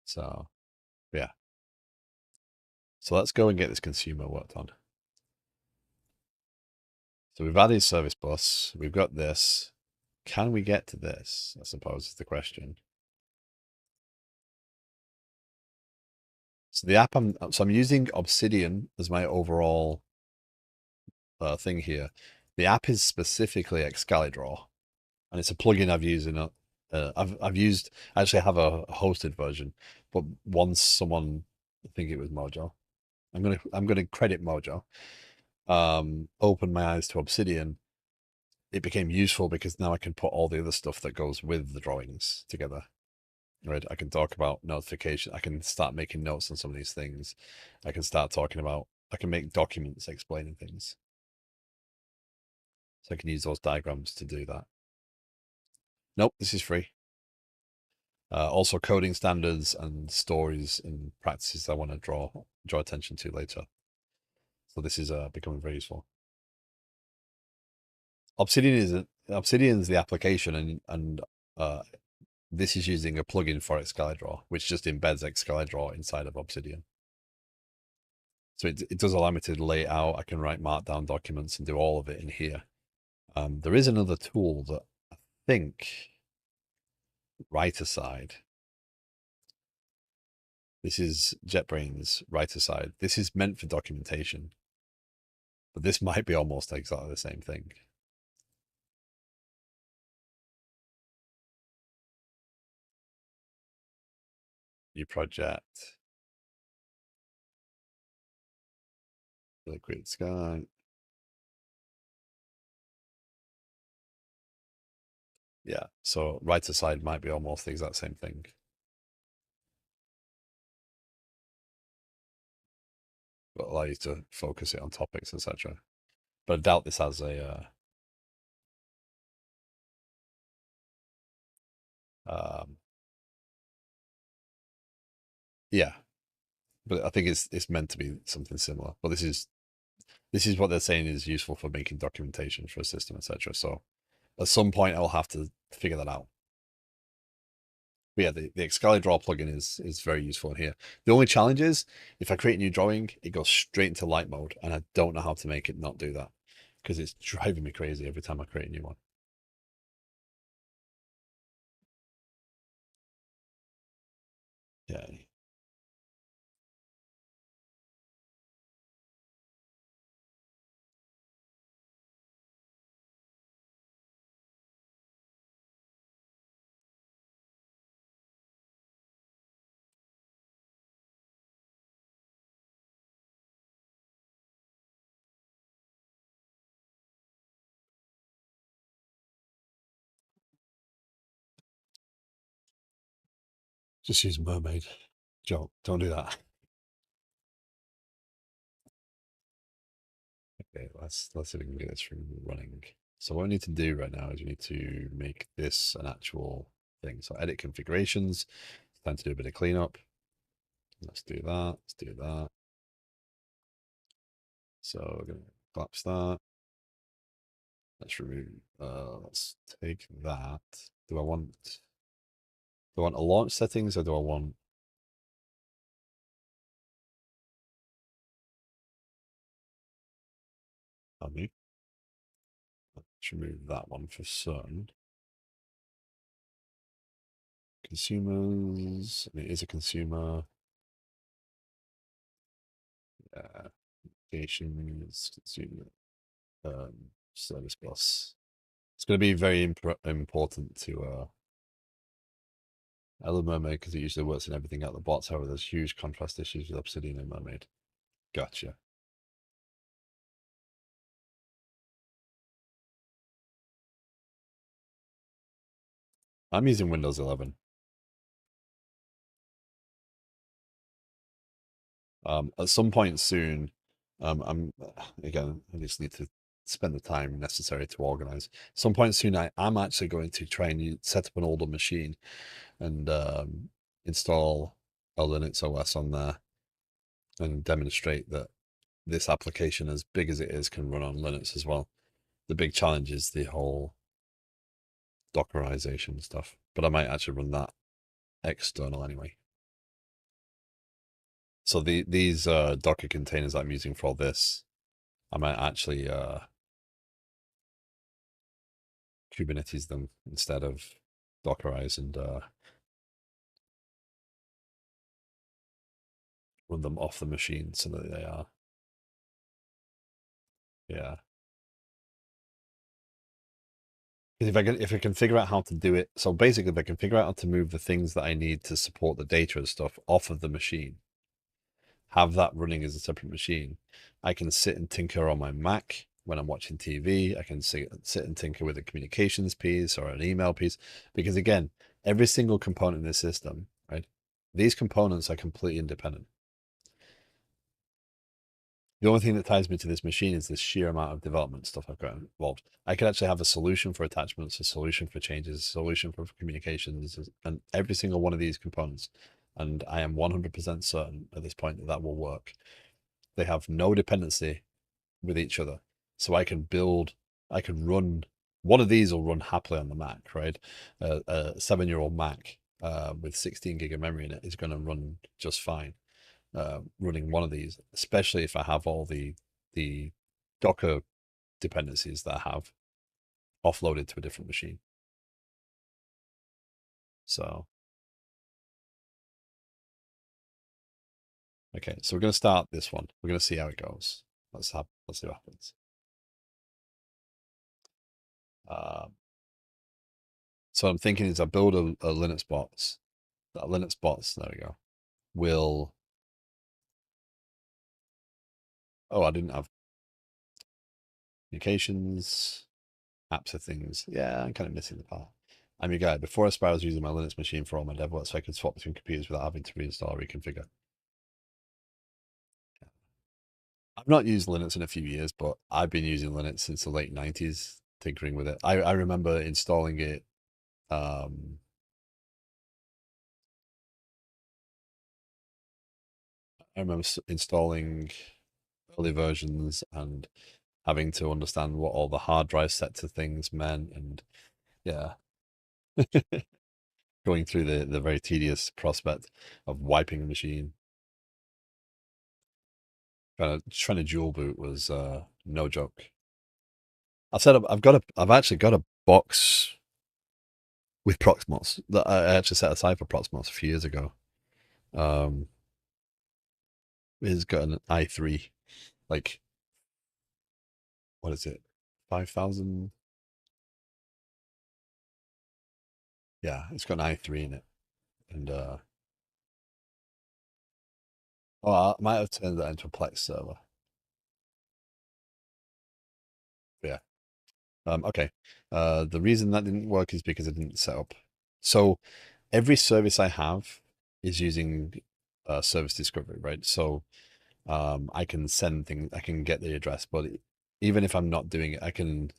Speaker 1: So yeah. So let's go and get this consumer worked on. So we've added service bus, we've got this. Can we get to this? I suppose is the question. So the app I'm using Obsidian as my overall thing here. The app is specifically Excalidraw, and it's a plugin I've used in I've used I actually have a hosted version, but once someone I think it was Mojo. I'm gonna credit Mojo. Opened my eyes to Obsidian. It became useful because now I can put all the other stuff that goes with the drawings together right? I can talk about notification. I can start making notes on some of these things. I can start talking about, I can make documents explaining things. So I can use those diagrams to do that. Nope, this is free. Also coding standards and stories and practices I want to draw attention to later. So this is becoming very useful. Obsidian is the application, and this is using a plugin for Excalidraw, which just embeds Excalidraw inside of Obsidian. So it does allow me to lay it out. I can write markdown documents and do all of it in here. There is another tool that I think WriterSide. This is JetBrains WriterSide. This is meant for documentation, but this might be almost exactly the same thing. New project. Liquid Sky. Yeah, so WriterSide might be almost the exact same thing. But allow you to focus it on topics, etc. But I doubt this has a yeah, but I think it's meant to be something similar. But this is what they're saying is useful for making documentation for a system, etc. So at some point I'll have to figure that out. But yeah, the Excalidraw plugin is very useful in here. The only challenge is if I create a new drawing, it goes straight into light mode, and I don't know how to make it not do that because it's driving me crazy every time I create a new one. Yeah. Just use mermaid. Joke. Don't do that. Okay, let's see if we can get this running. So what we need to do right now is we need to make this an actual thing. So edit configurations. It's time to do a bit of cleanup. Let's do that. Let's do that. So we're going to collapse that. Let's remove, let's take that. Do I want a launch settings or do I want me? Let's remove that one for certain. Consumers, it is a consumer. Applications, consumer, service bus. It's going to be very important to I love Mermaid because it usually works in everything out the box. However, there's huge contrast issues with Obsidian and Mermaid. Gotcha. I'm using Windows 11. At some point soon, I'm again, I just need to spend the time necessary to organize. Some point soon, I'm actually going to try and set up an older machine and install a Linux OS on there and demonstrate that this application, as big as it is, can run on Linux as well. The big challenge is the whole Dockerization stuff, but I might actually run that external anyway. So these Docker containers I'm using for all this, I might actually Kubernetes them instead of Dockerize and run them off the machine so that they are. Yeah. If I can figure out how to do it, so basically if I can figure out how to move the things that I need to support the data and stuff off of the machine, have that running as a separate machine, I can sit and tinker on my Mac when I'm watching TV. I can sit and tinker with a communications piece or an email piece, because again, every single component in this system, right? These components are completely independent. The only thing that ties me to this machine is this sheer amount of development stuff I've got involved. I could actually have a solution for attachments, a solution for changes, a solution for communications, and every single one of these components. And I am 100% certain at this point that that will work. They have no dependency with each other. So I can run, one of these will run happily on the Mac, right? A 7-year-old Mac with 16 gig of memory in it is going to run just fine. Running one of these, especially if I have all the Docker dependencies that I have offloaded to a different machine. So, okay, so we're going to start this one. We're going to see how it goes. Let's see what happens. So I'm thinking is I build a Linux box. That Linux box, there we go, will. Oh, I didn't have communications, apps of things. Yeah, I'm kind of missing the part. I'm your guy. Before Aspire, I was using my Linux machine for all my dev work, so I could swap between computers without having to reinstall or reconfigure. I've not used Linux in a few years, but I've been using Linux since the late 90s, tinkering with it. I remember installing it. I remember installing early versions and having to understand what all the hard drive set to things meant. And yeah, going through the very tedious prospect of wiping a machine. Trying to dual boot was no joke. I've actually got a box with Proxmox that I actually set aside for Proxmox a few years ago. It's got an i3, like what is it, 5,000? Yeah, it's got an i3 in it, and oh, I might have turned that into a Plex server. But yeah. Okay. The reason that didn't work is because I didn't set up. So every service I have is using service discovery, right? So I can send things, I can get the address, but even if I'm not doing it, I can.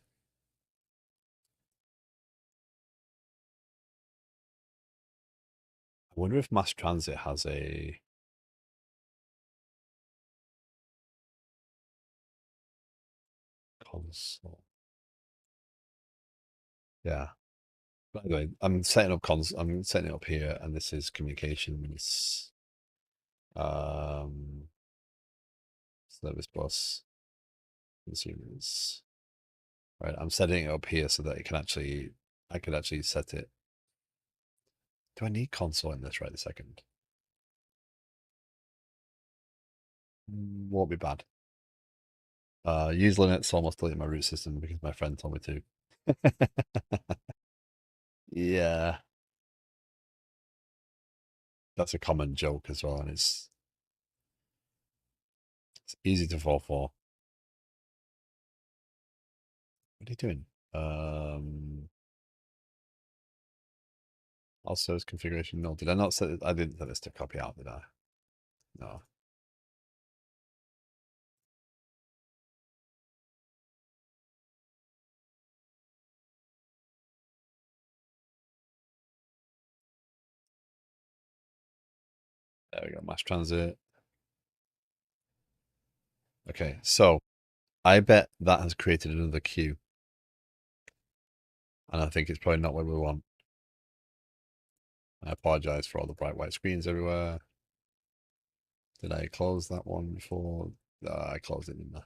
Speaker 1: I wonder if MassTransit has a console. Yeah. But anyway, I'm setting it up here, and this is communications, um, service bus, consumers. Right, I'm setting it up here so that I could actually set it. Do I need console in this right this second? Won't be bad. Use Linux, almost delete my root system because my friend told me to. Yeah, that's a common joke as well, and it's easy to fall for. What are you doing? Also, is configuration no? Did I not set it? I didn't set this to copy out, did I? No. There we go. MassTransit. Okay, so I bet that has created another queue, and I think it's probably not what we want. I apologize for all the bright white screens everywhere. Did I close that one before? I closed it, didn't I?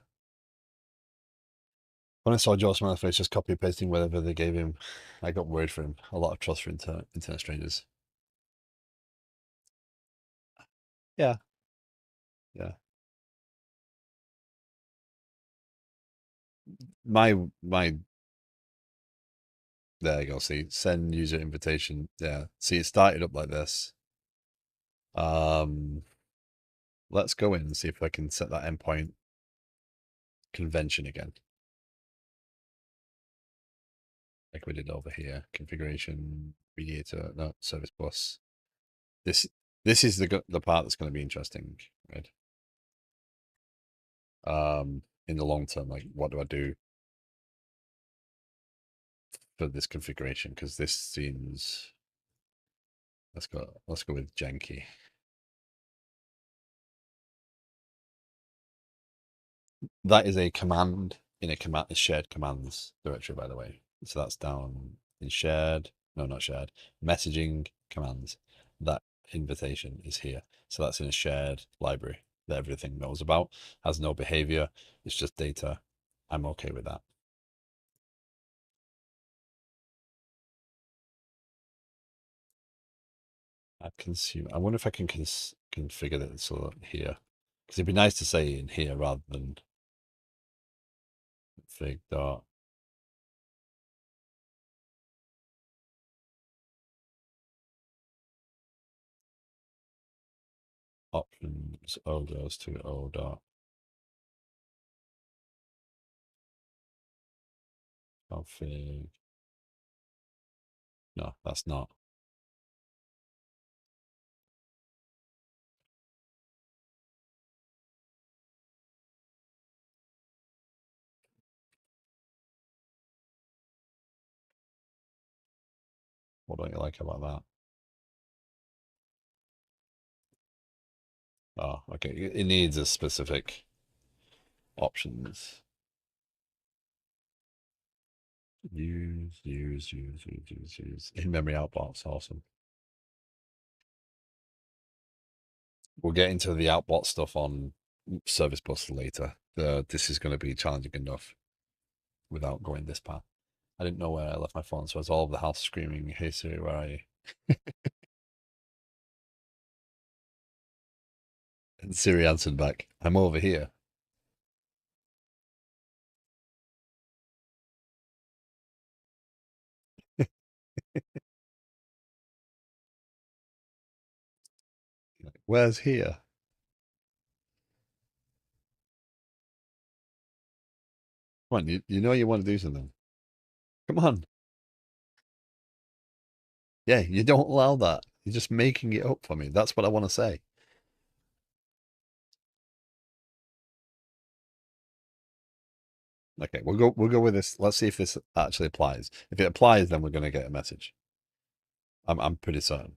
Speaker 1: When I saw Joe Smiley's face just copy and pasting whatever they gave him, I got worried for him. A lot of trust for internet strangers. Yeah, yeah. My there you go. See, send user invitation. Yeah. See, it started up like this. Um, let's go in and see if I can set that endpoint convention again. like we did over here. Configuration, mediator, no, service bus. This this is the part that's going to be interesting, right? In the long term, like what do I do for this configuration? Because this seems, let's go with janky. That is a command in a shared commands directory, by the way. So that's down in shared, no, not shared, messaging commands. That invitation is here. So that's in a shared library that everything knows about, has no behavior. It's just data. I'm okay with that. Add consume. I wonder if I can configure this so here, because it'd be nice to say in here rather than config dot. Options O goes to O dot config. No, that's not. What don't you like about that? Oh, okay. It needs a specific options. Use. In-memory outbox. Awesome. We'll get into the outbot stuff on Service Bus later. This is going to be challenging enough without going this path. I didn't know where I left my phone, so I was all over the house screaming, "Hey Siri, where are you?" And Siri answered back, "I'm over here." Where's here? Come on, you know you want to do something. Come on. Yeah, you don't allow that. You're just making it up for me. That's what I want to say. Okay, we'll go with this. Let's see if this actually applies. If it applies, then we're gonna get a message. I'm pretty certain.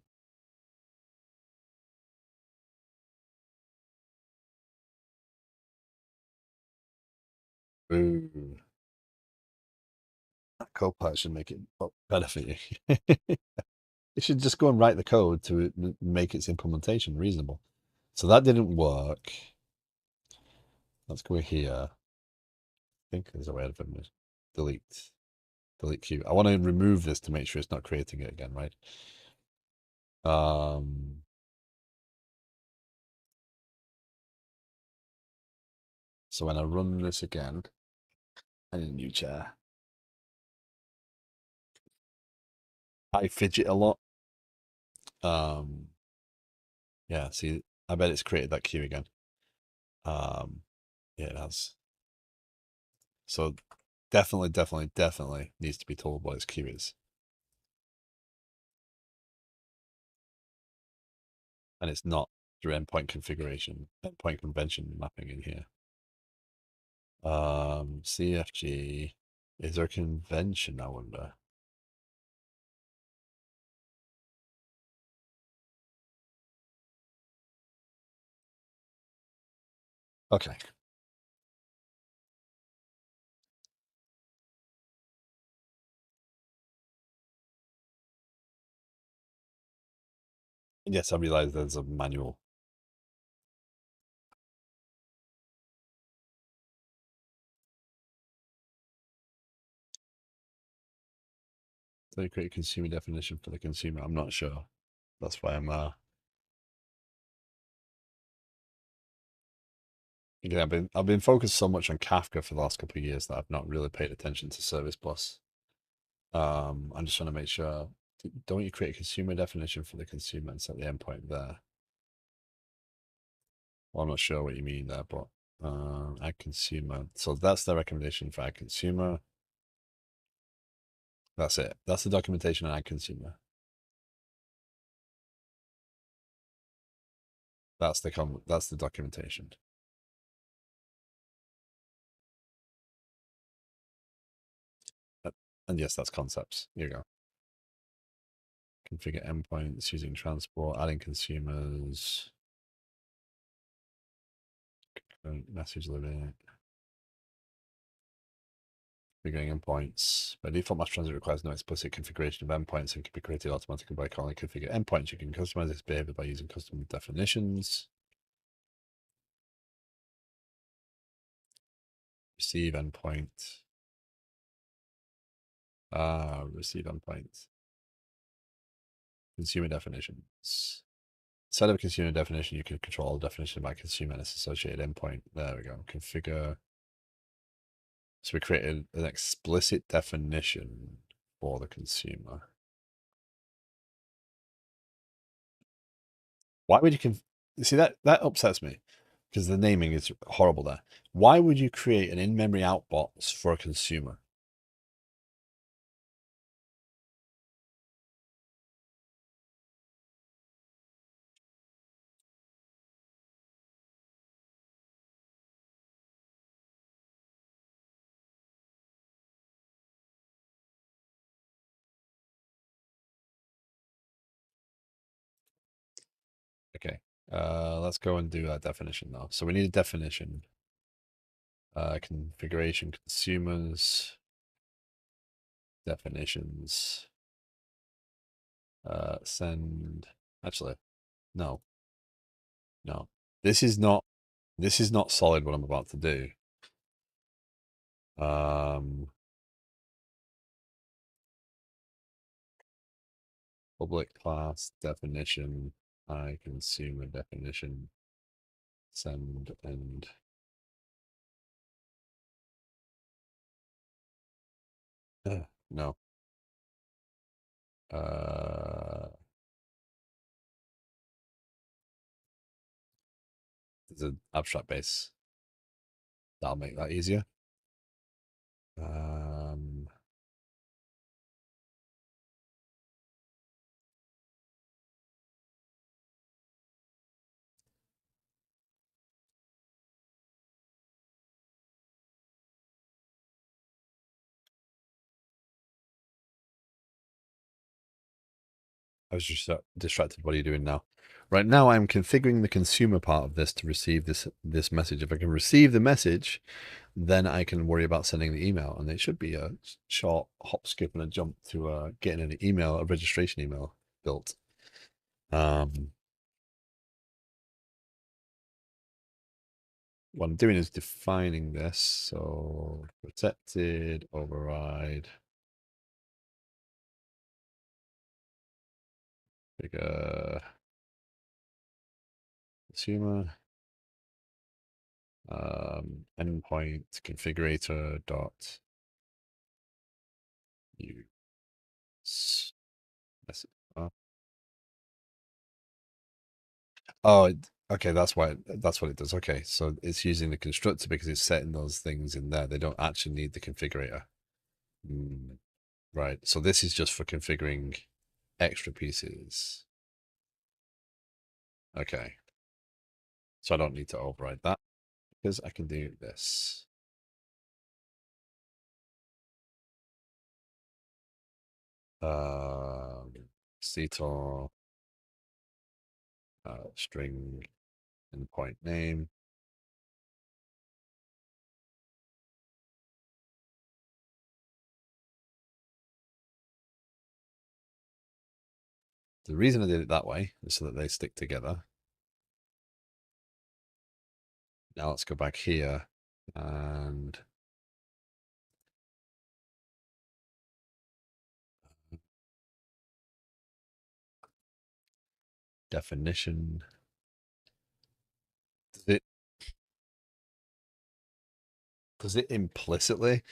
Speaker 1: Ooh. That Copilot should make it better for you. It should just go and write the code to make its implementation reasonable. So that didn't work. Let's go here. I think there's a way of it. Delete. Delete queue. I want to remove this to make sure it's not creating it again, right? So when I run this again, I need a new chair. I fidget a lot. Yeah, see, I bet it's created that queue again. Yeah, it has. So definitely needs to be told what its queue is. And it's not through endpoint configuration, endpoint convention mapping in here. CFG, is there a convention, I wonder? Okay. Yes, I realize there's a manual. So you create a consumer definition for the consumer. I'm not sure. That's why I'm again, I've been focused so much on Kafka for the last couple of years that I've not really paid attention to Service Bus. I'm just trying to make sure. Don't you create a consumer definition for the consumer and set the endpoint there? Well, I'm not sure what you mean there, but add consumer. So that's the recommendation for add consumer. That's it. That's the documentation on consumer. That's the documentation. And yes, that's concepts. Here you go. Configure endpoints using transport, adding consumers, message limit, configuring endpoints. By default, MassTransit requires no explicit configuration of endpoints and can be created automatically by calling configure endpoints. You can customize this behavior by using custom definitions. Receive endpoint. Receive endpoint. Consumer definitions. Instead of a consumer definition, you can control the definition by consumer and its associated endpoint. There we go. Configure. So we created an explicit definition for the consumer. Why would you see that upsets me because the naming is horrible there. Why would you create an in-memory outbox for a consumer? Okay. Let's go and do that definition now. So we need a definition. Configuration, consumers, definitions. Send. Actually, no. This is not solid what I'm about to do. Public class definition, consumer definition, send end. No. There's an abstract base. That'll make that easier. I was just distracted. What are you doing now? Right now, I'm configuring the consumer part of this to receive this message. If I can receive the message, then I can worry about sending the email. And it should be a short hop, skip, and a jump to getting an email, a registration email built. What I'm doing is defining this. So protected, override, figure, consumer, endpoint configurator dot use. Oh, okay. That's what it does. Okay, so it's using the constructor because it's setting those things in there. They don't actually need the configurator. Right. So this is just for configuring extra pieces. Okay. So I don't need to override that because I can do this. CTOR string endpoint name. The reason I did it that way is so that they stick together. Now let's go back here and definition. Does it implicitly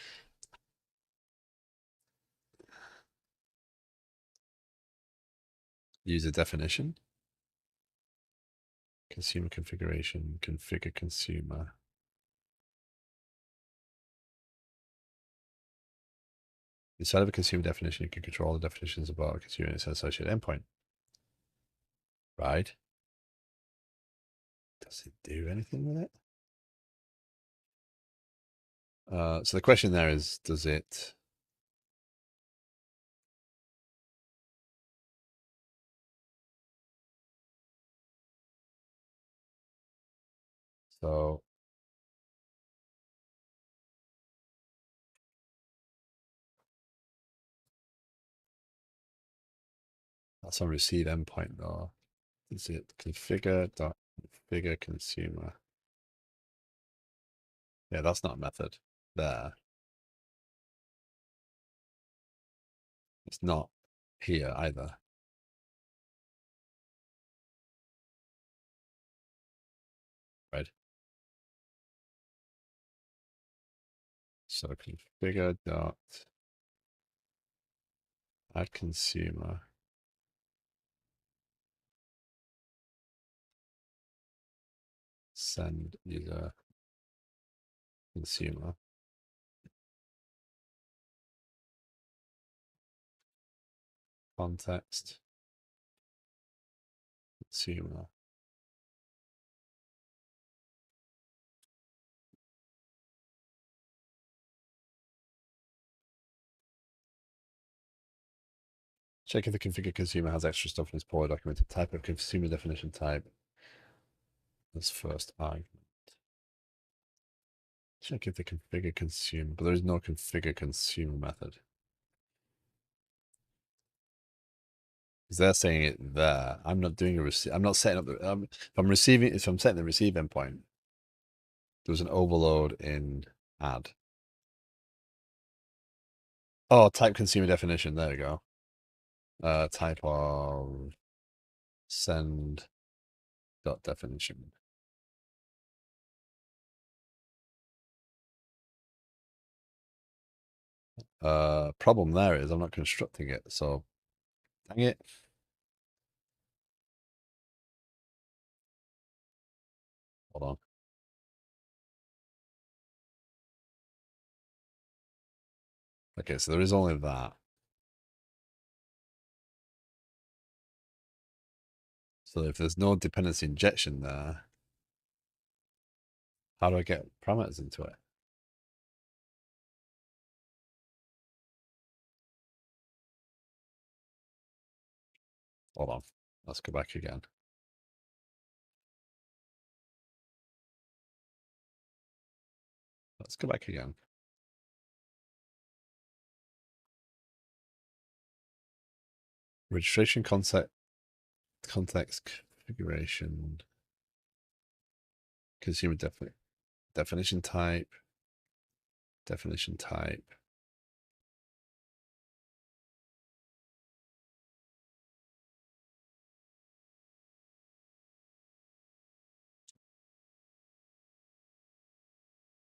Speaker 1: use a definition? Consumer configuration, configure consumer. Inside of a consumer definition, you can control the definitions about a consumer and its associated endpoint. Right? Does it do anything with it? So the question there is, does it... So that's on receive endpoint though. Is it configure consumer? Yeah, that's not a method there. It's not here either. Right? So configure dot add consumer. Send user consumer. Context consumer. Check if the configure consumer has extra stuff in its poorly documented type of consumer definition type as first argument. Check if the configure consumer, but there is no configure consumer method. Because they're saying it there. I'm not doing a receive. I'm not setting up the. If I'm setting the receive endpoint, there was an overload in add. Oh, type consumer definition. There we go. Type of send dot definition. Problem there is I'm not constructing it, so dang it. Hold on. Okay, so there is only that. So if there's no dependency injection there, how do I get parameters into it? Hold on. Let's go back again. Let's go back again. Registration context configuration, consumer definition type.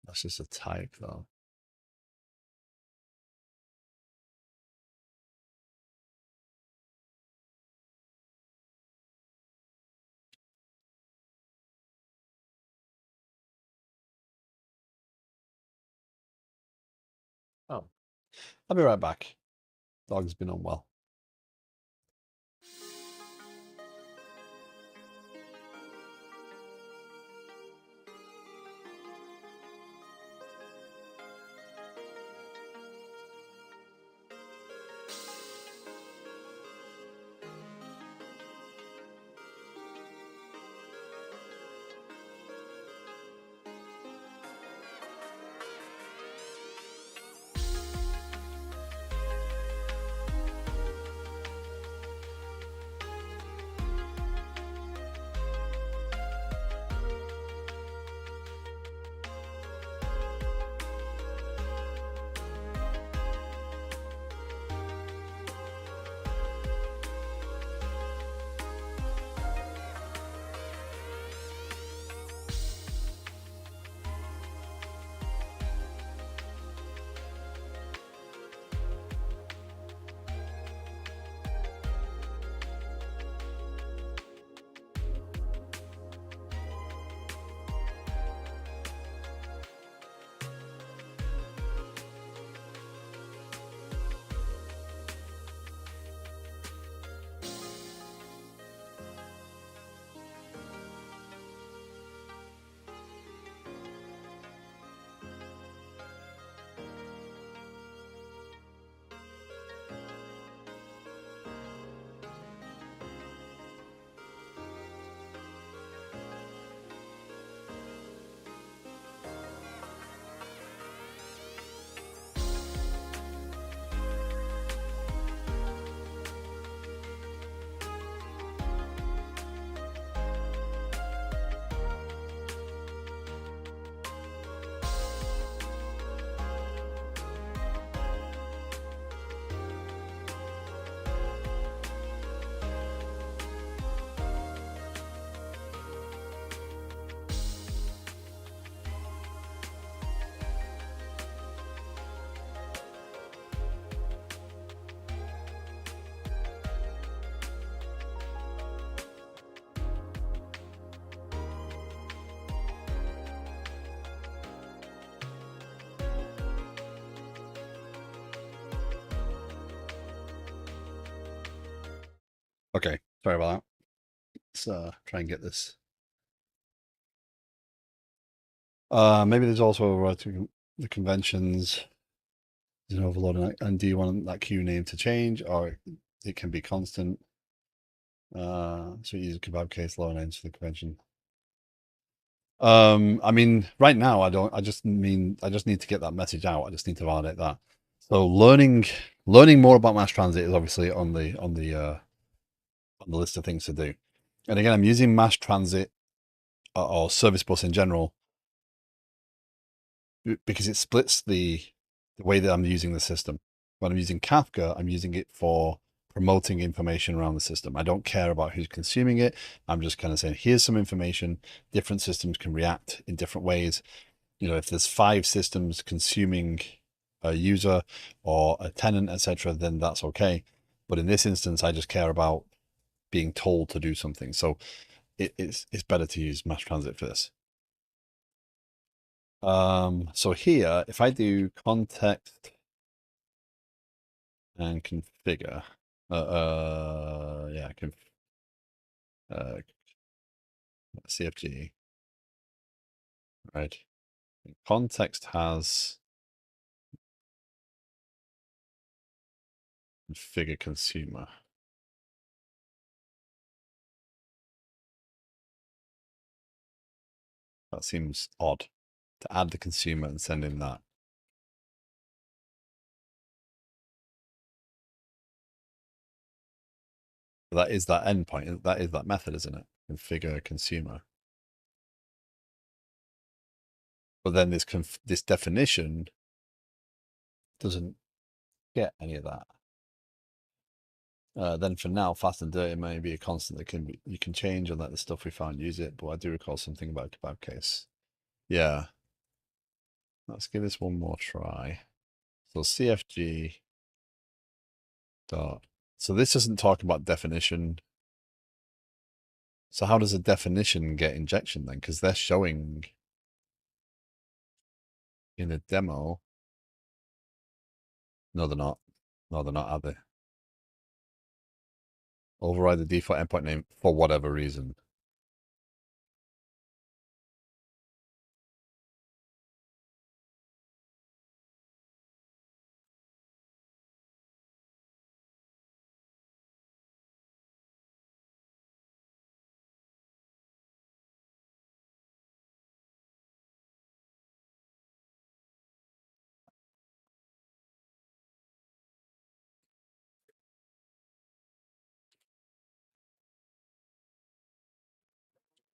Speaker 1: That's just a type though. Oh, I'll be right back. Dog's been unwell. Okay, sorry about that. Let's try and get this. Maybe there's also the conventions is an overload, and do you want that queue name to change, or it can be constant? So you use kebab case lower names for the convention. I mean, right now I don't. I just need to get that message out. I just need to validate that. So learning more about MassTransit is obviously on the list of things to do. And again, I'm using MassTransit or Service Bus in general because it splits the way that I'm using the system. When I'm using Kafka, I'm using it for promoting information around the system. I don't care about who's consuming it. I'm just kind of saying, here's some information. Different systems can react in different ways. You know, if there's 5 systems consuming a user or a tenant, etc., then that's okay. But in this instance, I just care about being told to do something. So it's better to use MassTransit for this. So here, if I do context and configure, yeah, uh, CFG, right? Context has configure consumer. That seems odd to add the consumer and send in that. That is that endpoint. That is that method, isn't it? Configure consumer. But then this definition doesn't get any of that. Then for now, fast and dirty may be a constant that you can change and let the stuff we found use it. But I do recall something about kebab case. Yeah. Let's give this one more try. So CFG dot. So this doesn't talk about definition. So how does a definition get injection then? Because they're showing in the demo. No, they're not. No, they're not, are they? Override the default endpoint name for whatever reason.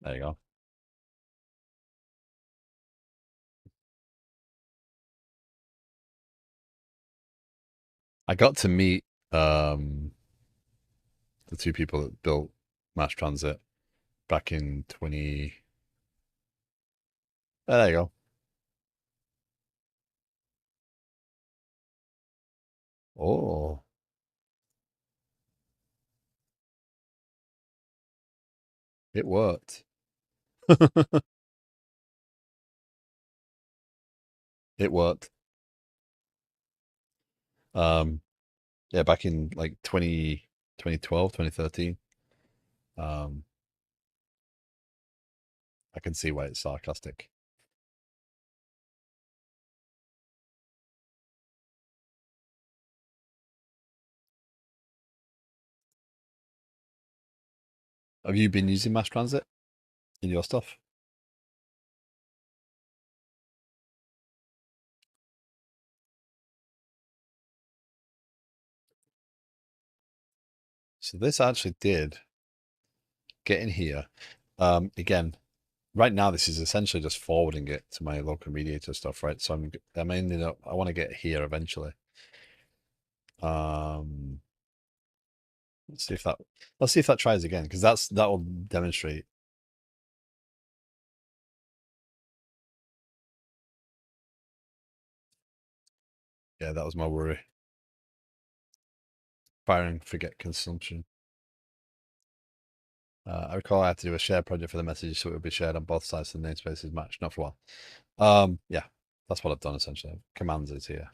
Speaker 1: There you go. I got to meet the 2 people that built MassTransit back in 20. Oh, there you go. Oh, it worked. It worked. Yeah, back in like 2012, 2013. Um, I can see why it's sarcastic. Have you been using MassTransit in your stuff? So this actually did get in here. Again, right now this is essentially just forwarding it to my local mediator stuff, right? So I'm ending up. I want to get here eventually. Um, let's see if that tries again, because that will demonstrate. Yeah, that was my worry. Firing forget consumption. I recall I had to do a share project for the message, so it would be shared on both sides so the namespaces match. Not for a while. Yeah, that's what I've done essentially. Commands is here,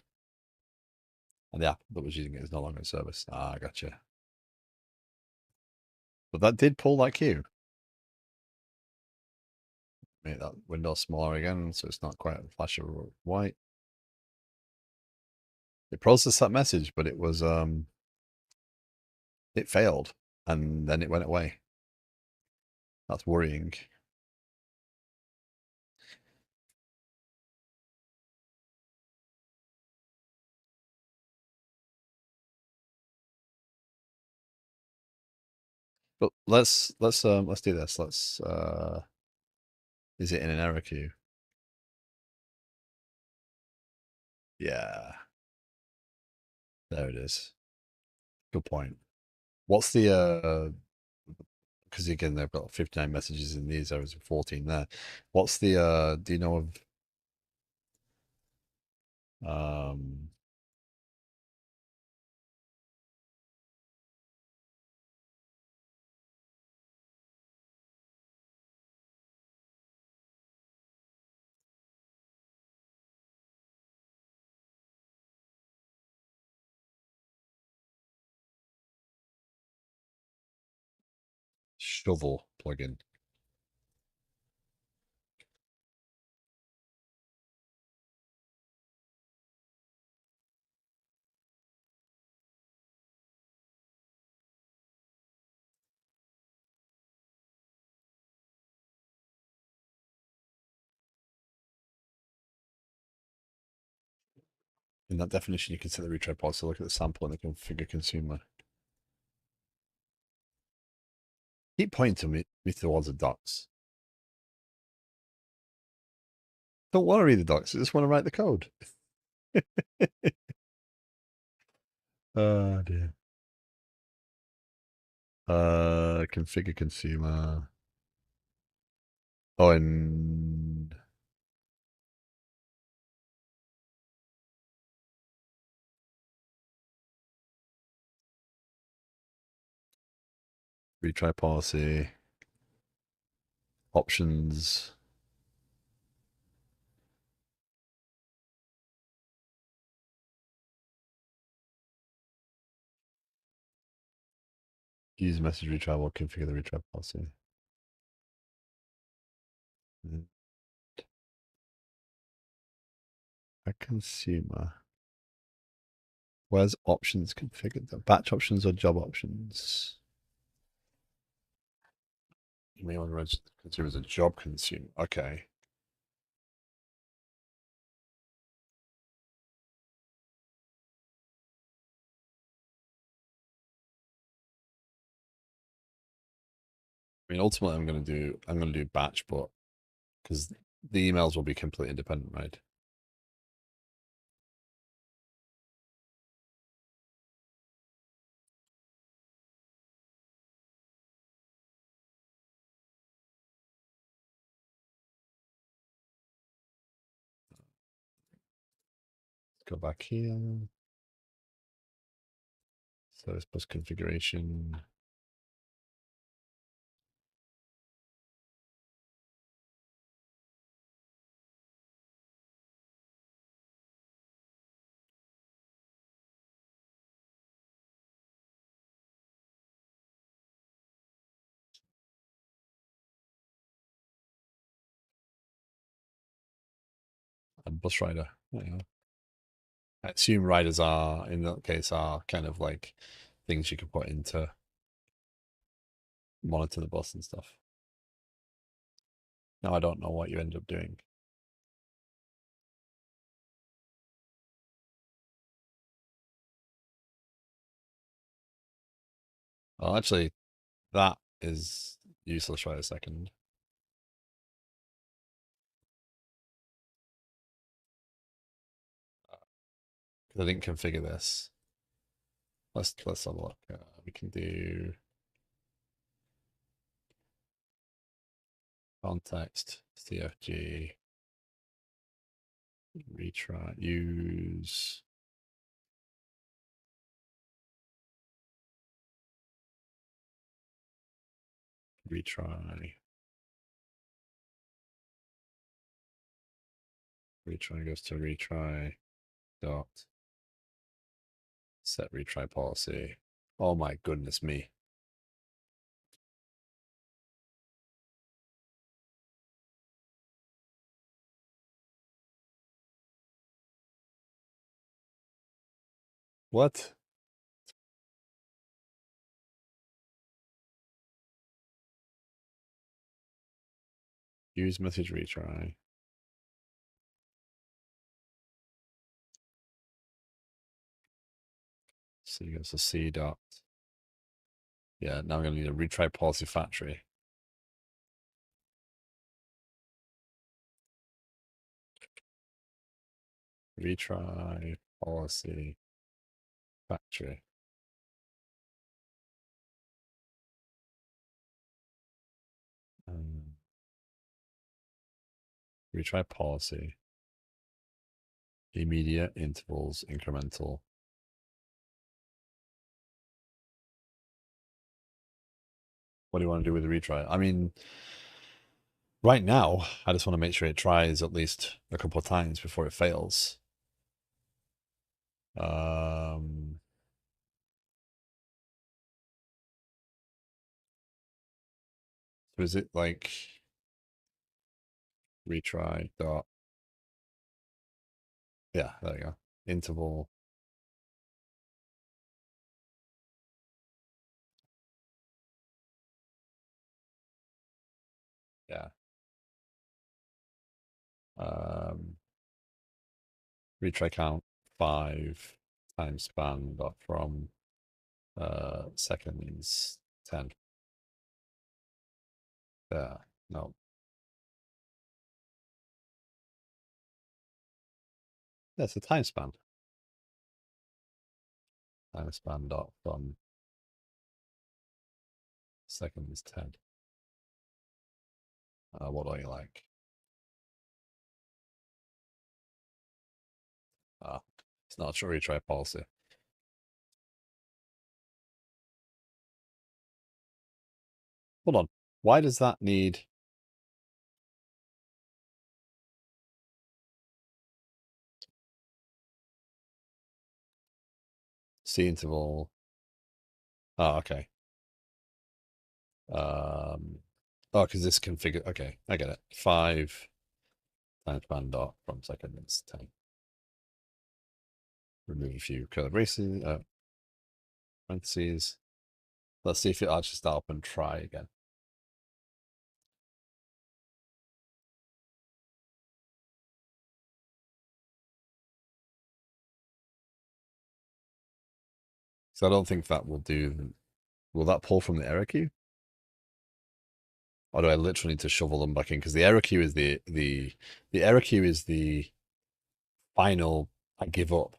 Speaker 1: and the app that was using it is no longer in service. Ah, gotcha. But that did pull that queue. Make that window smaller again, so it's not quite a flash of white. It processed that message, but it was it failed, and then it went away. That's worrying. But let's do this. Let's is it in an error queue? Yeah. There it is. Good point. What's the because again they've got 59 messages in these errors and 14 there. What's the do you know of shovel plugin? In that definition, you can set the retry pod. So look at the sample and the configure consumer. Keep pointing me towards the docs. Don't want to read the docs. I just want to write the code. Oh dear. Configure consumer. Oh, and retry policy. Options. Use message retry or configure the retry policy. A consumer. Where's options configured? Batch options or job options? You may want to register the consumer as a job consumer. Okay. I mean, ultimately, I'm gonna do batch, but because the emails will be completely independent, right? Let's go back here. Service bus configuration. And bus rider. Yeah. I assume riders are, in that case, are kind of like things you can put in to monitor the bus and stuff. Now I don't know what you end up doing. Well, actually, that is useless right a second. Because I didn't configure this. Let's have a look. We can do context, CFG, retry, use retry. Retry goes to retry dot set retry policy. Oh my goodness me. What? Use message retry. So you go to C dot. Yeah, now I'm going to need a retry policy factory. Retry policy factory. Retry policy. Immediate intervals, incremental. What do you want to do with the retry? I mean, right now, I just want to make sure it tries at least a couple of times before it fails. So is it like retry dot? Yeah, there you go. Interval. Yeah. Retry count 5 times span dot from seconds 10. Yeah, no. That's a time span. Time span dot from seconds 10. What do you like? It's not a retry policy. Hold on. Why does that need C interval? Oh, okay. Oh, because this configure. Okay, I get it. 5 times span dot from seconds 10. Remove a few curly braces, parentheses. Let's see if it actually start up and try again. So I don't think that will do. Will that pull from the error queue? Or do I literally need to shovel them back in? Because the error queue is the error queue is the final I give up.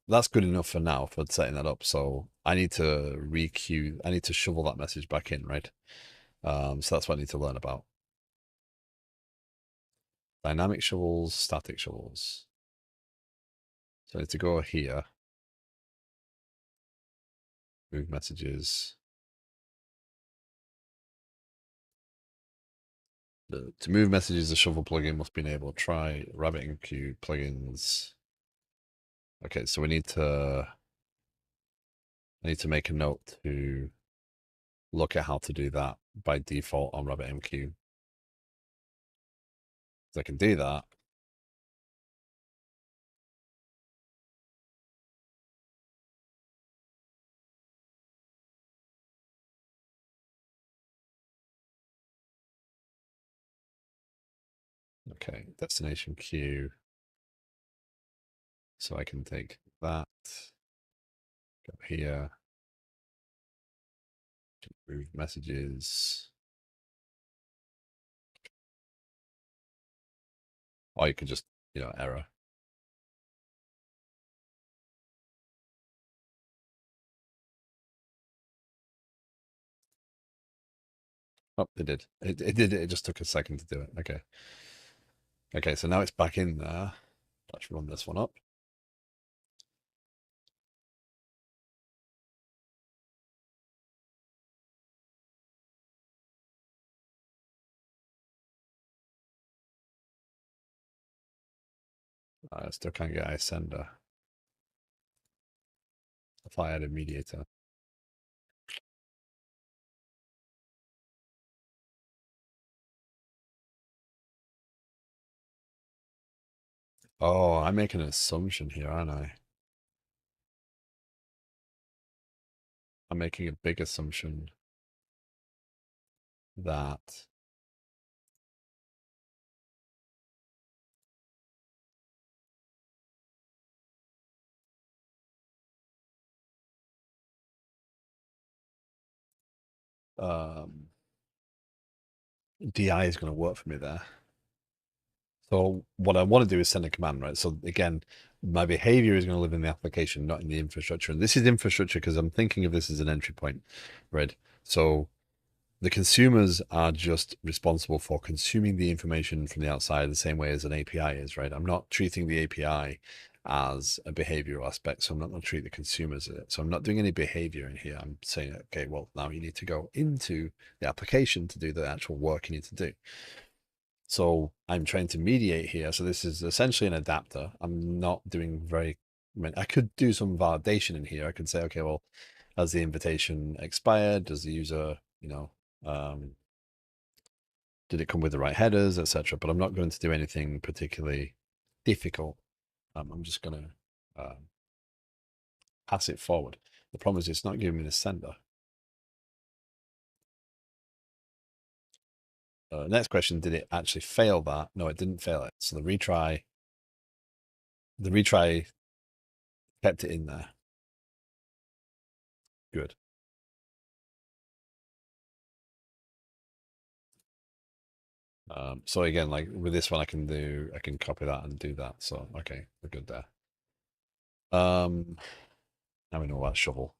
Speaker 1: That's good enough for now for setting that up. So I need to re-queue. I need to shovel that message back in, right? So that's what I need to learn about. Dynamic shovels, static shovels. So I need to go here. Move messages. To move messages, the shovel plugin must be enabled. Try RabbitMQ plugins. Okay, so I need to make a note to look at how to do that by default on RabbitMQ. So I can do that. Okay, destination queue. So I can take that, go here, move messages. Or you can just, error. Oh, it did. It did. It just took a second to do it. Okay. Okay, so now it's back in there. Let's run this one up. I still can't get iSender. If I add a mediator. Oh, I'm making an assumption here, aren't I? I'm making a big assumption that um, DI is going to work for me there. So what I want to do is send a command, right? So again, my behavior is going to live in the application, not in the infrastructure. And this is infrastructure because I'm thinking of this as an entry point, right? So the consumers are just responsible for consuming the information from the outside the same way as an API is, right? I'm not treating the API as a behavioral aspect, so I'm not going to treat the consumers as it. So I'm not doing any behavior in here. I'm saying, okay, well, now you need to go into the application to do the actual work you need to do. So I'm trying to mediate here. So this is essentially an adapter. I'm not doing very, I mean, I could do some validation in here. I could say, okay, well, has the invitation expired? Does the user, did it come with the right headers, etc.? But I'm not going to do anything particularly difficult. I'm just going to pass it forward. The problem is it's not giving me the sender. Next question, did it actually fail that? No, it didn't fail it. So the retry kept it in there. Good. So again, like with this one, I can copy that and do that. So, okay, we're good there. Now we know about shovel.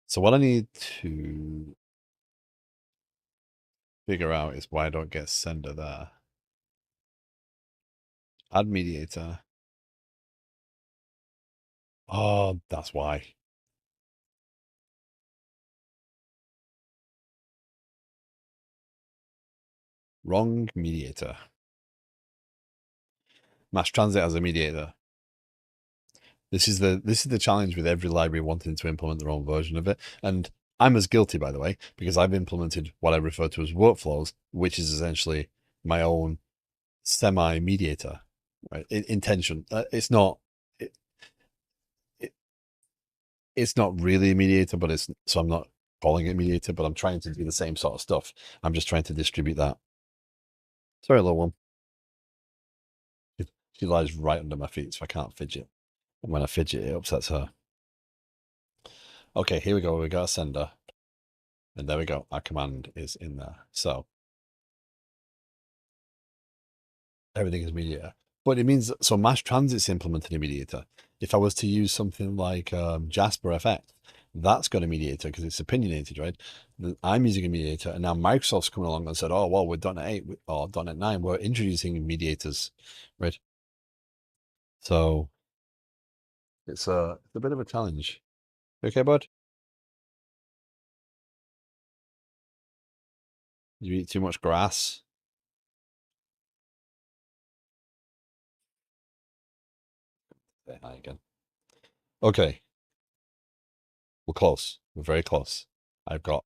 Speaker 1: So what I need to figure out is why I don't get sender there. Add mediator. Oh, that's why. Wrong mediator. MassTransit as a mediator. This is the challenge with every library wanting to implement their own version of it. And I'm as guilty, by the way, because I've implemented what I refer to as workflows, which is essentially my own semi-mediator, right? Intention. It's not. It, it, it's not really a mediator, but it's so I'm not calling it mediator, but I'm trying to do the same sort of stuff. I'm just trying to distribute that. Sorry, little one. She lies right under my feet, so I can't fidget. And when I fidget, it upsets her. Okay, here we go. We got a sender. And there we go. Our command is in there. So everything is mediator. But it means, so MassTransit's implemented a mediator. If I was to use something like Jasper FX, that's got a mediator because it's opinionated, right? I'm using a mediator, and now Microsoft's coming along and said, oh, well, with .NET 8 or .NET 9, we're introducing mediators, right? So it's a bit of a challenge. Okay, bud? You eat too much grass? Say hi again. Okay, we're close. We're very close. I've got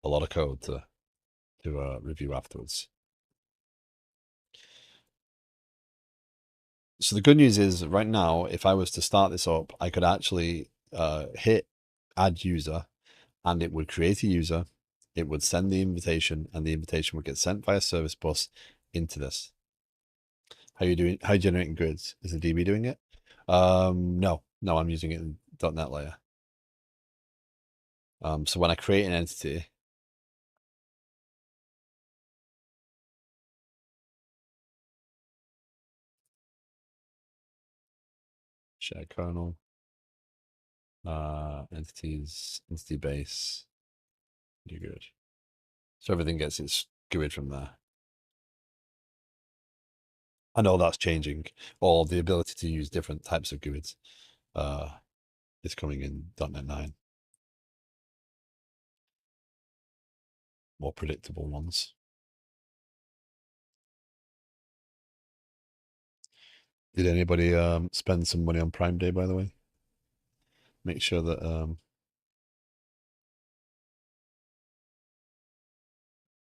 Speaker 1: a lot of code to review afterwards. So the good news is right now, if I was to start this up, I could actually hit add user and it would create a user. It would send the invitation and the invitation would get sent via service bus into this. How are you doing? How are you generating grids? Is the DB doing it? No, I'm using it in .NET layer. So when I create an entity, share kernel, entities, entity base, you're good. So everything gets its GUID from there. I know that's changing, or the ability to use different types of GUIDs is coming in .NET 9. More predictable ones. Did anybody spend some money on Prime Day, by the way? Make sure that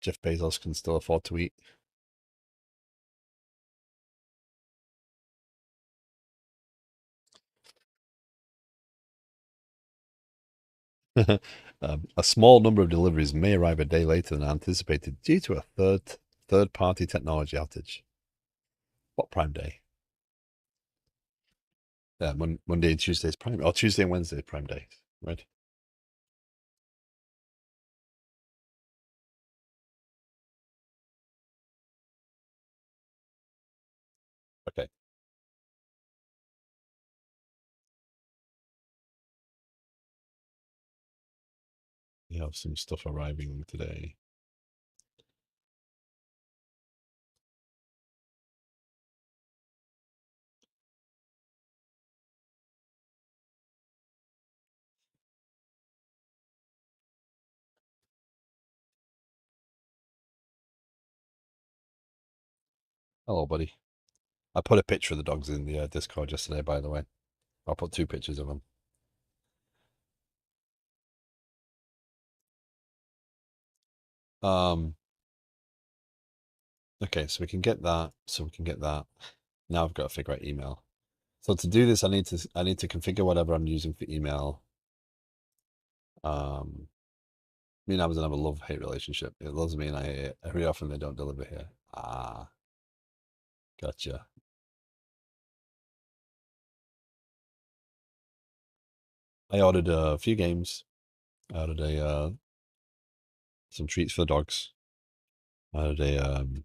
Speaker 1: Jeff Bezos can still afford to eat. A small number of deliveries may arrive a day later than anticipated due to a third-party technology outage. What Prime Day? Yeah, Monday and Tuesday's Prime, or Tuesday and Wednesday Prime Days, right? Okay. We have some stuff arriving today. Hello, buddy. I put a picture of the dogs in the Discord yesterday, by the way. I'll put two pictures of them. Um, okay, so we can get that. So we can get that. Now I've got to figure out email. So to do this, I need to configure whatever I'm using for email. Me and Amazon have a love-hate relationship. It loves me and I hate it. Every often they don't deliver here. Ah, gotcha. I ordered a few games. I ordered some treats for the dogs. I ordered an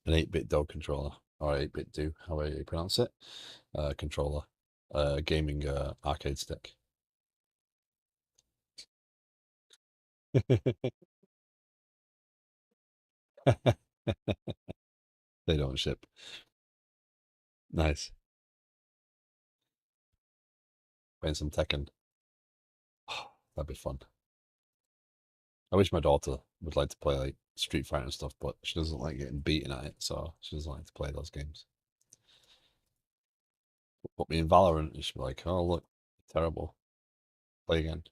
Speaker 1: 8-bit dog controller, or 8-bit do, however you pronounce it, controller, gaming arcade stick. They don't ship. Nice. Playing some Tekken. That'd be fun. I wish my daughter would like to play like Street Fighter and stuff, but she doesn't like getting beaten at it, so she doesn't like to play those games. Put me in Valorant, and she'd be like, "Oh look, terrible. Play again."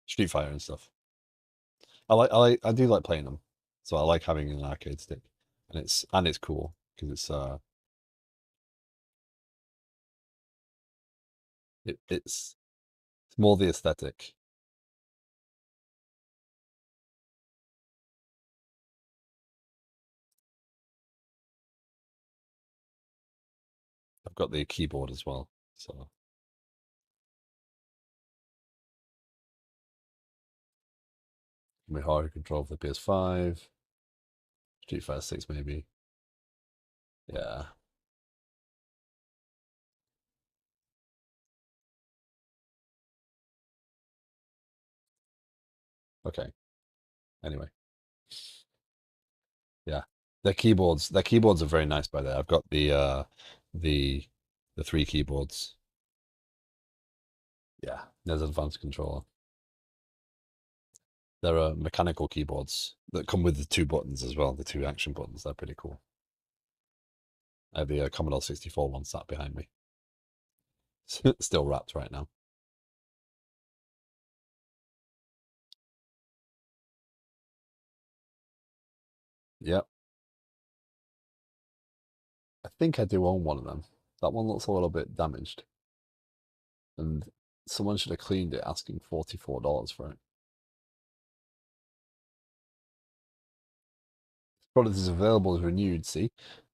Speaker 1: Street Fighter and stuff. I do like playing them, so I like having an arcade stick, and it's cool because it's more the aesthetic. I've got the keyboard as well, so my harder control for the PS5, Street Fighter 6 maybe. Yeah. Okay. Anyway, yeah. Their keyboards are very nice by there. I've got the the three keyboards. Yeah, there's advanced controller. There are mechanical keyboards that come with the two buttons as well, the two action buttons. They're pretty cool. I have the Commodore 64 one sat behind me. Still wrapped right now. Yep. I think I do own one of them. That one looks a little bit damaged. And someone should have cleaned it asking $44 for it. Product is available as renewed, see?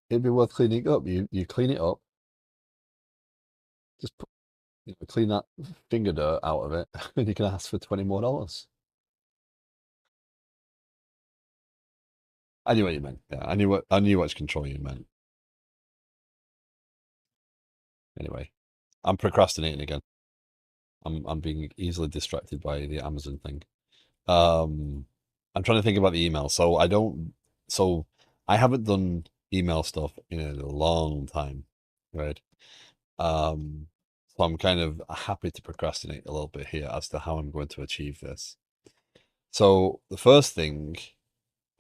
Speaker 1: It'd be worth cleaning up. You clean it up, just put, clean that finger dirt out of it, and you can ask for $20 more. I knew what you meant. Yeah, I knew which control you meant. Anyway, I'm procrastinating again. I'm being easily distracted by the Amazon thing. Um, I'm trying to think about the email. So I haven't done email stuff in a long time, right? Um, so I'm kind of happy to procrastinate a little bit here as to how I'm going to achieve this. So the first thing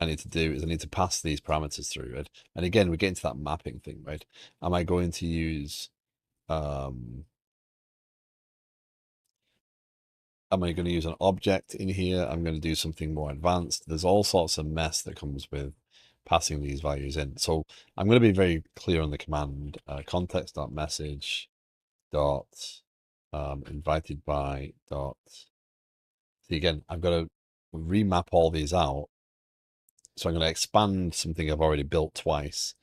Speaker 1: I need to do is I need to pass these parameters through, right? And again, we get into that mapping thing, right? Am I going to use um am I going to use an object in here? I'm going to do something more advanced. There's all sorts of mess that comes with passing these values in. So I'm going to be very clear on the command context.message dot invited by dot. See, again, I've got to remap all these out. So I'm going to expand something I've already built twice.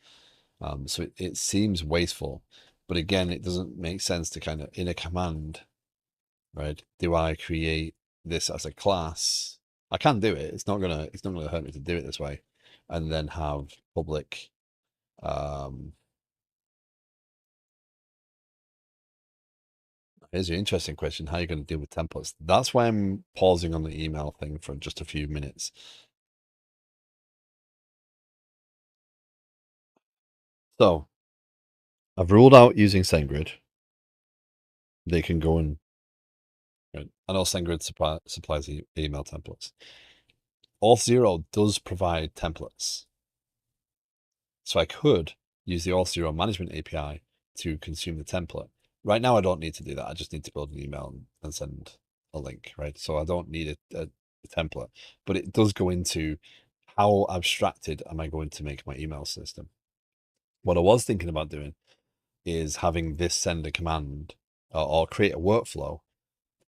Speaker 1: So it seems wasteful, but again, it doesn't make sense to kind of in a command, right? Do I create this as a class? I can do it. It's not gonna hurt me to do it this way, and then have public. Here's an interesting question: how are you going to deal with templates? That's why I'm pausing on the email thing for just a few minutes. So I've ruled out using SendGrid. They can go and right? I know SendGrid supplies email templates. Auth0 does provide templates. So I could use the Auth0 management API to consume the template. Right now, I don't need to do that. I just need to build an email and send a link, right? So I don't need a template, but it does go into how abstracted am I going to make my email system? What I was thinking about doing is having this send a command or create a workflow,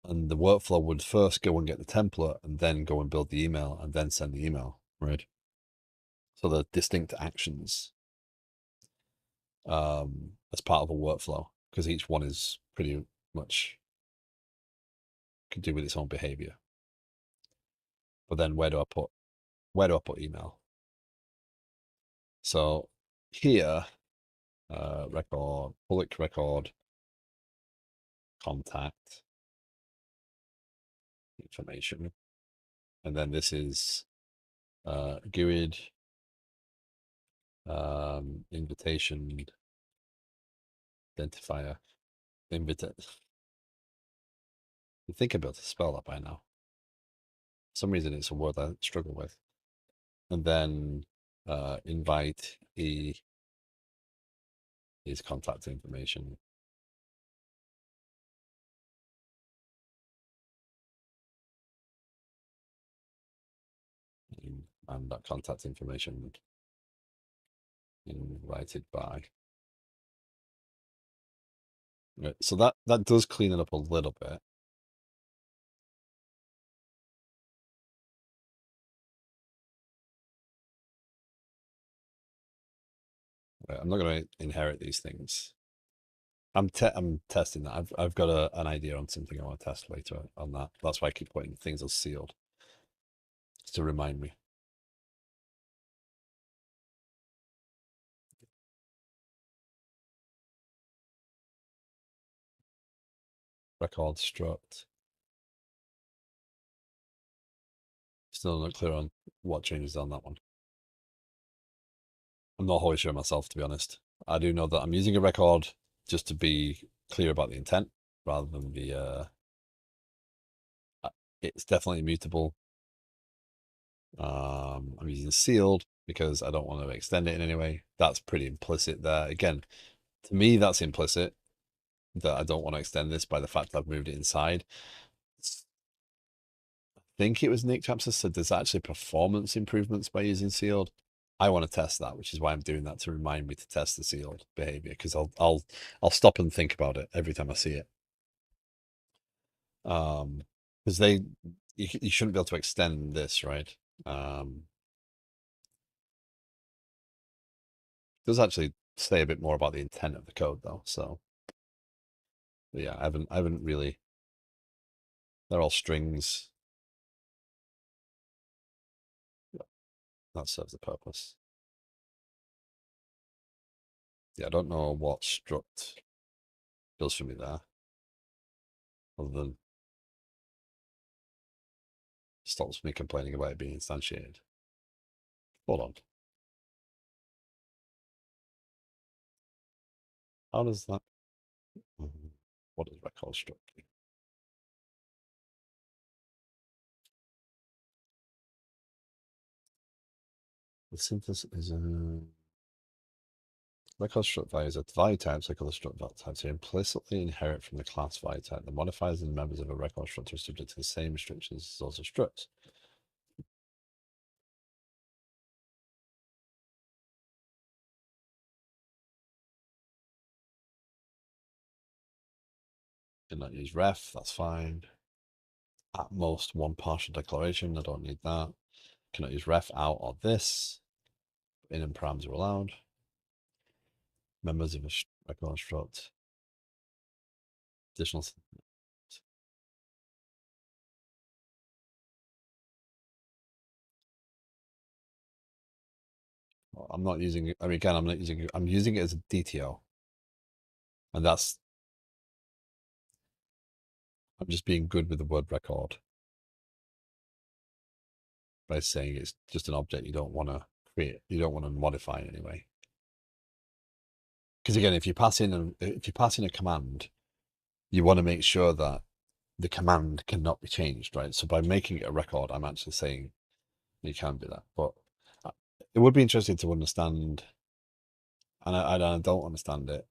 Speaker 1: and the workflow would first go and get the template and then go and build the email and then send the email, right? So the distinct actions as part of a workflow, because each one is pretty much can do with its own behavior. But then where do I put email? So here, record, public record, contact information. And then this is GUID, invitation identifier, You'd think I'd be able to spell that by now. For some reason, it's a word I struggle with. And then invite is contact information. And that contact information invited by. Right, so that does clean it up a little bit. Right, I'm not going to inherit these things. I'm testing that. I've got an idea on something I want to test later on that. That's why I keep putting things as sealed, just to remind me. Record struct. Still not clear on what changes on that one. I'm not always sure myself, to be honest. I do know that I'm using a record just to be clear about the intent rather than the it's definitely mutable. I'm using sealed because I don't want to extend it in any way. That's pretty implicit there. Again, to me, that's implicit that I don't want to extend this by the fact that I've moved it inside. I think it was Nick Chapter said there's actually performance improvements by using sealed. I want to test that, which is why I'm doing that to remind me to test the sealed behavior because I'll stop and think about it every time I see it. Because you shouldn't be able to extend this, right? Does actually say a bit more about the intent of the code though. So yeah, I haven't really. They're all strings. That serves the purpose. Yeah, I don't know what struct does for me there, other than stops me complaining about it being instantiated. Hold on. How does that? What does record struct do? The synthesis is a record struct values are value types like other struct value types. They implicitly inherit from the class value type. The modifiers and members of a record struct are subject to the same restrictions as those of structs. Cannot use ref, that's fine. At most one partial declaration, I don't need that. Cannot use ref out or this. In and params are allowed. Members of a record construct. Additional. I'm not using it. I mean, again, I'm not using it. I'm using it as a DTO. And that's, I'm just being good with the word record by saying it's just an object you don't want to create. You don't want to modify in any way. Because again, if you pass in a command, you want to make sure that the command cannot be changed, right? So by making it a record, I'm actually saying you can do that. But it would be interesting to understand, and I don't understand it,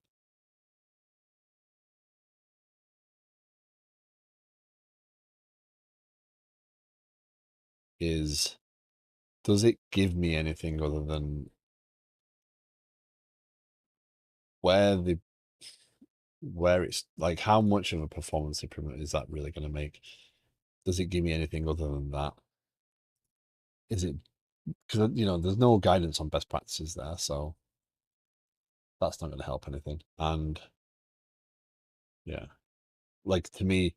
Speaker 1: is does it give me anything other than where it's like, how much of a performance improvement is that really going to make? Does it give me anything other than that? Is it, because there's no guidance on best practices there, so that's not going to help anything. And yeah, like to me,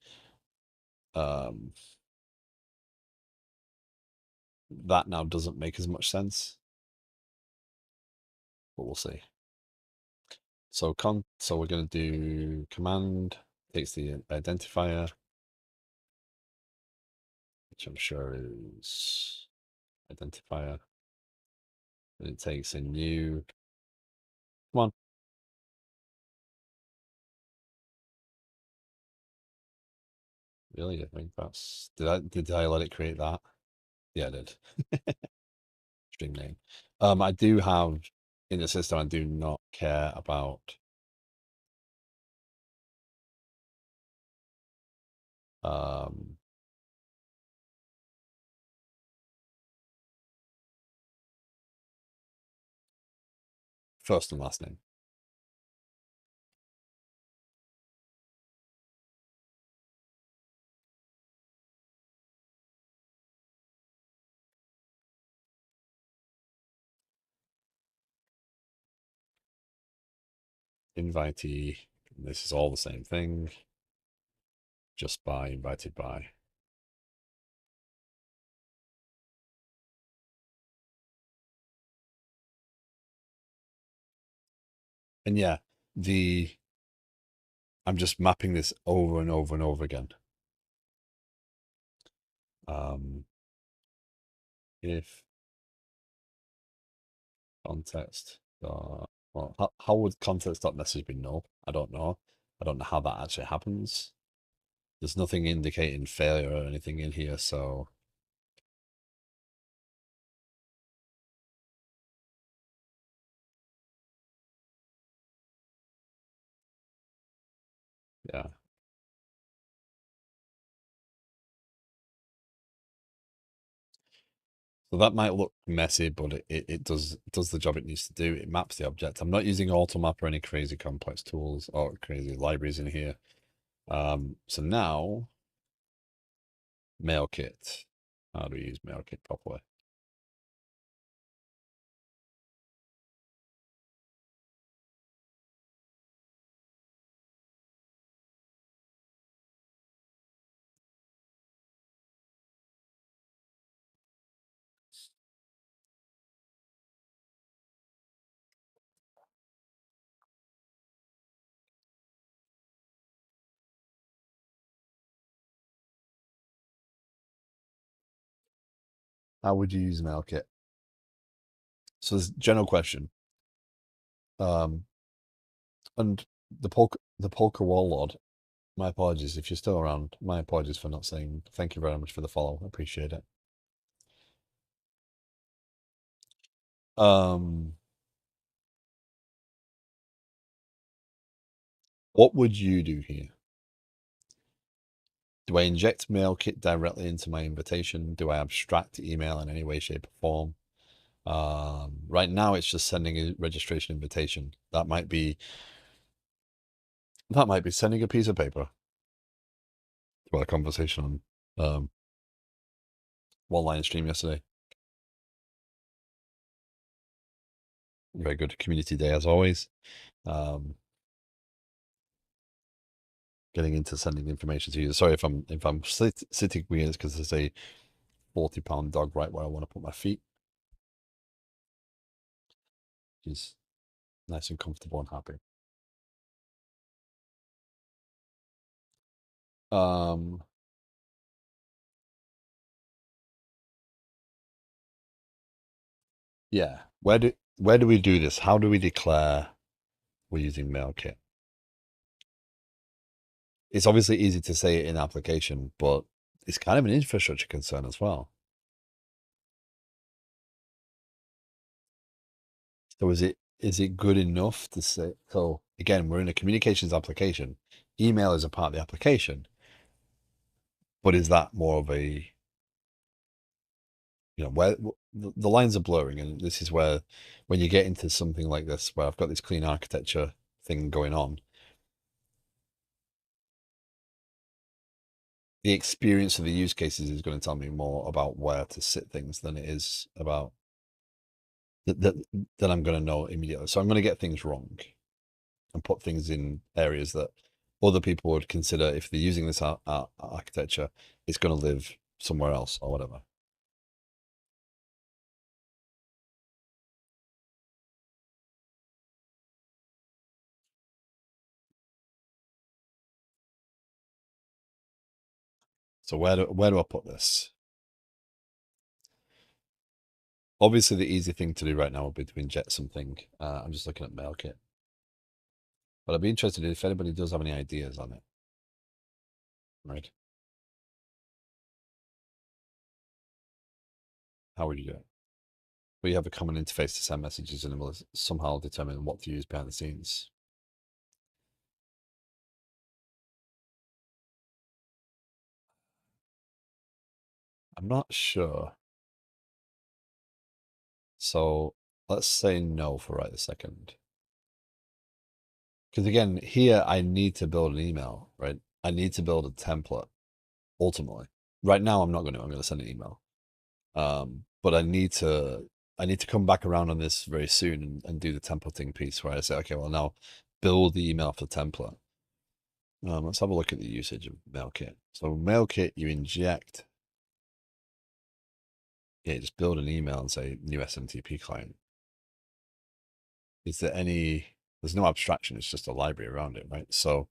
Speaker 1: that now doesn't make as much sense, but we'll see. So we're going to do command takes the identifier, which I'm sure is identifier. And it takes a new, come on. Really? I think that's, did I let it create that? Yeah, I did. String name. I do have in the system, I do not care about first and last name. Invitee. This is all the same thing. Just by, invited by. And yeah, I'm just mapping this over and over and over again. If context, well, how would context.message be null? I don't know. I don't know how that actually happens. There's nothing indicating failure or anything in here, so yeah. So that might look messy, but it does the job it needs to do. It maps the object. I'm not using automap or any crazy complex tools or crazy libraries in here. So now MailKit. How do we use MailKit properly? How would you use MailKit? So this general question. And the Polka Warlord, my apologies if you're still around. My apologies for not saying thank you very much for the follow. I appreciate it. What would you do here? Do I inject MailKit directly into my invitation? Do I abstract email in any way, shape, or form? Right now, it's just sending a registration invitation. That might be sending a piece of paper. about a conversation on one line stream yesterday. Very good community day as always. Getting into sending information to you. Sorry if I'm sitting weird, because there's a 40-pound dog right where I want to put my feet. He's nice and comfortable and happy. Yeah. Where do we do this? How do we declare we're using MailKit? It's obviously easy to say it in application, but it's kind of an infrastructure concern as well. So is it good enough to say? So again, we're in a communications application. Email is a part of the application, but is that more of a, where the lines are blurring, and this is where, when you get into something like this, where I've got this clean architecture thing going on, the experience of the use cases is going to tell me more about where to sit things than it is about that I'm going to know immediately. So I'm going to get things wrong and put things in areas that other people would consider, if they're using this architecture, it's going to live somewhere else or whatever. So where do I put this? Obviously, the easy thing to do right now would be to inject something. I'm just looking at MailKit, but I'd be interested if anybody does have any ideas on it. Right? How would you do it? Well, you have a common interface to send messages, and it will somehow determine what to use behind the scenes. I'm not sure. So let's say no for right this second. Because again, here I need to build an email, right? I need to build a template ultimately. Right now, I'm going to send an email. But I need to come back around on this very soon, and do the templating piece where I say, okay, well, now build the email for template. Let's have a look at the usage of MailKit. So MailKit, you inject, just build an email and say new SMTP client. Is there there's no abstraction, it's just a library around it, right? So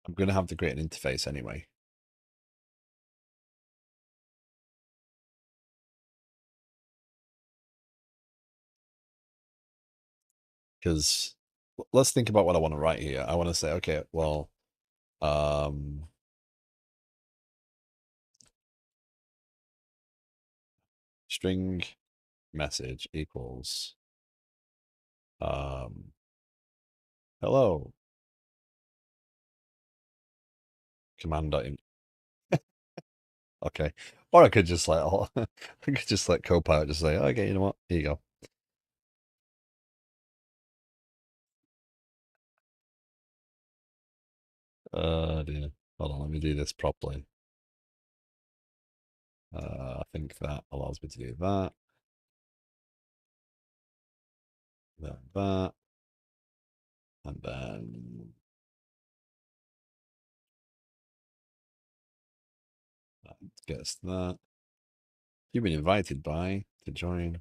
Speaker 1: I'm going to have to create an interface anyway. Because let's think about what I want to write here. I want to say, okay, well, string message equals hello command dot in. Okay. Or I could just I could just let Copilot just say, okay, you know what? Here you go. Dear. Hold on, let me do this properly. I think that allows me to do that. Then that. And then that gets that. You've been invited to join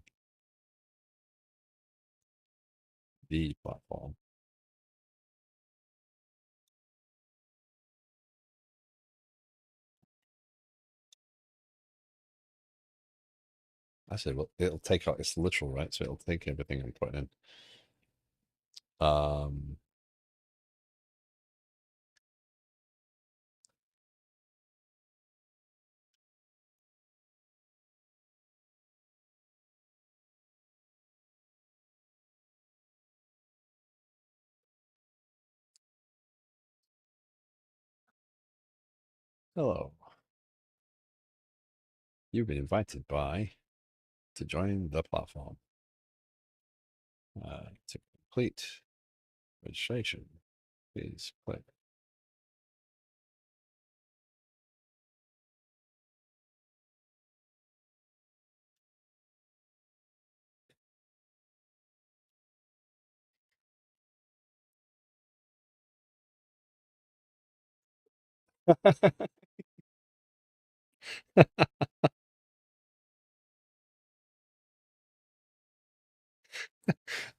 Speaker 1: the platform. I said, well, it'll take out, it's literal, right? So it'll take everything I'm putting in. Hello. You've been invited to join the platform. To complete registration, please click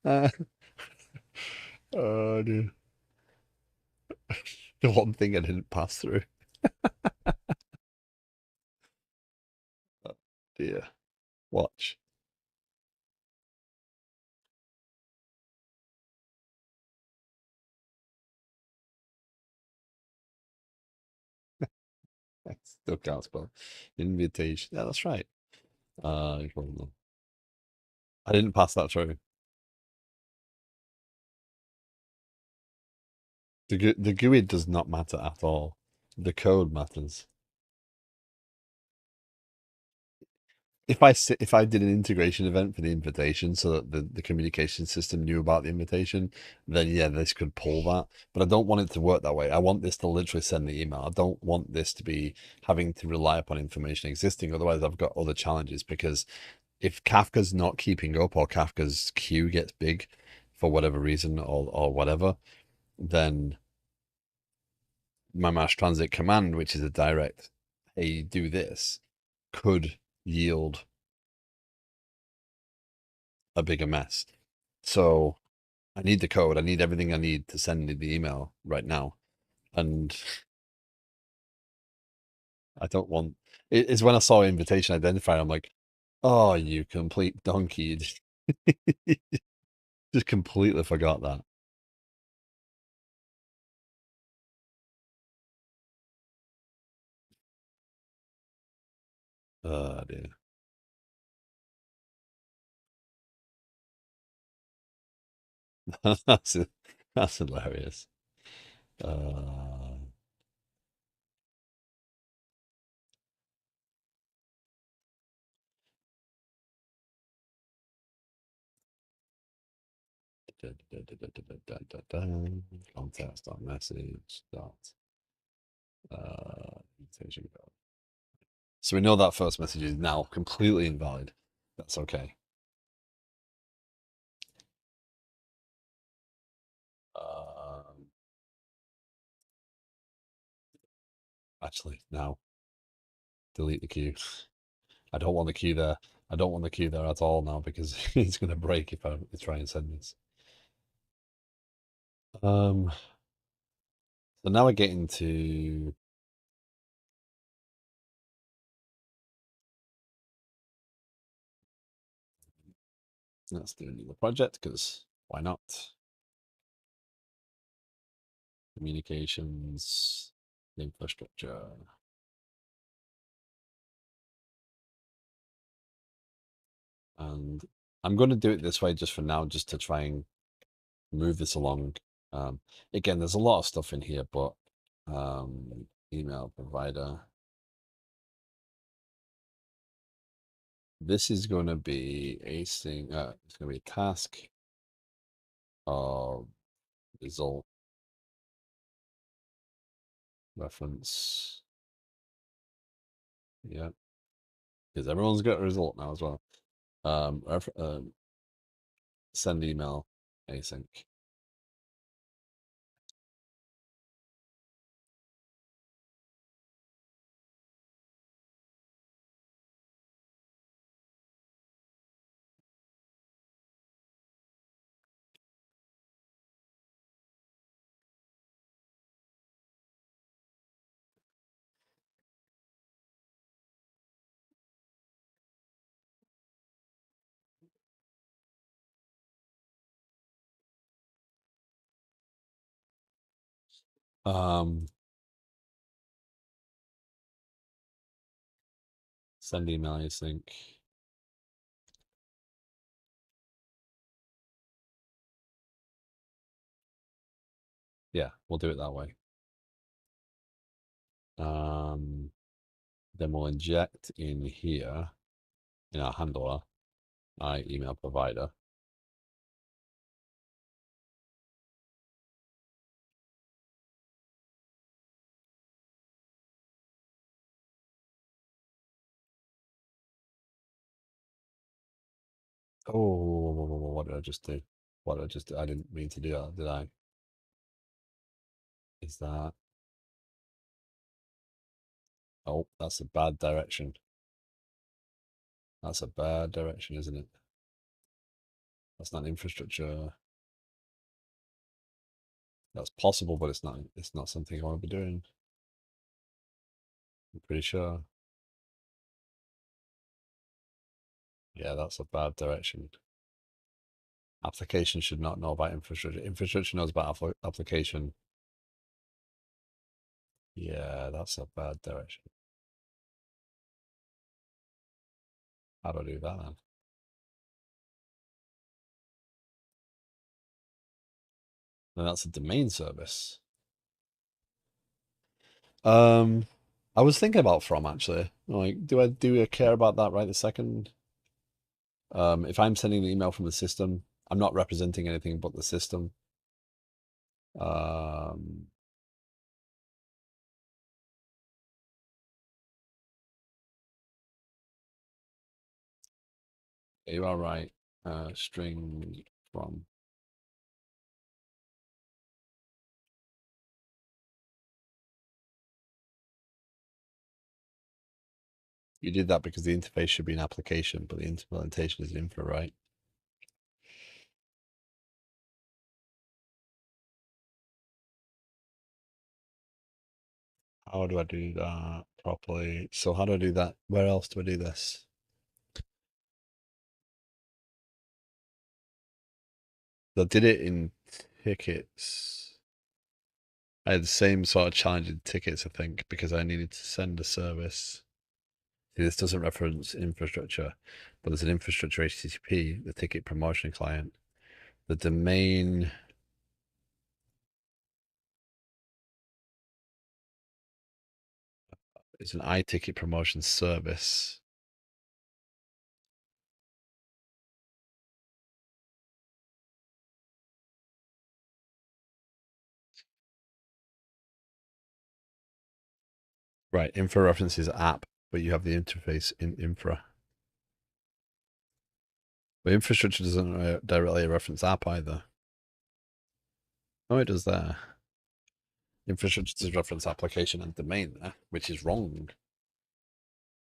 Speaker 1: Uh, oh, dude. The one thing I didn't pass through. Oh, dear. Watch. I still can't spell invitation. Yeah, that's right. I didn't pass that through. The GUI does not matter at all. The code matters. If I did an integration event for the invitation so that the communication system knew about the invitation, then yeah, this could pull that. But I don't want it to work that way. I want this to literally send the email. I don't want this to be having to rely upon information existing. Otherwise, I've got other challenges because if Kafka's not keeping up or Kafka's queue gets big for whatever reason or whatever, then my MassTransit command, which is a direct, hey, do this, could yield a bigger mess. So I need the code. I need everything I need to send the email right now. And I don't want it's when I saw invitation identifier, I'm like, oh, you complete donkey. Just completely forgot that. Oh dear. That's that's hilarious. Uh, context dot message dot invitation code. So we know that first message is now completely invalid. That's okay. Um, actually, now delete the queue. I don't want the queue there. I don't want the queue there at all now because it's going to break if I try and send this. Um, so now we're getting to let's do another project because why not? Communications, infrastructure. And I'm going to do it this way just for now, just to try and move this along. Again, there's a lot of stuff in here, but email provider. This is going to be a thing. It's going to be a task of result reference. Yeah, because everyone's got a result now as well. Send email async. Um, Send email async. Yeah, we'll do it that way. Then we'll inject in here in our handler, our email provider. Oh, what did I just do? What did I just do? I didn't mean to do that, did I? Is that Oh, that's a bad direction. That's a bad direction, isn't it? That's not infrastructure. That's possible, but it's not. It's not something I want to be doing. I'm pretty sure. Yeah, that's a bad direction. Application should not know about infrastructure. Infrastructure knows about application. Yeah, that's a bad direction. How do I do that then? Then that's a domain service. Um, I was thinking about from actually. Like, do I care about that right this second? If I'm sending an email from the system, I'm not representing anything but the system. Um, you are right. String from. You did that because the interface should be an application, but the implementation is an infra, right? How do I do that properly? So how do I do that? Where else do I do this? I did it in tickets. I had the same sort of challenge in tickets, I think, because I needed to send a service. See, this doesn't reference infrastructure, but there's an infrastructure HTTP, the ticket promotion client. The domain is an iTicket promotion service. Right, infra references app, but you have the interface in infra. But infrastructure doesn't directly reference app either. Oh, it does there. Infrastructure does reference application and domain there, which is wrong,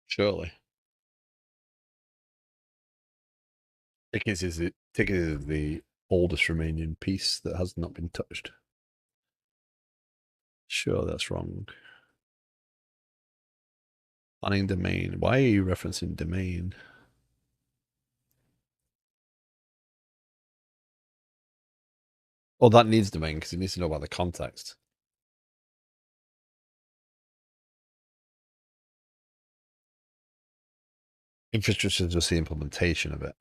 Speaker 1: surely. Tickets is the oldest Romanian piece that has not been touched. Sure, that's wrong. Planning domain. Why are you referencing domain? Oh, that needs domain because it needs to know about the context. Infrastructure is just the implementation of it.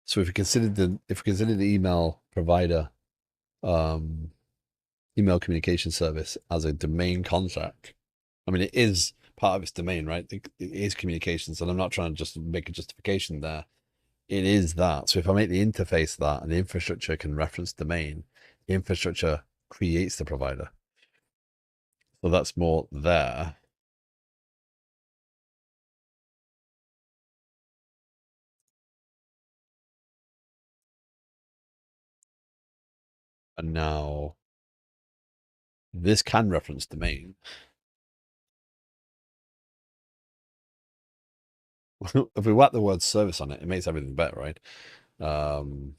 Speaker 1: So if we consider the email provider, um, email communication service as a domain contract, I mean it is part of its domain, right? It is communications, and I'm not trying to just make a justification there. It is that. So if I make the interface that and the infrastructure can reference domain, the infrastructure creates the provider. So that's more there. And now this can reference domain. If we whack the word service on it, it makes everything better, right? Um,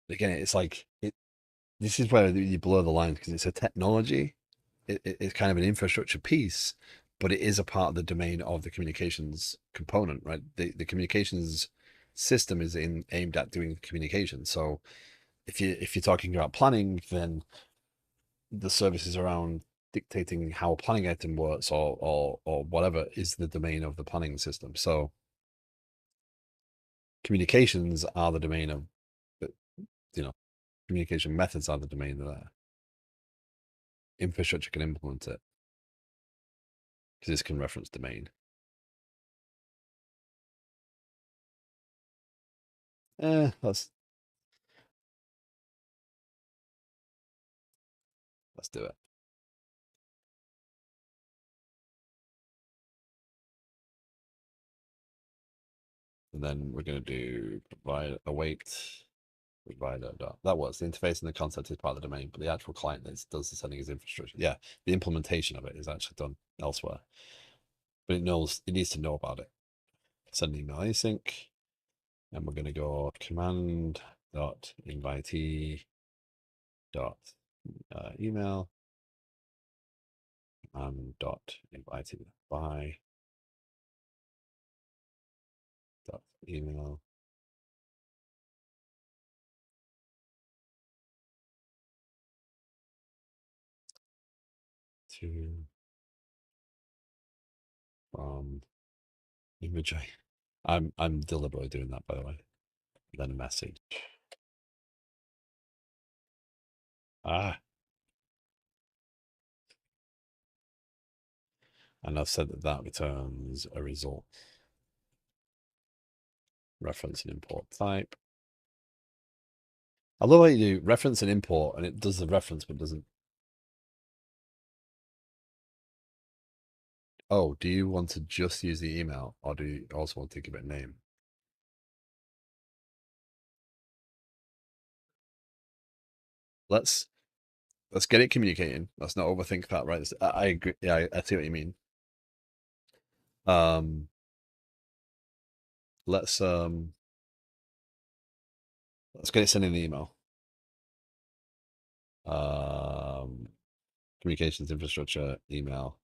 Speaker 1: Again, it's like this is where you blur the lines because it's a technology. It's kind of an infrastructure piece, but it is a part of the domain of the communications component, right? The communications system is aimed at doing communication. So if you're talking about planning, then the services around dictating how a planning item works or whatever is the domain of the planning system. So communications are the domain of, you know, communication methods are the domain there. Infrastructure can implement it because this can reference domain. Let's do it. And then we're going to do provide await provider. That was the interface and the concept is part of the domain, but the actual client that does the sending is infrastructure. Yeah, the implementation of it is actually done elsewhere, but it needs to know about it. Send email async, and we're going to go command dot invitee dot email dot invitee by dot email to from image. I'm deliberately doing that, by the way. Then a message. Ah, and I've said that that returns a result. Reference and import type. I love how you do reference and import, and it does the reference but doesn't. Oh, do you want to just use the email, or do you also want to give it a name? Let's get it communicating. Let's not overthink that, right? I agree. Yeah, I see what you mean. Um, let's get it sending the email. Communications infrastructure, email.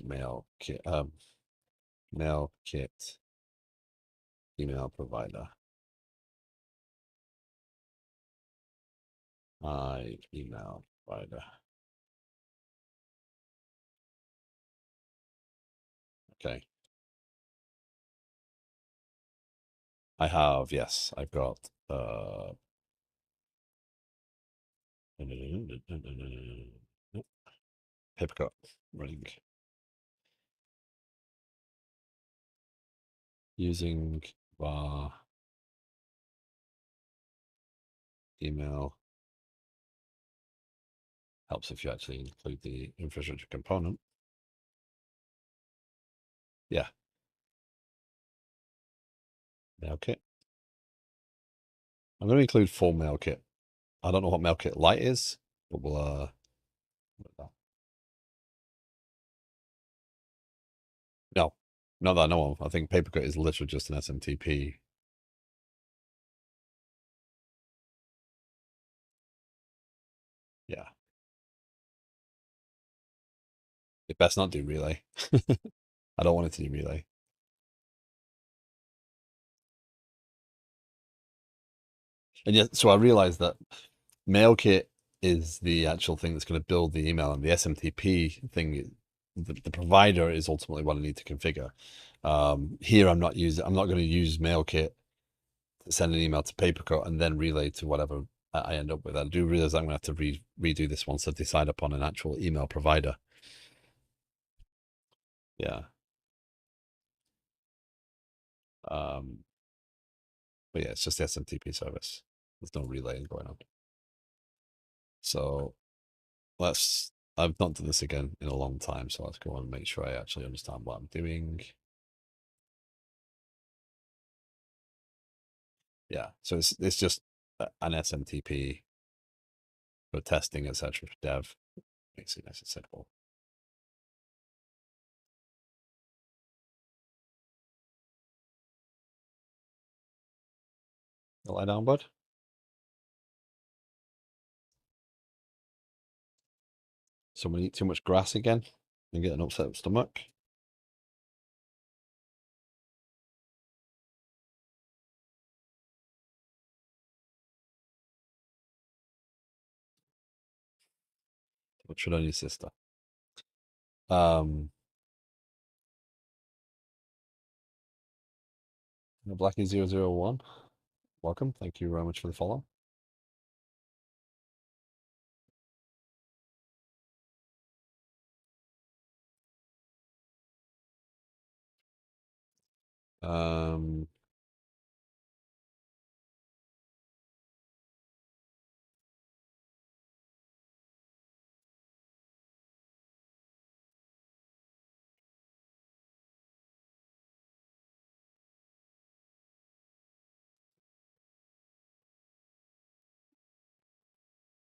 Speaker 1: Mail kit, mail kit, email provider. Email provider. Okay. I have, yes. I've got paper cut running. Using var email helps if you actually include the infrastructure component. Yeah. Mail kit. I'm going to include full mail kit. I don't know what mail kit light is, but we'll no, not that I know of. I think papercut is literally just an SMTP. Yeah. It best not do relay. I don't want it to do relay. And yet, so I realized that MailKit is the actual thing that's going to build the email, and the SMTP thing, the provider is ultimately what I need to configure. Here, I'm not going to use MailKit to send an email to Papercut and then relay to whatever I end up with. I do realize I'm going to have to redo this once I decide upon an actual email provider. Yeah. But yeah, it's just the SMTP service. There's no relaying going on. So I've not done this again in a long time, so let's go and make sure I actually understand what I'm doing. Yeah, so it's just an SMTP for testing, etc. for dev. Makes it nice and simple. Lie down, bud. Someone eat too much grass again and get an upset stomach. What should on your sister? Blackie001. Welcome. Thank you very much for the follow. Um,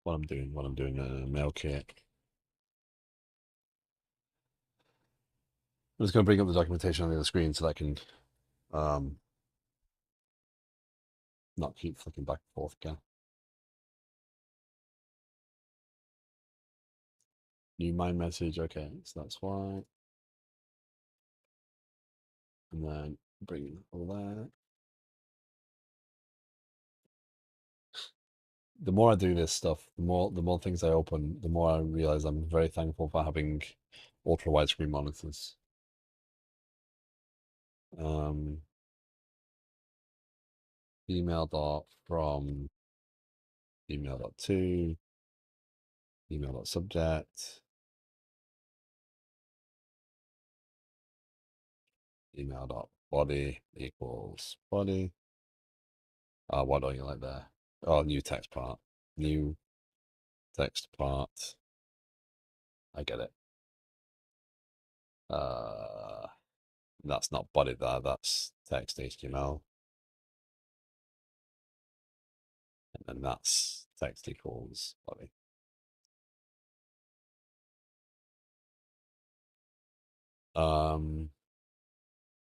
Speaker 1: what I'm doing, mail kit. I'm just going to bring up the documentation on the other screen so that I can not keep flicking back and forth again. New mind message. Okay, so that's why. And then bring all that. The more I do this stuff, the more things I open, the more I realize I'm very thankful for having ultra widescreen monitors. Email dot from email dot to email dot subject email dot body equals body. What don't you like there? Oh, new text part. New text part. I get it. That's not body there, that's text HTML. And then that's text equals body.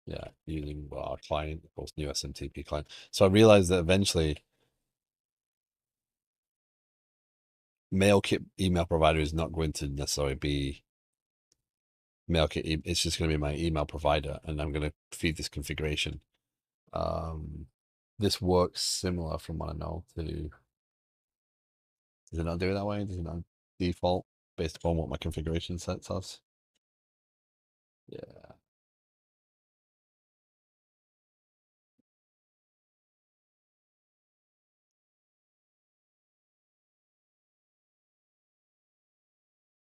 Speaker 1: Yeah, using our client, of course, new SMTP client. So I realized that eventually MailKit email provider is not going to necessarily be MailKit. It's just going to be my email provider, and I'm going to feed this configuration. This works similar from what I know to. Does it not do it that way? Does it not default based upon what my configuration sets us? Yeah.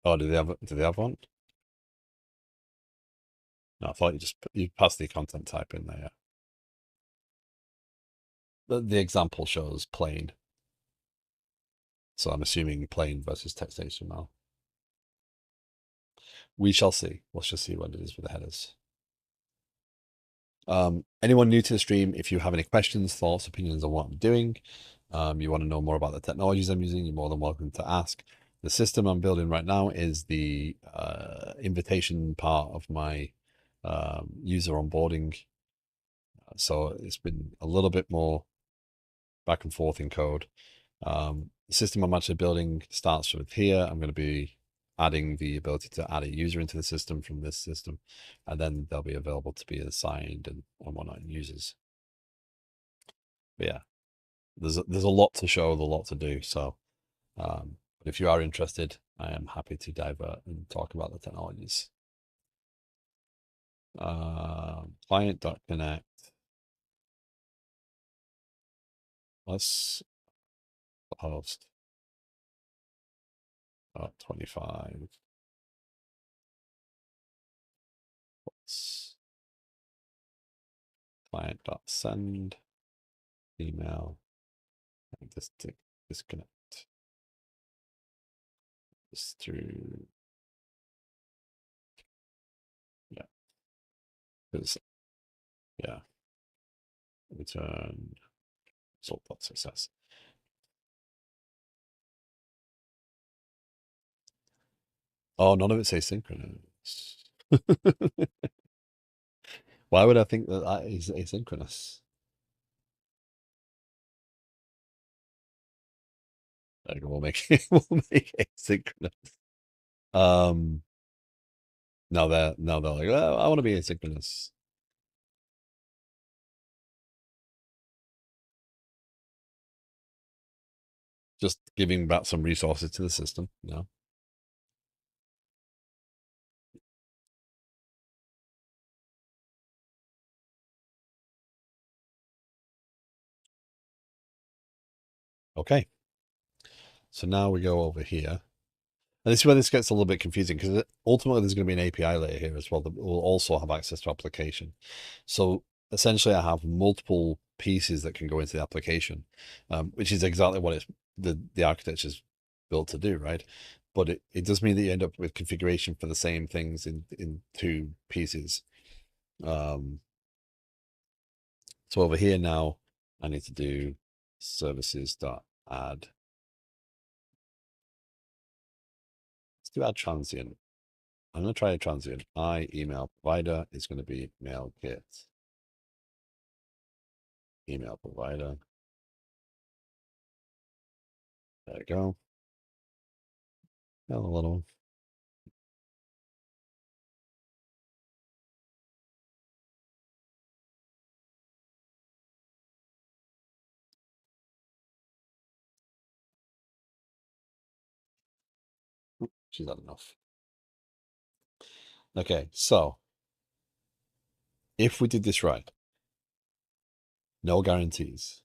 Speaker 1: Oh, do they have one? No, I thought you passed the content type in there. The example shows plain. So I'm assuming plain versus text HTML. We shall see. Let's just see what it is with the headers. Anyone new to the stream, if you have any questions, thoughts, opinions on what I'm doing, you want to know more about the technologies I'm using, you're more than welcome to ask. The system I'm building right now is the invitation part of my user onboarding. So it's been a little bit more back and forth in code. The system I'm actually building starts with here. I'm going to be adding the ability to add a user into the system from this system, and then they'll be available to be assigned and whatnot in users. But yeah, there's a lot to show, a lot to do. So, but if you are interested, I am happy to divert and talk about the technologies. Client.connect. Let's host 25. Let's client.send email and disconnect this through. Yeah, because yeah, return result.success. Oh, none of it's asynchronous. Why would I think that is asynchronous? Like, we'll make it asynchronous. Now they're like, oh, I want to be asynchronous. Just giving back some resources to the system. No. Okay. So now we go over here. And this is where this gets a little bit confusing because ultimately there's going to be an API layer here as well that will also have access to application. So essentially I have multiple pieces that can go into the application, which is exactly what the architecture is built to do, right? But it does mean that you end up with configuration for the same things in two pieces. So over here now, I need to do services.add Let's do our transient. I'm going to try a transient. I email provider is going to be MailKit. Email provider. There we go. A little. She's not enough. Okay, so if we did this right, no guarantees.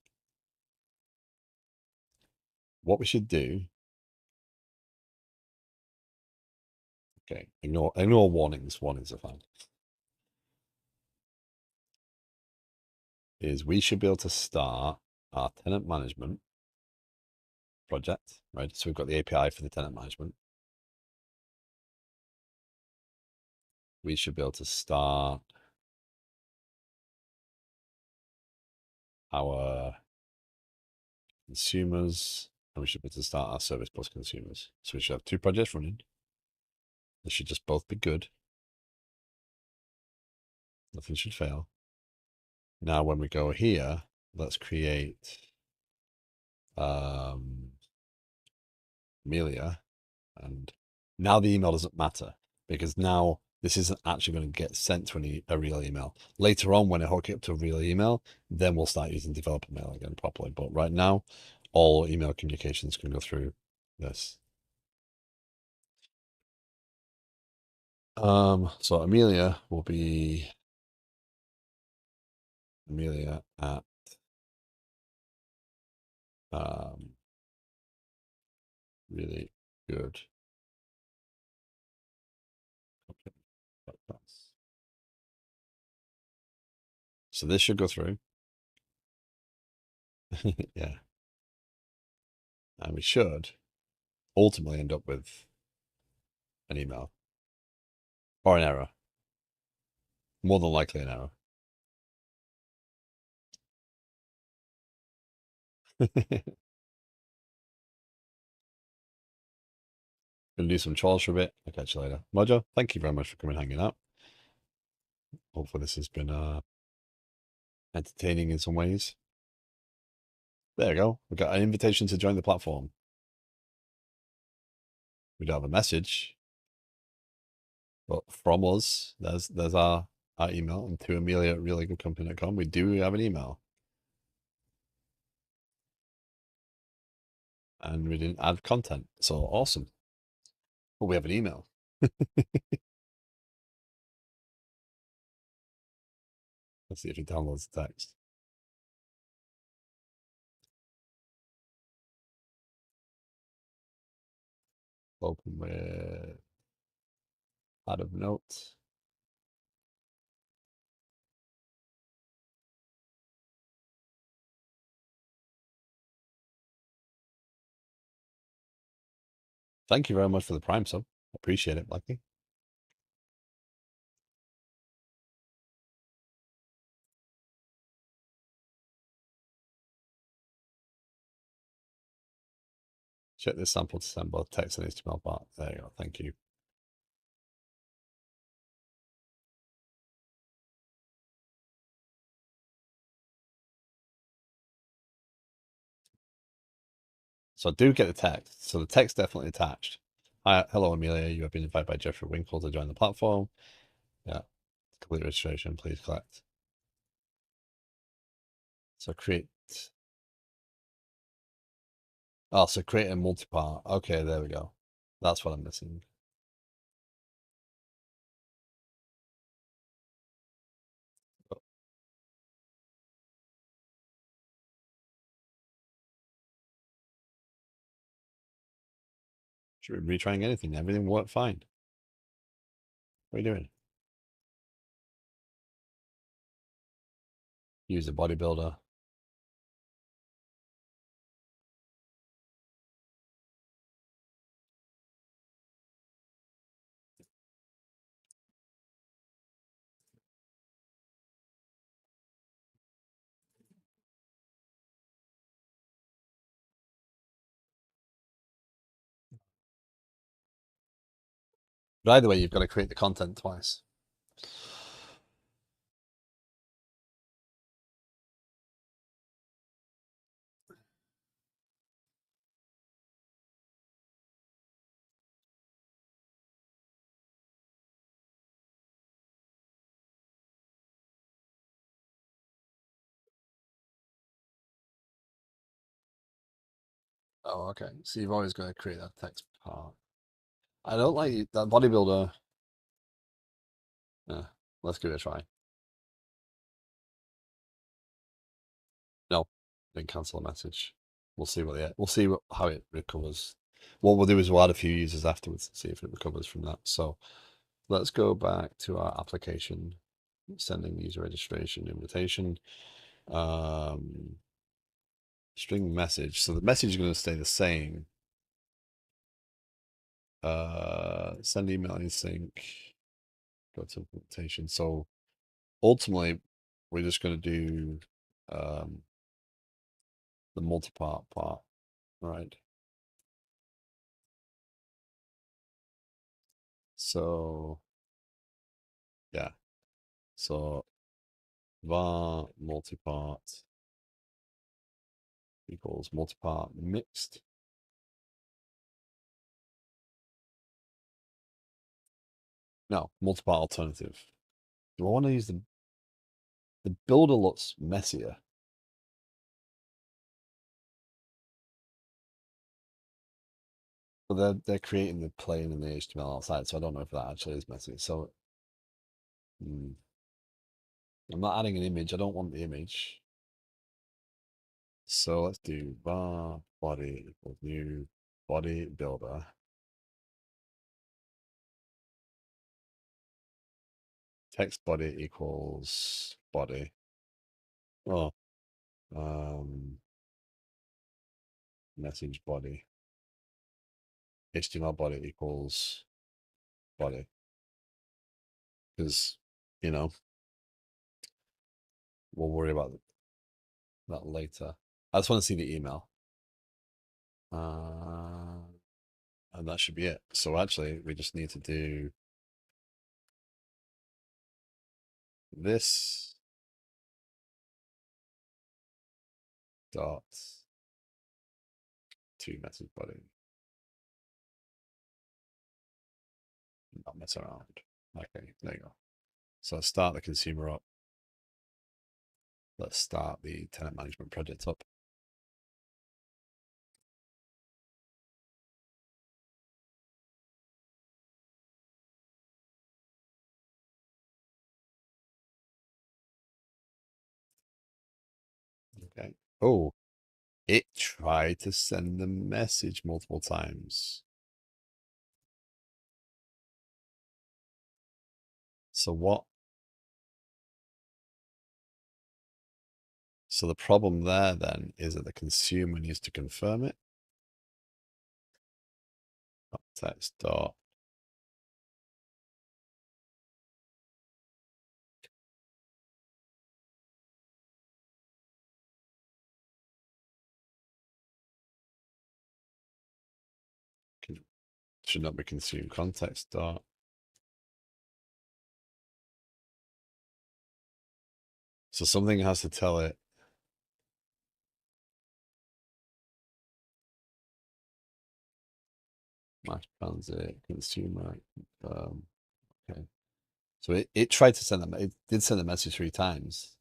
Speaker 1: What we should do, okay, ignore warnings. Warnings are fine. Is we should be able to start our tenant management project, right? So we've got the API for the tenant management. We should be able to start our consumers, and we should be able to start our service plus consumers. So we should have two projects running. They should just both be good. Nothing should fail. Now, when we go here, let's create Amelia. And now the email doesn't matter because now this isn't actually going to get sent to a real email. Later on, when I hook it up to a real email, then we'll start using developer mail again properly. But right now, all email communications can go through this. So Amelia will be Amelia at really good. So this should go through. Yeah. And we should ultimately end up with an email or an error. More than likely an error. Gonna do some chores for a bit. I'll catch you later. Mojo, thank you very much for coming and hanging out. Hopefully this has been entertaining in some ways. There you go. We got an invitation to join the platform. We don't have a message, but from us, there's our email, and to Amelia at reallygoodcompany.com. We do have an email. And we didn't add content. So awesome. But we have an email. Let's see if he downloads the text. Open with add of notes. Thank you very much for the Prime sub. Appreciate it, Blackie. Check this sample to send both text and HTML part. There you go. Thank you. So do get the text. So the text definitely attached. Hi, hello, Amelia. You have been invited by Jeffrey Winkle to join the platform. Yeah. Complete registration. Please collect. So create. Oh, so create a multi-part. Okay, there we go. That's what I'm missing. Should we be retrying anything? Everything worked fine. What are you doing? Use the bodybuilder. But either way, you've got to create the content twice. Oh, okay. So you've always got to create that text part. I don't like that bodybuilder. Yeah, let's give it a try. No, then cancel the message. We'll see how it recovers. What we'll do is we'll add a few users afterwards and see if it recovers from that. So let's go back to our application, sending user registration invitation, string message. So the message is going to stay the same. Send email async, go to implementation. So ultimately, we're just going to do the multi-part part, right? So yeah, so var multi-part equals multi-part mixed. No, multi-part alternative. Do I want to use the builder looks messier? But they're creating the plane and the HTML outside, so I don't know if that actually is messy. So I'm not adding an image. I don't want the image. So let's do var body equals new body builder. Text body equals body. Oh, message body. HTML body equals body. Because, you know, we'll worry about that later. I just want to see the email. And that should be it. So actually, we just need to do this dot to message body. Not mess around. Okay, there you go. So let's start the consumer up. Let's start the tenant management project up. Okay. Oh, it tried to send the message multiple times. So what? So the problem there then is that the consumer needs to confirm it. Text dot. Should not be consumed context dot. So something has to tell it. MassTransit consumer. Okay. So it tried to send them. It did send the message 3 times.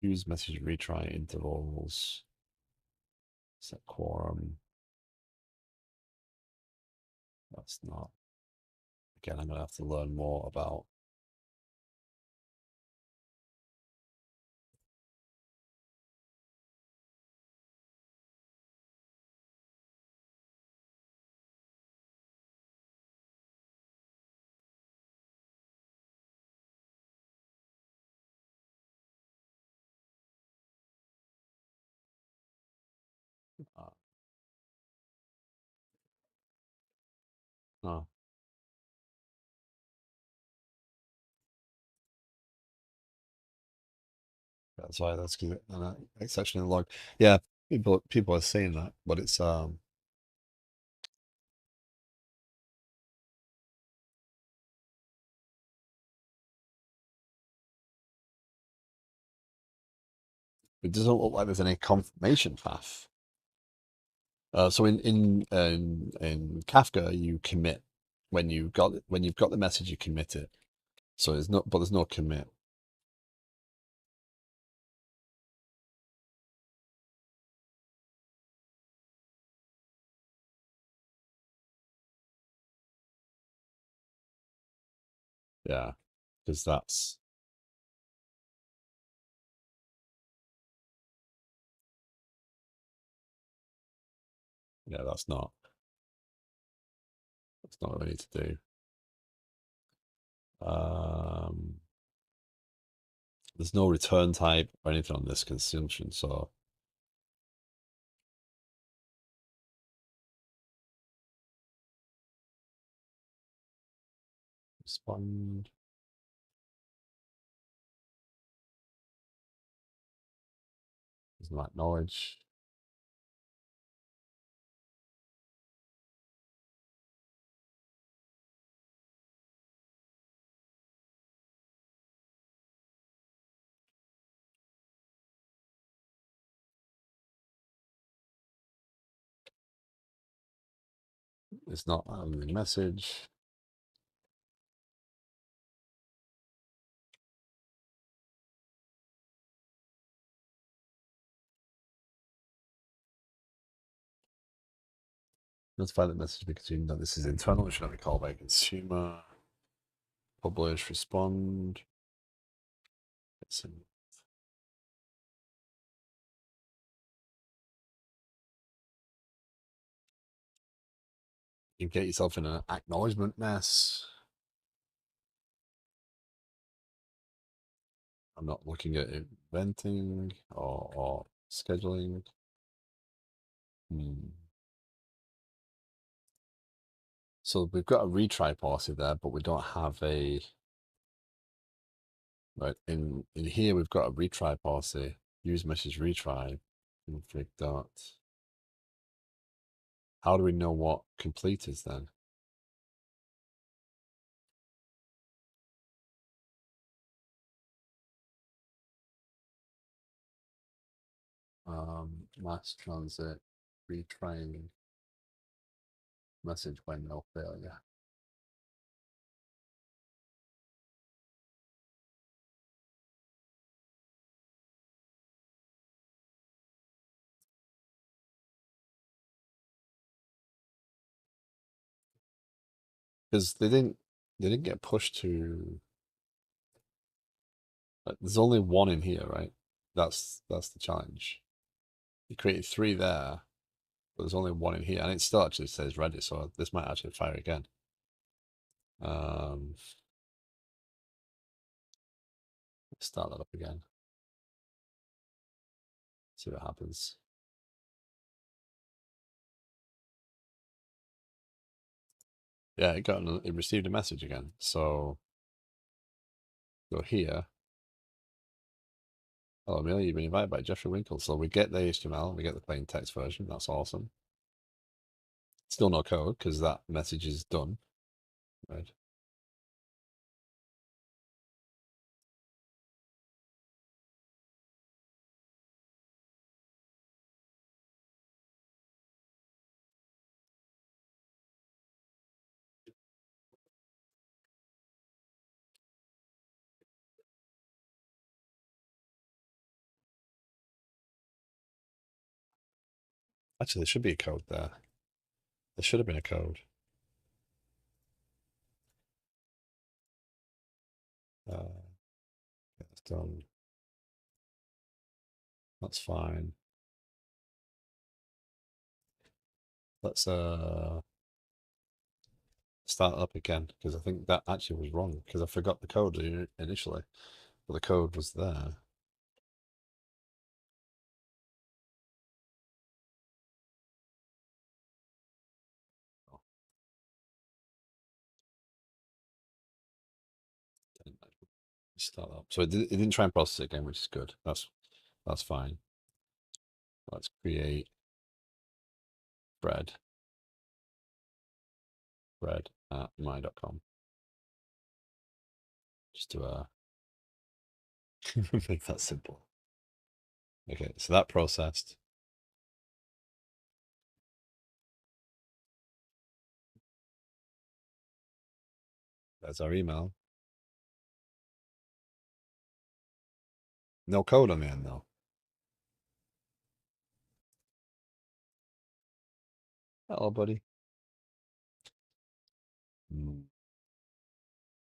Speaker 1: Use message retry intervals. Set quorum. That's not. Again, I'm gonna have to learn more about. Oh, that's why that's good. Exception in log. Yeah, people are saying that, but it doesn't look like there's any confirmation path. So in Kafka, you commit when you've got the message, you commit it. So there's no commit. Yeah, because yeah, that's not what we need to do. Um, there's no return type or anything on this consumption, so respond. Doesn't acknowledge. It's not on the message. Notify the message because you know this is internal. It should not be called by consumer. Publish, respond. It's in, you get yourself in an acknowledgement mess. I'm not looking at inventing or scheduling. So we've got a retry policy there, but we don't have a right in here. We've got a retry policy. Use message retry. Config dot. How do we know what complete is then? MassTransit retrying message when no failure. Because they didn't get pushed to. There's only one in here, right? That's the challenge. You created three there, but there's only one in here, and it still actually says ready, so this might actually fire again. Start that up again. See what happens. Yeah, it received a message again. So go here. Hello, Amelia, you've been invited by Jeffrey Winkle. So we get the HTML, we get the plain text version. That's awesome. Still no code because that message is done. Right. Actually, there should be a code there. There should have been a code. That's done. That's fine. Let's start up again because I think that actually was wrong because I forgot the code initially, but the code was there. Start up. So it didn't try and process it again, which is good. That's fine. Let's create bread at my.com. Just to make that simple. Okay, so that processed. That's our email. No code on the end though. Hello, buddy.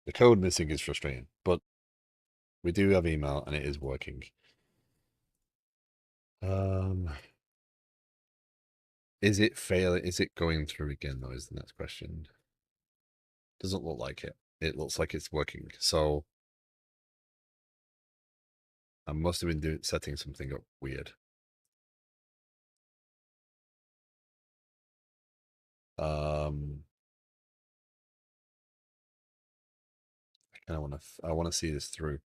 Speaker 1: The code missing is frustrating, but we do have email and it is working. Is it failing? Is it going through again though? Is the next question. Doesn't look like it. It looks like it's working. So I must have been setting something up weird. I want to see this through,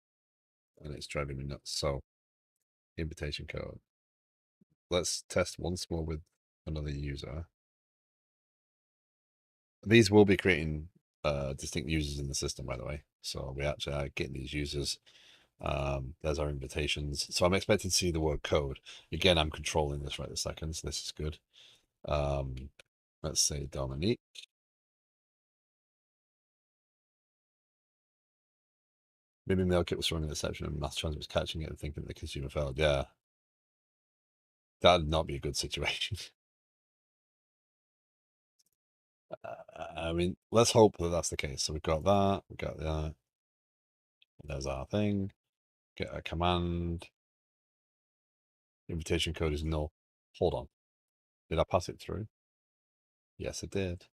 Speaker 1: and it's driving me nuts. So invitation code. Let's test once more with another user. These will be creating distinct users in the system, by the way. So we actually are getting these users. There's our invitations. So I'm expecting to see the word code. Again, I'm controlling this right this second, so this is good. Let's say Dominique. Maybe MailKit was throwing an exception and MassTransit was catching it and thinking the consumer failed. Yeah. That'd not be a good situation. I mean, let's hope that that's the case. So we've got that. We've got that. There's our thing. Get a command. Invitation code is null. Hold on. Did I pass it through? Yes, it did.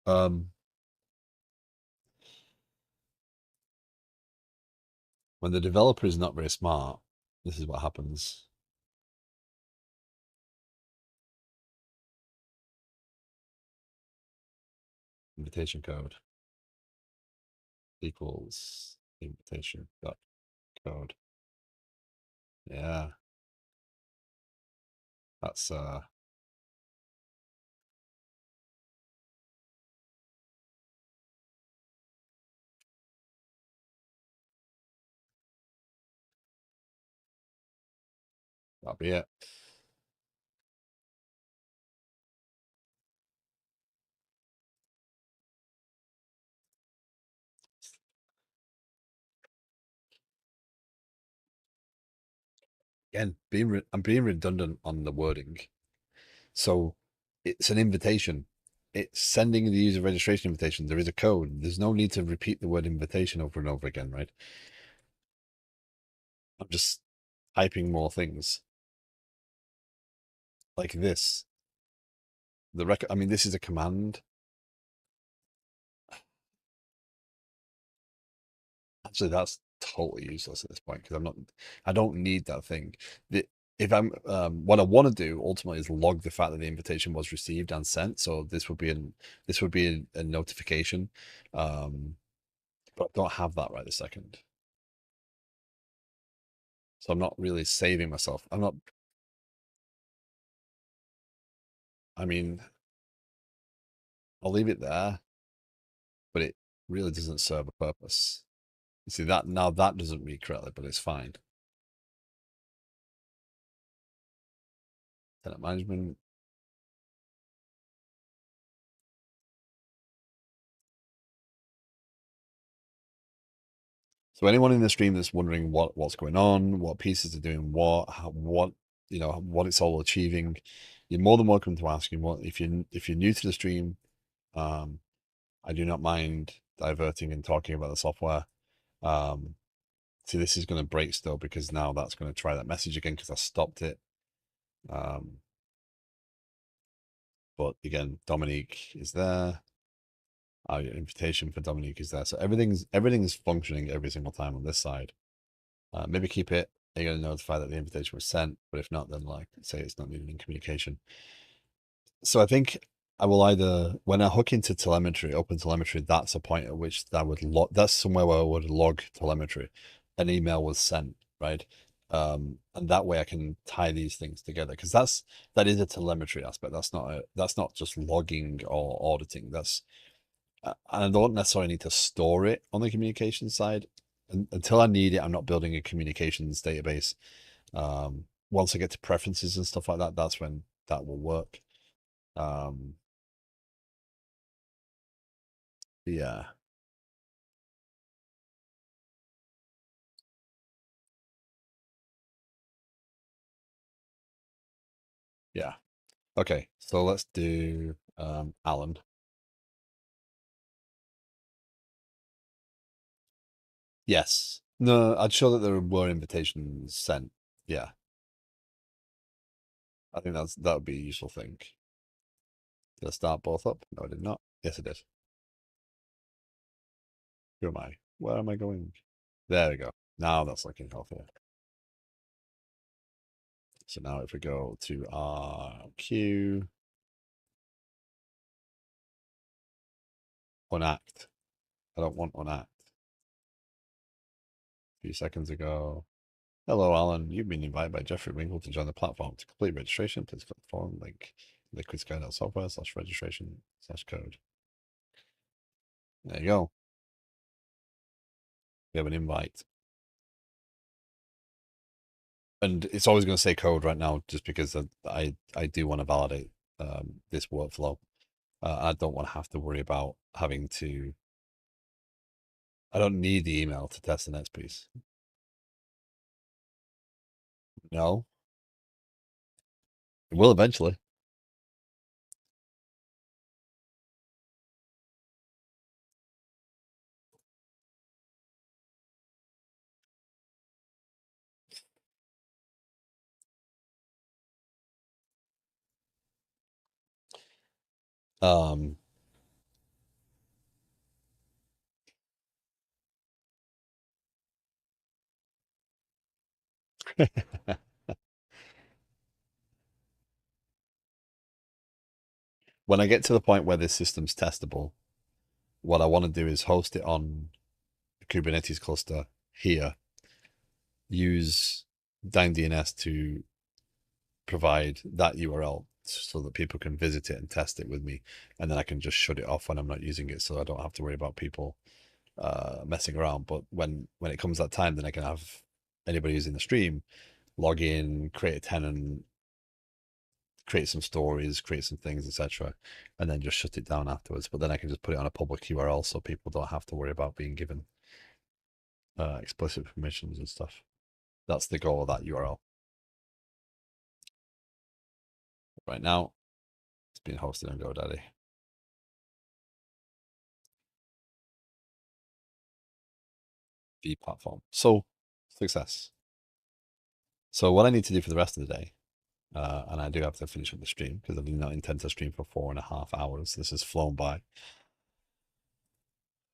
Speaker 1: When the developer is not very smart, this is what happens. Invitation code equals invitation dot code. Yeah. That's that'll be it. Again, I'm being redundant on the wording. So it's an invitation. It's sending the user registration invitation. There is a code. There's no need to repeat the word invitation over and over again, right? I'm just typing more things like this. I mean, this is a command. Actually, that's totally useless at this point because I don't need that thing. If I'm, what I want to do ultimately is log the fact that the invitation was received and sent. So this would be a notification, but I don't have that right this second. So I'm not really saving myself. I mean, I'll leave it there, but it really doesn't serve a purpose. You see that now that doesn't read correctly, but it's fine. Tenant management. So anyone in the stream that's wondering what's going on, what pieces are doing what what it's all achieving, you're more than welcome to ask. If you're new to the stream, I do not mind diverting and talking about the software. See, this is going to break still because now that's going to try that message again because I stopped it. But again, Dominique is there. Our invitation for Dominique is there. So everything's functioning every single time on this side. Maybe keep it. You're going to notify that the invitation was sent, but if not, then like say it's not needed in communication. So I think I will either, when I hook into telemetry, open telemetry, that's a point at which that would log, that's somewhere where I would log telemetry. An email was sent, right? And that way I can tie these things together because that is a telemetry aspect. That's not just logging or auditing. I don't necessarily need to store it on the communication side. Until I need it, I'm not building a communications database. Once I get to preferences and stuff like that, that's when that will work. Um, yeah, yeah. Okay, so let's do Alan. Yes. No, I'd show that there were invitations sent. Yeah, I think that would be a useful thing. Did I start both up? No, I did not. Yes, I did. Who am I? Where am I going? There we go. Now that's looking healthier. So now if we go to our queue, unact. I don't want unact. A few seconds ago. Hello, Alan. You've been invited by Jeffrey Winkle to join the platform. To complete registration, please click the form link liquidsky.software/registration/code. There you go. We have an invite. And it's always going to say code right now just because I do want to validate this workflow. I don't want to have to worry about having to. I don't need the email to test the next piece. No, it will eventually. Um, when I get to the point where this system's testable, what I want to do is host it on a Kubernetes cluster here, use DynDNS to provide that URL so that people can visit it and test it with me, and then I can just shut it off when I'm not using it, so I don't have to worry about people messing around. But when it comes that time, then I can have anybody using the stream log in, create a tenant, create some stories, create some things, etc., and then just shut it down afterwards. But then I can just put it on a public URL so people don't have to worry about being given explicit permissions and stuff. That's the goal of that URL. Right now, it's being hosted on GoDaddy. V platform. So, success. So, what I need to do for the rest of the day, and I do have to finish up the stream because I do not intend to stream for 4.5 hours. This has flown by.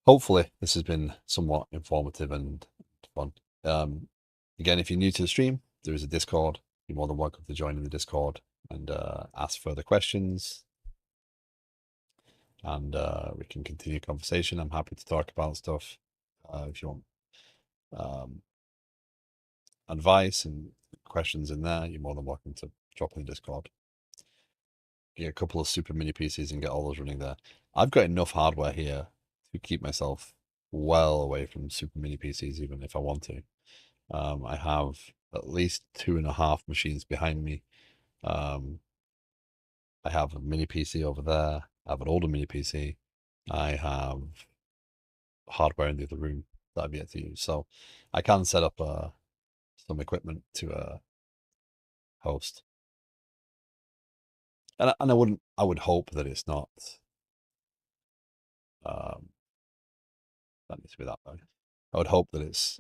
Speaker 1: Hopefully, this has been somewhat informative and fun. Again, if you're new to the stream, there is a Discord. You're more than welcome to join in the Discord and ask further questions. And we can continue conversation. I'm happy to talk about stuff if you want advice and questions in there. You're more than welcome to drop in the Discord. Get a couple of super mini PCs and get all those running there. I've got enough hardware here to keep myself well away from super mini PCs, even if I want to. I have at least 2.5 machines behind me. I have a mini PC over there. I have an older mini PC. I have hardware in the other room that I've yet to use. So I can set up some equipment to host. And I would hope that it's not, um, that needs to be that bad. I would hope that it's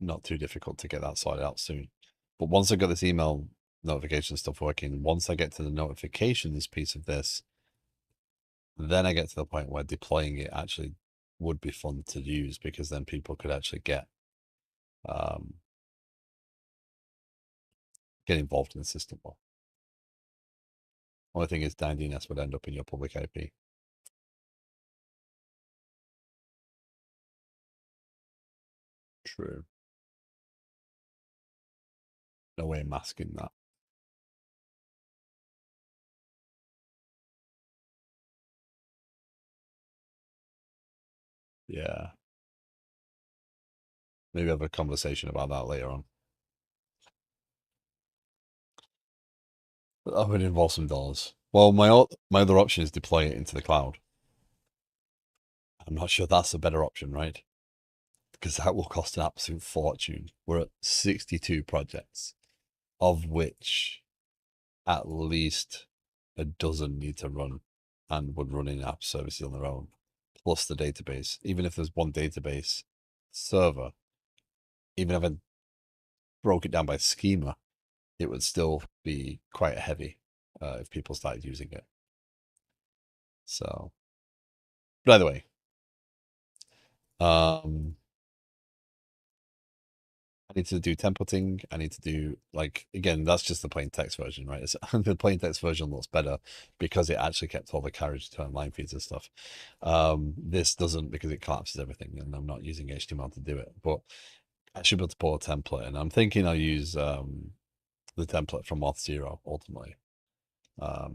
Speaker 1: not too difficult to get that sorted out soon. But once I got this email notification stuff working, once I get to the notifications piece of this, then I get to the point where deploying it actually would be fun to use because then people could actually um, get involved in the system more. Only thing is, DNS would end up in your public IP. True. No way of masking that. Yeah. Maybe have a conversation about that later on. But that would involve some dollars. Well, my other option is deploy it into the cloud. I'm not sure that's a better option, right? Because that will cost an absolute fortune. We're at 62 projects, of which at least a dozen need to run and would run in app services on their own, plus the database. Even if there's one database server, even if I broke it down by schema, it would still be quite heavy if people started using it. So, by the way, I need to do templating. I need to do, like, again, that's just the plain text version, right? The plain text version looks better because it actually kept all the carriage return line feeds and stuff. This doesn't, because it collapses everything, and I'm not using HTML to do it. But I should be able to pull a template, and I'm thinking I'll use the template from Auth0 ultimately. Yeah.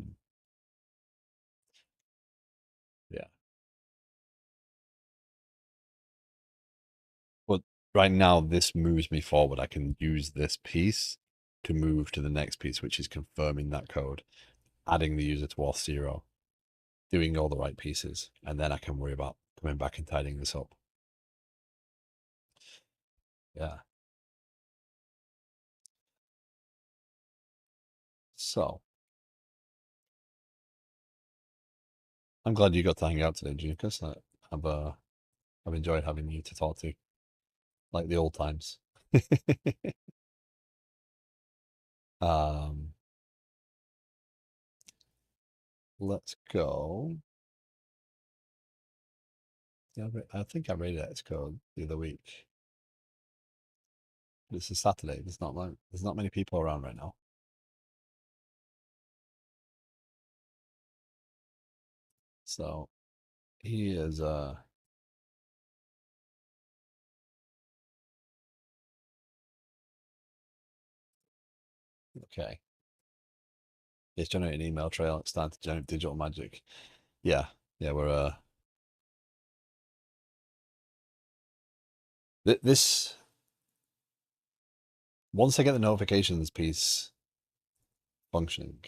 Speaker 1: But right now, this moves me forward. I can use this piece to move to the next piece, which is confirming that code, adding the user to Auth0, doing all the right pieces, and then I can worry about coming back and tidying this up. Yeah. So I'm glad you got to hang out today, Lucas. I've enjoyed having you to talk to, like the old times. um, let's go. Yeah, I think I rated Xcode the other week. This is Saturday. There's not many people around right now. So he is okay. It's generating an email trail. It's starting to generate digital magic. Yeah. Yeah, we're this once I get the notifications piece functioning,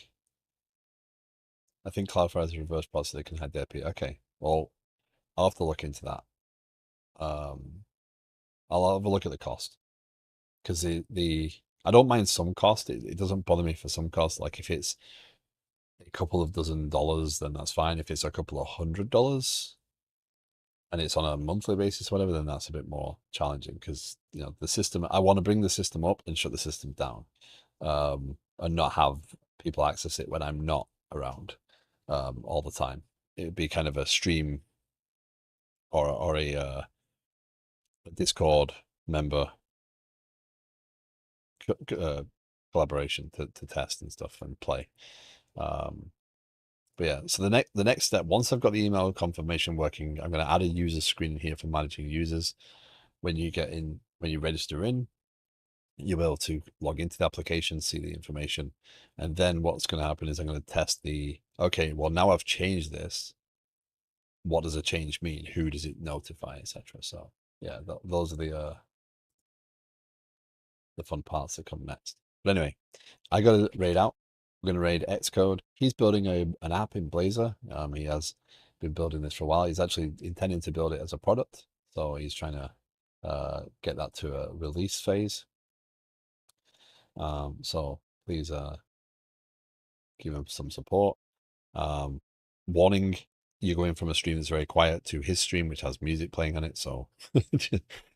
Speaker 1: I think Cloudflare has a reverse pod so they can hide their IP. Okay, well, I'll have to look into that. I'll have a look at the cost because the I don't mind some cost. It doesn't bother me for some cost. Like if it's a couple of dozen dollars, then that's fine. If it's a couple of $100 and it's on a monthly basis, or whatever, then that's a bit more challenging because the system. I want to bring the system up and shut the system down, and not have people access it when I'm not around all the time. It'd be kind of a stream or a Discord member collaboration to test and stuff and play. But yeah, so the next step, once I've got the email confirmation working, I'm going to add a user screen in here for managing users. When you register in, you'll be able to log into the application, see the information, and then what's going to happen is I'm going to test okay, well, now I've changed this. What does a change mean? Who does it notify, etc. So yeah, those are the fun parts that come next. But anyway, I got to raid out. We're going to raid Xcode. He's building an app in Blazor. He has been building this for a while. He's actually intending to build it as a product. So he's trying to get that to a release phase. So please give him some support. Warning, you're going from a stream that's very quiet to his stream, which has music playing on it. So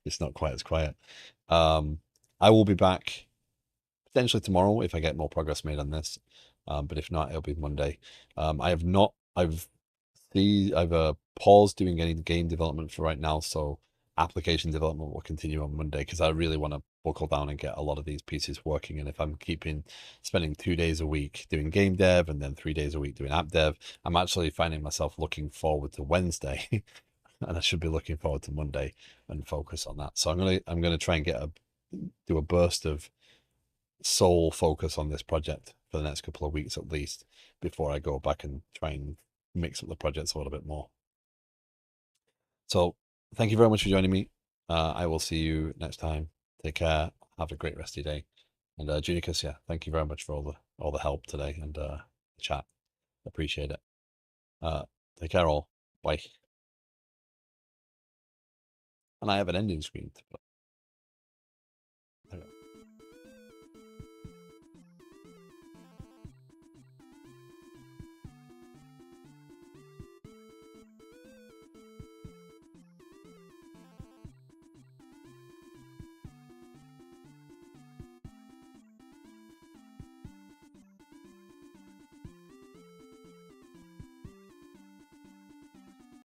Speaker 1: it's not quite as quiet. I will be back potentially tomorrow if I get more progress made on this. But if not, it'll be Monday. I've paused doing any game development for right now. So application development will continue on Monday because I really want to buckle down and get a lot of these pieces working. And if I'm spending 2 days a week doing game dev and then 3 days a week doing app dev, I'm actually finding myself looking forward to Wednesday, and I should be looking forward to Monday and focus on that. So I'm gonna try and do a burst of sole focus on this project for the next couple of weeks at least before I go back and try and mix up the projects a little bit more. So thank you very much for joining me. I will see you next time. Take care. Have a great rest of your day. And Junicus, yeah, thank you very much for all the help today and chat. Appreciate it. Take care all. Bye. And I have an ending screen to put.